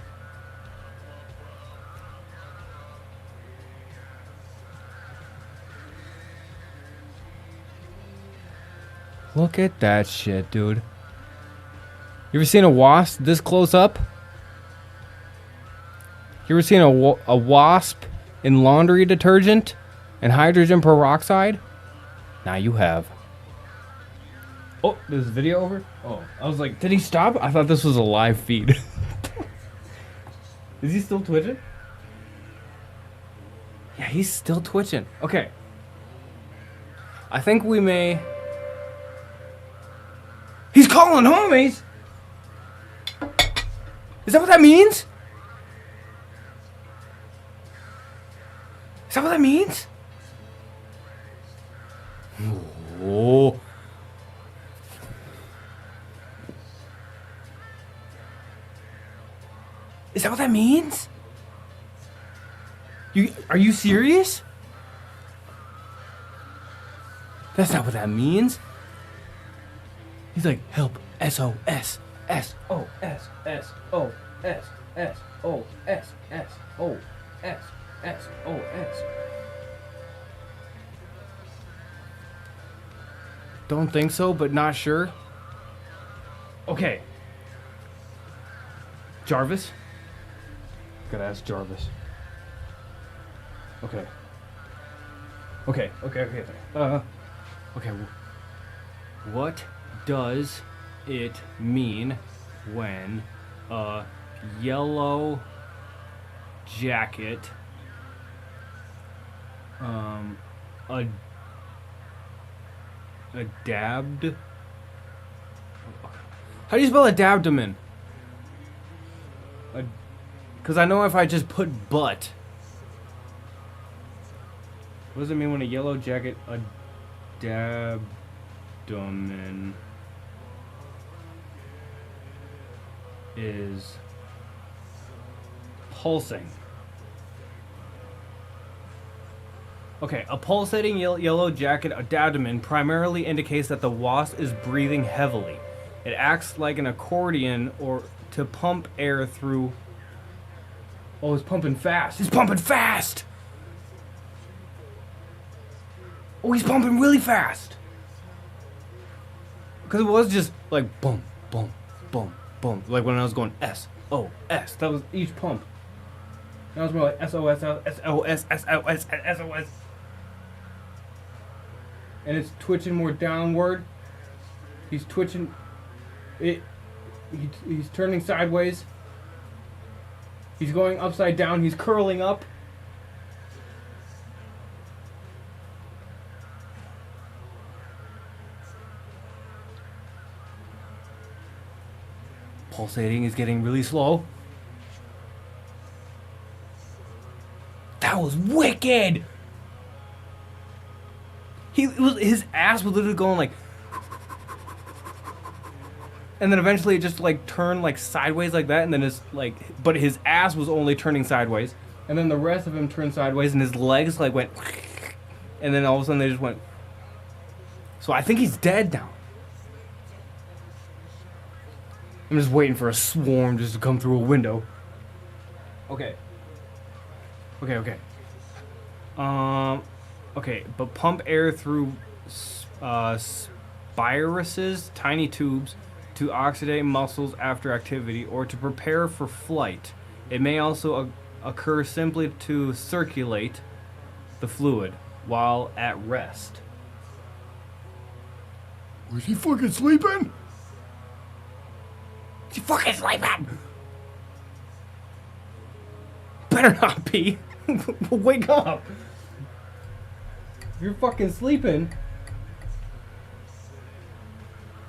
Speaker 4: Look at that shit, dude. You ever seen a wasp this close up? You ever seen a wasp in laundry detergent and hydrogen peroxide? Now you have. Oh, is the video over? Oh, I was like, did he stop? I thought this was a live feed. Is he still twitching? Yeah, he's still twitching. Okay. I think we may... He's calling homies! Is that what that means? Is that what that means? Oh. Is that what that means? Are you serious? That's not what that means. He's like, help, SOS, SOS, SOS, SOS, SOS, SOS. Don't think so, but not sure. Okay. Jarvis? Gotta ask Jarvis. Okay. Okay. What does it mean when a yellow jacket adabbed? How do you spell adabdomen? Because I know if I just put butt. What does it mean when a yellow jacket adabdomen is pulsing? Okay, a pulsating yellow jacket abdomen primarily indicates that the wasp is breathing heavily. It acts like an accordion or to pump air through. Oh, it's pumping fast. It's pumping fast! Oh, he's pumping really fast! Because it was just like boom, boom, boom, boom. Like when I was going S-O-S. That was each pump. That was more like S-O-S, S-O-S, S-O-S, S-O-S. And it's twitching more downward. He's twitching. He's turning sideways. He's going upside down. He's curling up. Pulsating is getting really slow. That was wicked! His ass was literally going like... And then eventually it just like turned like sideways like that, and then it's like... But his ass was only turning sideways. And then the rest of him turned sideways, and his legs like went... And then all of a sudden they just went... So I think he's dead now. I'm just waiting for a swarm just to come through a window. Okay. Okay. Okay, but pump air through spiruses, tiny tubes, to oxidate muscles after activity or to prepare for flight. It may also occur simply to circulate the fluid while at rest.
Speaker 1: Was he fucking sleeping?
Speaker 4: Is he fucking sleeping? Better not be. Wake up. If you're fucking sleeping.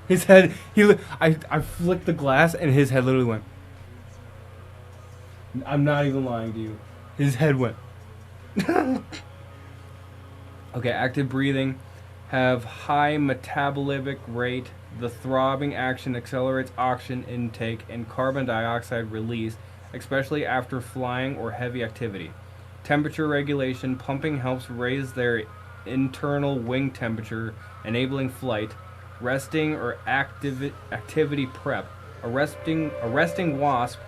Speaker 4: His head, I flicked the glass and his head literally went. I'm not even lying to you. His head went. Okay, active breathing. Have high metabolic rate. The throbbing action accelerates oxygen intake and carbon dioxide release, especially after flying or heavy activity. temperature regulation. Pumping helps raise their internal wing temperature, enabling flight. Resting or activity prep. A resting wasp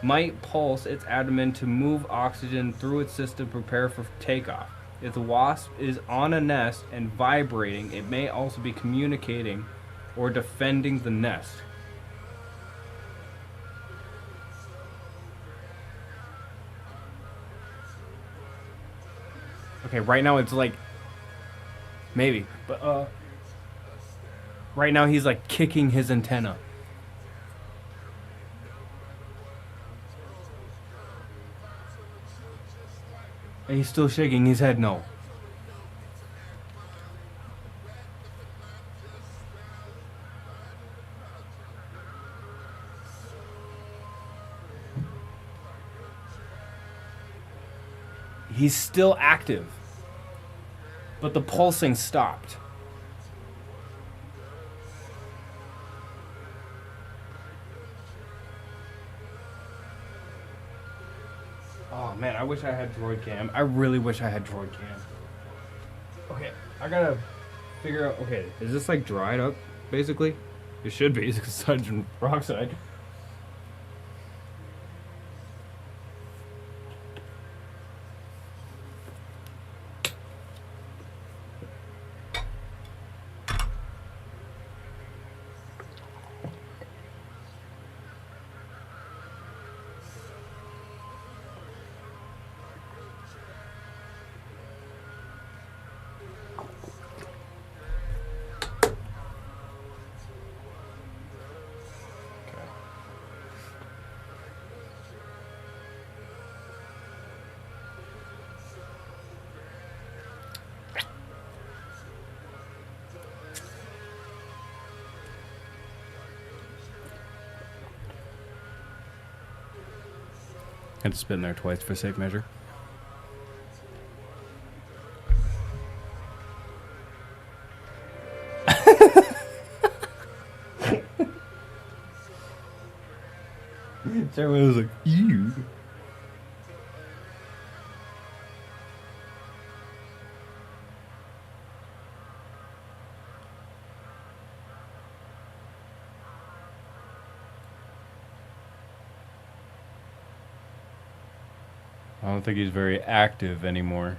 Speaker 4: might pulse its abdomen to move oxygen through its system to prepare for takeoff. If the wasp is on a nest and vibrating, it may also be communicating or defending the nest. Okay, right now it's like maybe, but right now he's like kicking his antenna. And he's still shaking his head no. He's still active, but the pulsing stopped. Oh man, I wish I had Droid Cam. I really wish I had Droid Cam. Okay, I gotta figure out. Okay, is this like dried up, basically? It should be, because it's hydrogen peroxide. Had to spit in there twice for safe measure. Everyone was like, "You." I don't think he's very active anymore.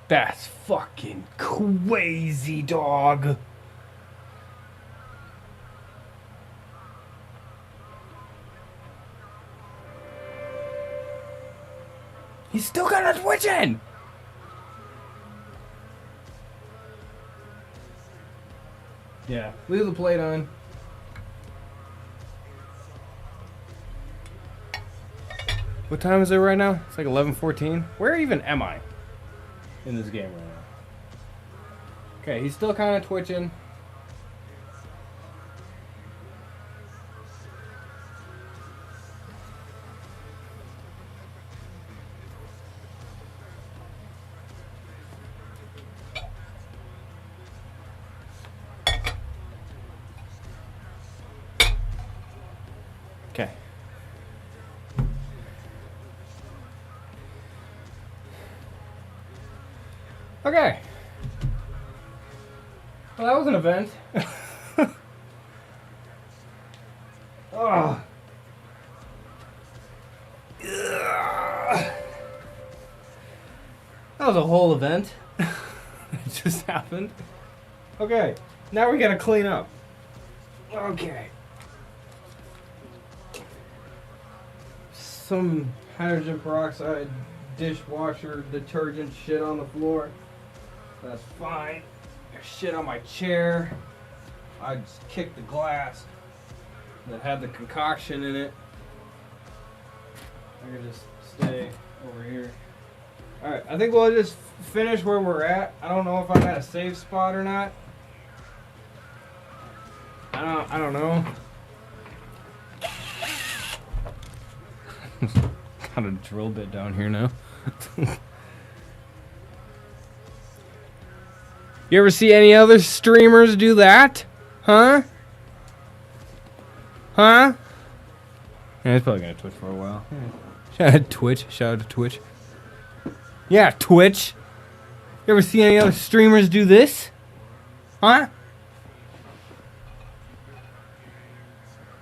Speaker 4: That's fucking crazy, dog. He's still kind of twitching. Yeah, leave the plate on. What time is it right now? It's like 11:14. Where even am I in this game right now? Okay, he's still kind of twitching. Okay. Okay. Well, that was an event. Oh. That was a whole event. It just happened. Okay, now we gotta clean up. Okay. Some hydrogen peroxide dishwasher detergent shit on the floor. That's fine. There's shit on my chair. I just kicked the glass that had the concoction in it. I could just stay over here. Alright, I think we'll just finish where we're at. I don't know if I'm at a safe spot or not. I I don't know. Got a drill bit down here now. You ever see any other streamers do that? Huh? Huh? Yeah, he's probably gonna Twitch for a while. Shout out to Twitch. Shout out to Twitch. Yeah, Twitch. You ever see any other streamers do this? Huh?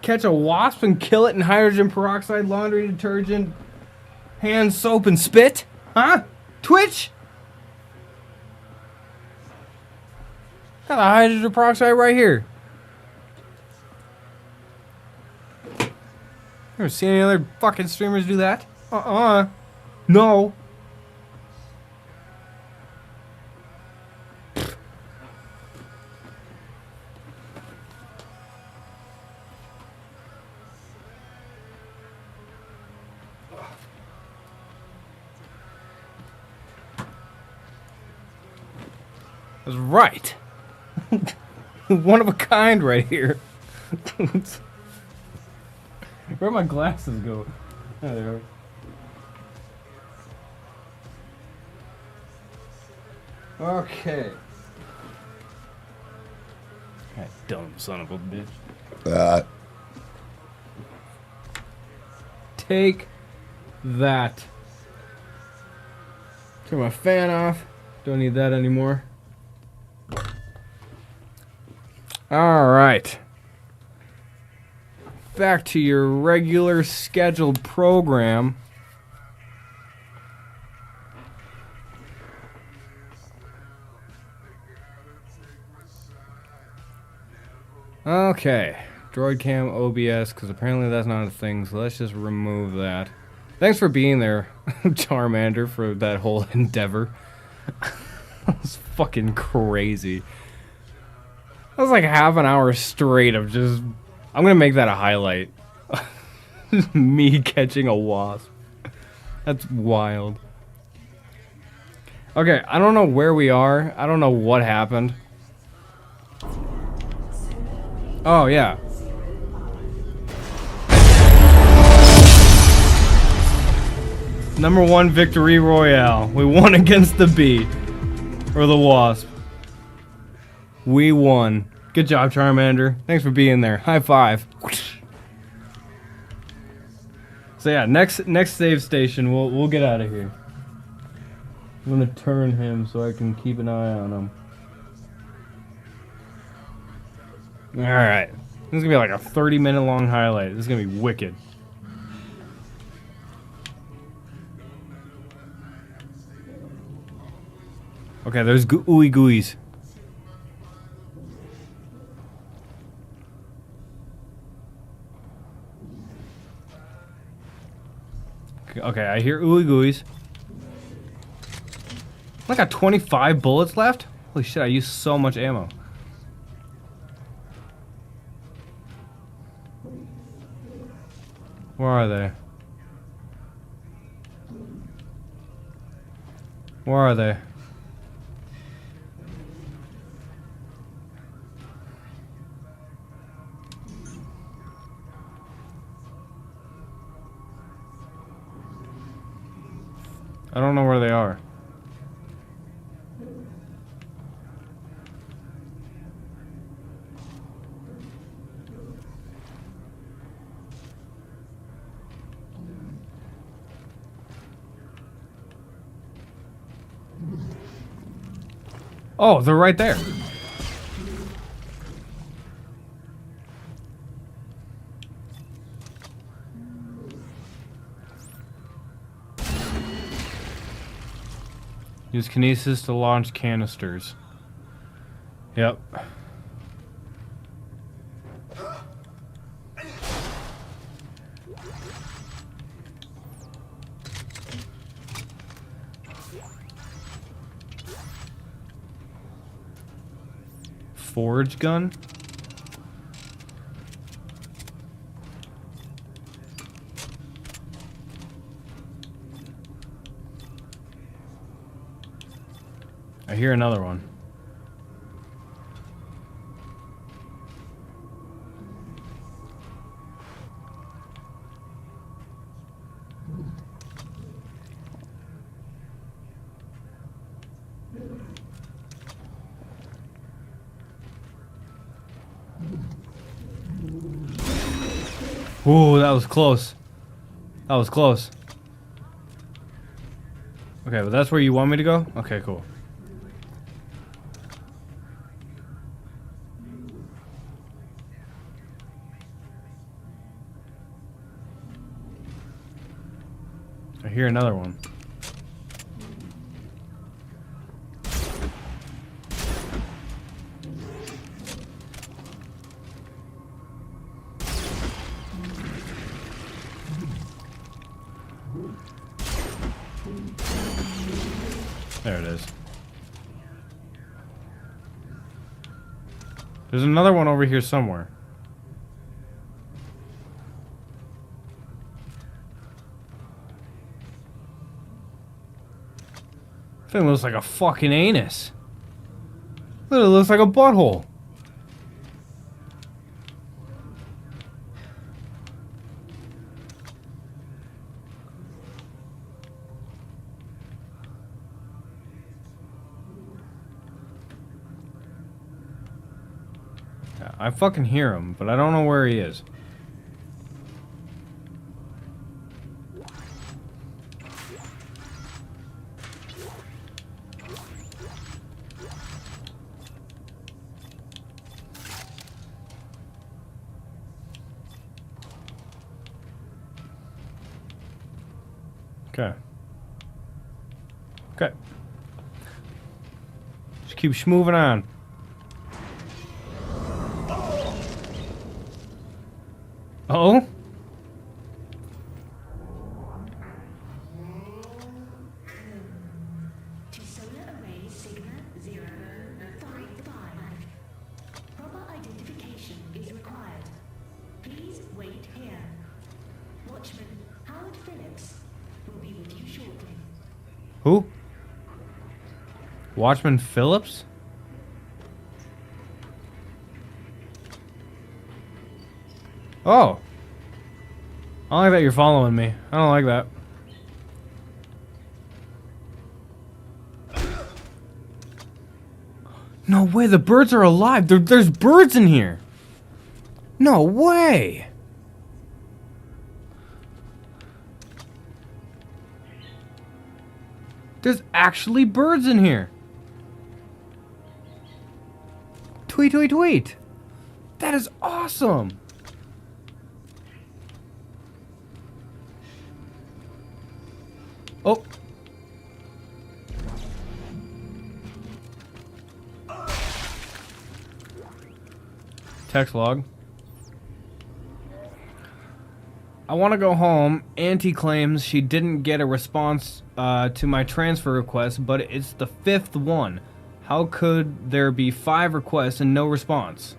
Speaker 4: Catch a wasp and kill it in hydrogen peroxide, laundry detergent, hand soap, and spit? Huh? Twitch? Got the hydrogen peroxide right here. Ever seen any other fucking streamers do that? No. That's right. One of a kind right here. Where'd my glasses go? Oh, there they are. Okay. That dumb son of a bitch. Take that. Turn my fan off. Don't need that anymore. Alright. Back to your regular scheduled program. Okay. Droid cam OBS, because apparently that's not a thing, so let's just remove that. Thanks for being there, Charmander, for that whole endeavor. That was fucking crazy. That was like half an hour straight of just... I'm gonna make that a highlight. Me catching a wasp. That's wild. Okay, I don't know where we are. I don't know what happened. Oh, yeah. #1 victory royale. We won against the bee. Or the wasp. We won. Good job, Charmander. Thanks for being there. High five. So yeah, next save station, we'll get out of here. I'm gonna turn him so I can keep an eye on him. Alright. This is gonna be like a 30-minute long highlight. This is gonna be wicked. Okay, there's ooey gooeys. Okay, I hear ooey gooeys. I got 25 bullets left? Holy shit, I used so much ammo. Where are they? Where are they? I don't know where they are. Oh, they're right there. Use kinesis to launch canisters. Yep. Forge gun? I hear another one. Ooh, that was close. That was close. Okay, but that's where you want me to go? Okay, cool. I hear another one. There it is. There's another one over here somewhere. Thing looks like a fucking anus. Literally looks like a butthole. Yeah, I fucking hear him, but I don't know where he is. Okay. Okay. Just keep moving on. Oh?
Speaker 12: To solar array Sigma 055. Proper identification is required. Please wait here. Watchman Howard Phillips will be with you shortly.
Speaker 4: Who? Watchman Phillips? Oh. I don't like that you're following me. I don't like that. No way, the birds are alive. There's birds in here. No way. There's actually birds in here. Tweet, tweet, tweet. That is awesome. Oh. Text log. I want to go home. Auntie claims she didn't get a response to my transfer request, but it's the 5th one. How could there be 5 requests and no response?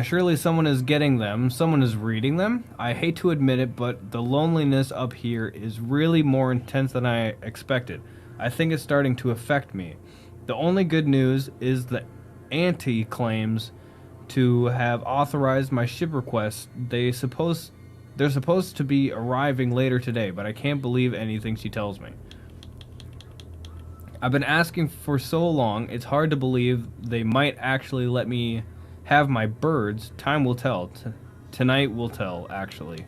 Speaker 4: Surely someone is getting them. Someone is reading them. I hate to admit it, but the loneliness up here is really more intense than I expected. I think it's starting to affect me. The only good news is the auntie claims to have authorized my ship request. They're supposed to be arriving later today, but I can't believe anything she tells me. I've been asking for so long, it's hard to believe they might actually let me have my birds. Time will tell. Tonight will tell, actually.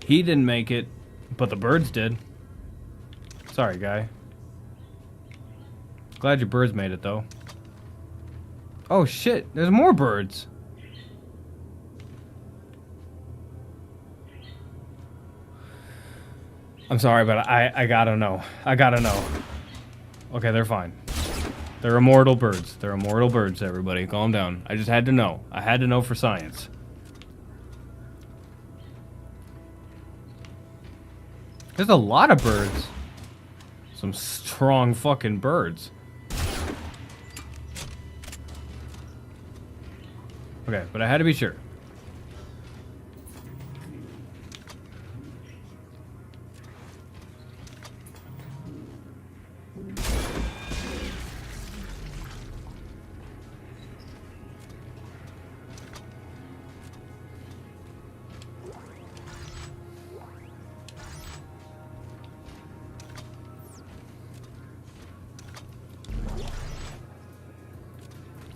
Speaker 4: He didn't make it, but the birds did. Sorry, guy. Glad your birds made it, though. Oh, shit. There's more birds. I'm sorry, but I gotta know. I gotta know. Okay, they're fine. They're immortal birds. They're immortal birds, everybody. Calm down. I just had to know. I had to know for science. There's a lot of birds. Some strong fucking birds. Okay, but I had to be sure.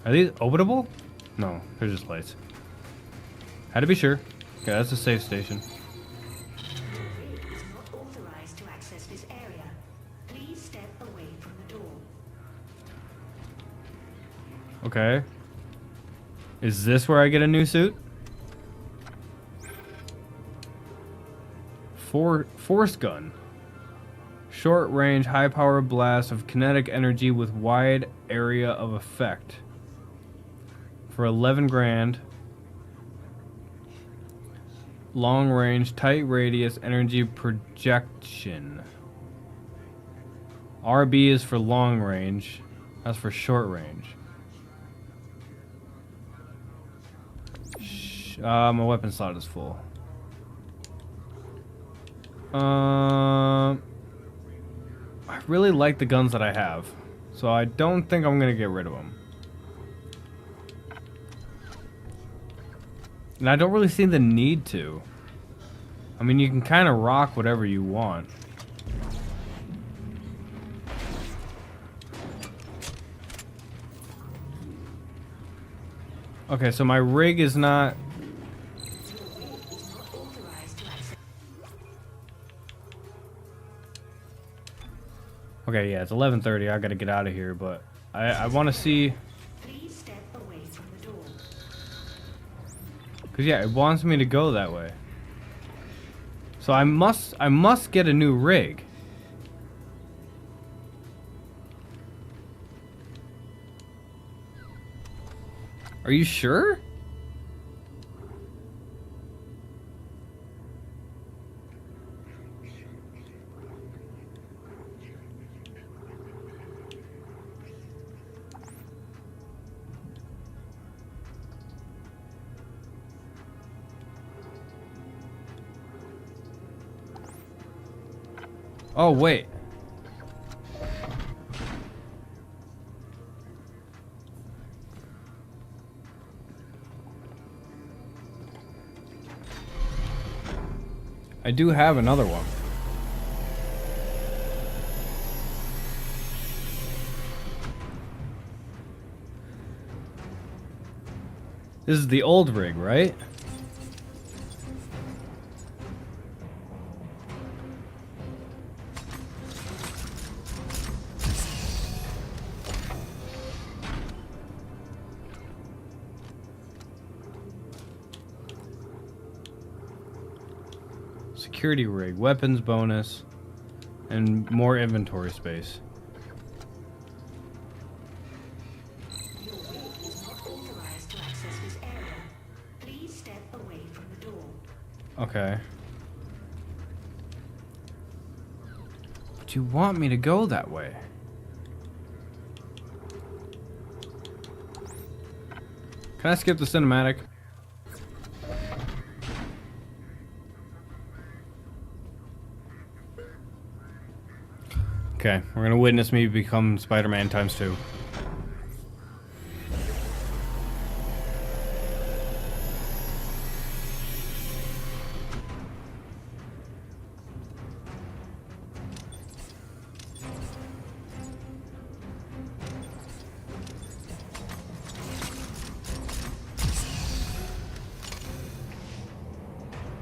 Speaker 4: Are these openable? No, they're just lights. Had to be sure. Okay, that's a safe station.
Speaker 12: Is not authorized to access this area. Please step away from the door.
Speaker 4: Okay. Is this where I get a new suit? Force gun. Short range, high power blast of kinetic energy with wide area of effect. For 11 grand. Long range, tight radius, energy projection. RB is for long range. That's for short range. My weapon slot is full. I really like the guns that I have, so I don't think I'm gonna get rid of them. And I don't really see the need to. I mean, you can kind of rock whatever you want. Okay, so my rig is not... Okay, yeah, it's 11:30. I gotta get out of here, but I want to see...
Speaker 12: Please step away from the door.
Speaker 4: Cause yeah, it wants me to go that way. So I must get a new rig. Are you sure? Oh, wait. I do have another one. This is the old rig, right? Security rig, weapons bonus, and more inventory space.
Speaker 12: Your rig is not authorized to access this area. Please step away from the door.
Speaker 4: Okay. But you want me to go that way. Can I skip the cinematic? Okay, we're gonna witness me become Spider-Man ×2.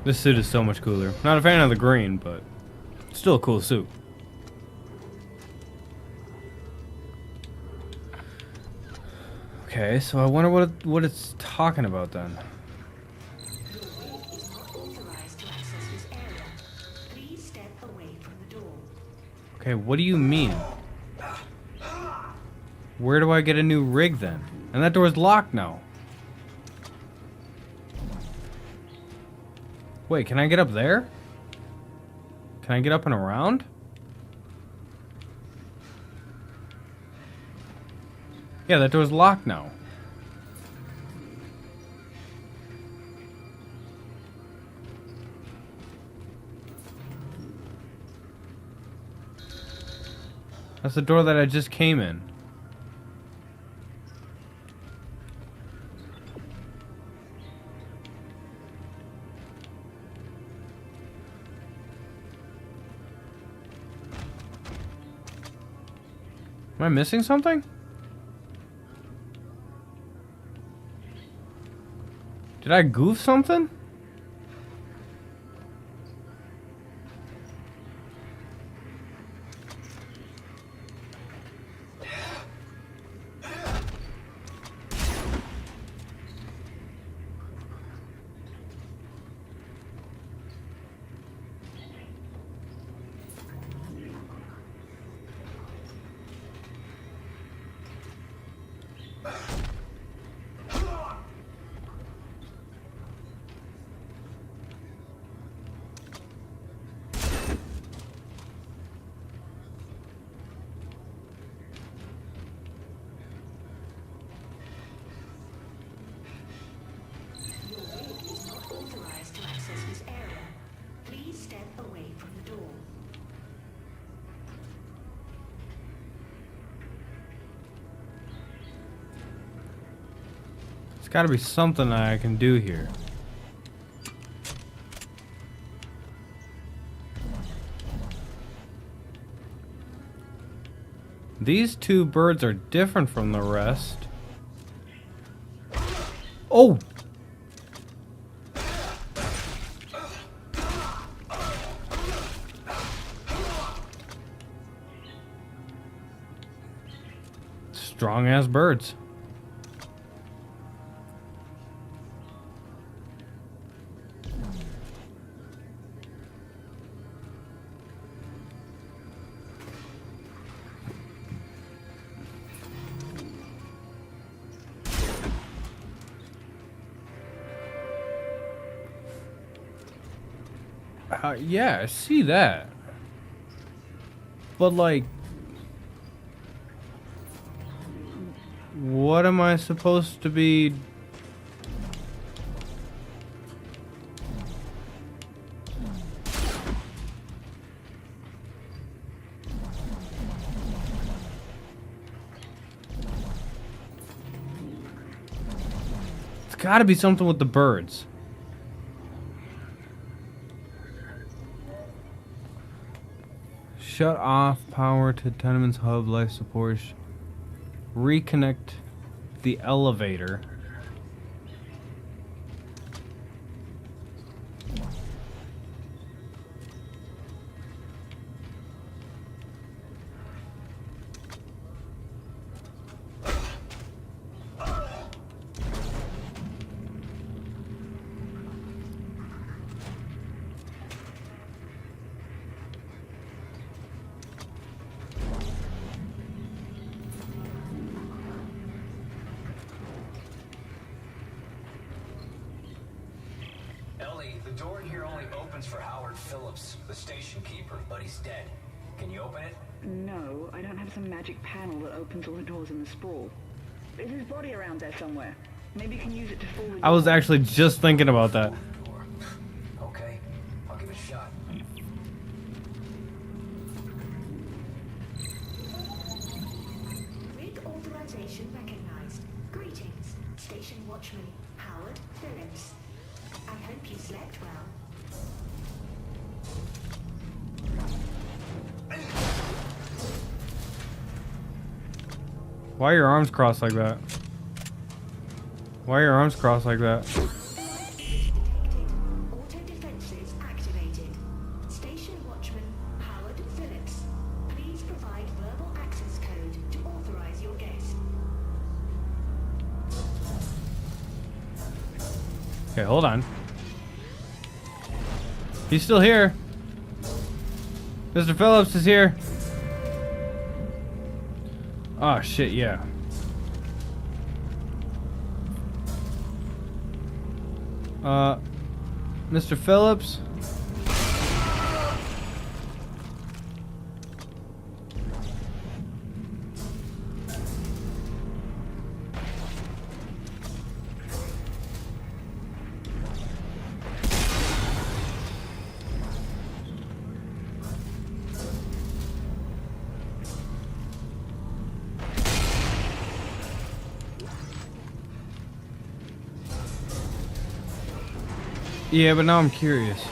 Speaker 4: This suit is so much cooler. Not a fan of the green, but still a cool suit. Okay, so I wonder what it's talking about then.
Speaker 12: Your rig is not authorized to access this area. Please step away from the door.
Speaker 4: Okay, what do you mean? Where do I get a new rig then? And that door's locked now. Wait, can I get up there? Can I get up and around? Yeah, that door's locked now. That's the door that I just came in. Am I missing something? Did I goof something?
Speaker 12: Authorized to access this area. Please step away from the door.
Speaker 4: There's got to be something that I can do here. These two birds are different from the rest. Oh! Strong ass birds. Yeah, I see that. But like, what am I supposed to be? It's gotta be something with the birds. Shut off power to Tenement's hub life support. Reconnect the elevator.
Speaker 6: Ellie, the door in here only opens for Howard Phillips, the station keeper, but he's dead. Can you open it?
Speaker 7: No, I don't have some magic panel that opens all the doors in the sprawl. Is his body around there somewhere? Maybe you can use it to fool the
Speaker 4: I was
Speaker 7: door.
Speaker 4: actually just thinking about that.
Speaker 6: Okay, I'll give it a shot.
Speaker 12: Rig authorization recognized. Greetings, Station Watchman Howard Phillips. I hope you slept well.
Speaker 4: Why are your arms crossed like that? Why are your arms crossed like that?
Speaker 12: Auto defenses activated. Station Watchman Howard Phillips. Please provide verbal access code to authorize your guest.
Speaker 4: Okay, hold on. He's still here. Mr. Phillips is here. Oh shit, yeah. Mr. Phillips? Yeah, but now I'm curious.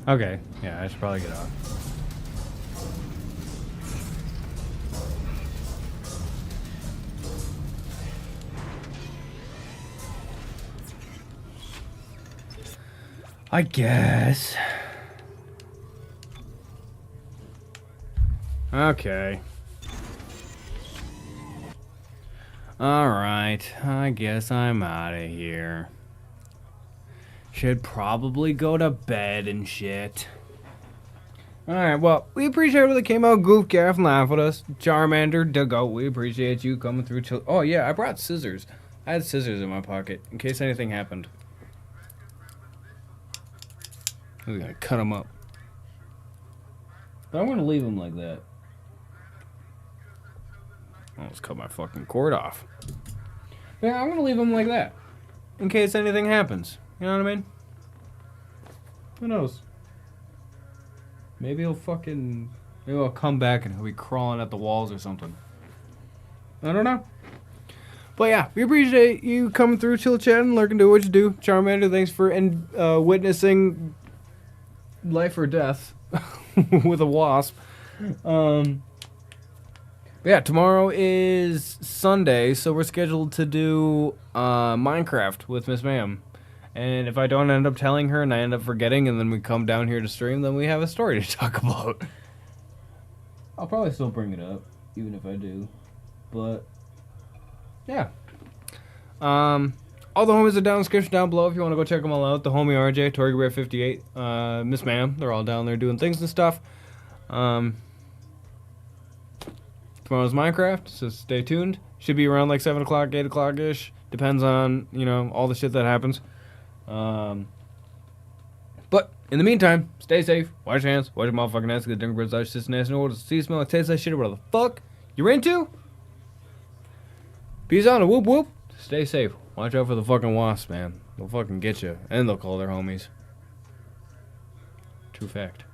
Speaker 4: Okay, yeah, I should probably get off. I guess. Okay. Alright, I guess I'm out of here. Should probably go to bed and shit. Alright, well, we appreciate everyone that came out, goof, gaff, and laugh with us. Charmander, Duggo, we appreciate you coming through till... Oh, yeah, I brought scissors. I had scissors in my pocket, in case anything happened. I was gonna cut them up. But I'm gonna leave them like that. I almost cut my fucking cord off. Yeah, I'm gonna leave them like that. In case anything happens. You know what I mean? Who knows? Maybe he'll fucking... Maybe he'll come back and he'll be crawling at the walls or something. I don't know. But yeah, we appreciate you coming through, chill, chat, and lurking, do what you do. Charmander, thanks for witnessing life or death with a wasp. But yeah, tomorrow is Sunday, so we're scheduled to do Minecraft with Miss Ma'am. And if I don't end up telling her and I end up forgetting and then we come down here to stream, then we have a story to talk about. I'll probably still bring it up, even if I do. But, yeah. All the homies are down in the description down below if you want to go check them all out. The homie RJ, TorgyBear58, Miss Ma'am, they're all down there doing things and stuff. Tomorrow's Minecraft, so stay tuned. Should be around like 7 o'clock, 8 o'clock-ish. Depends on, you know, all the shit that happens. But, in the meantime, stay safe, wash your hands, wash your motherfucking ass, get the dinker birds, shit, nasty, no, see, smell, like, taste that shit, whatever the fuck you're into. Peace out and whoop whoop. Stay safe. Watch out for the fucking wasps, man. They'll fucking get you. And they'll call their homies. True fact.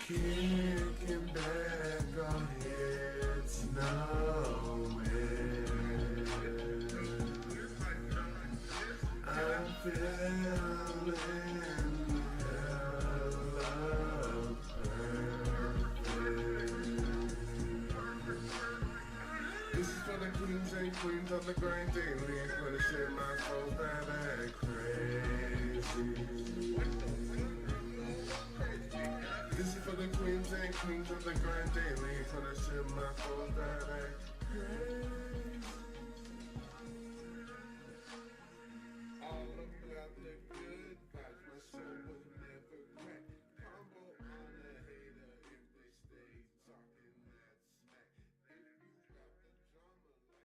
Speaker 1: Kicking back on it's nowhere. I'm feeling hella perfect. This is for the kings and queens of the grind daily. For the shit my soul that act crazy. This is for the queens and kings of the grind daily. For the shit my soul that act crazy.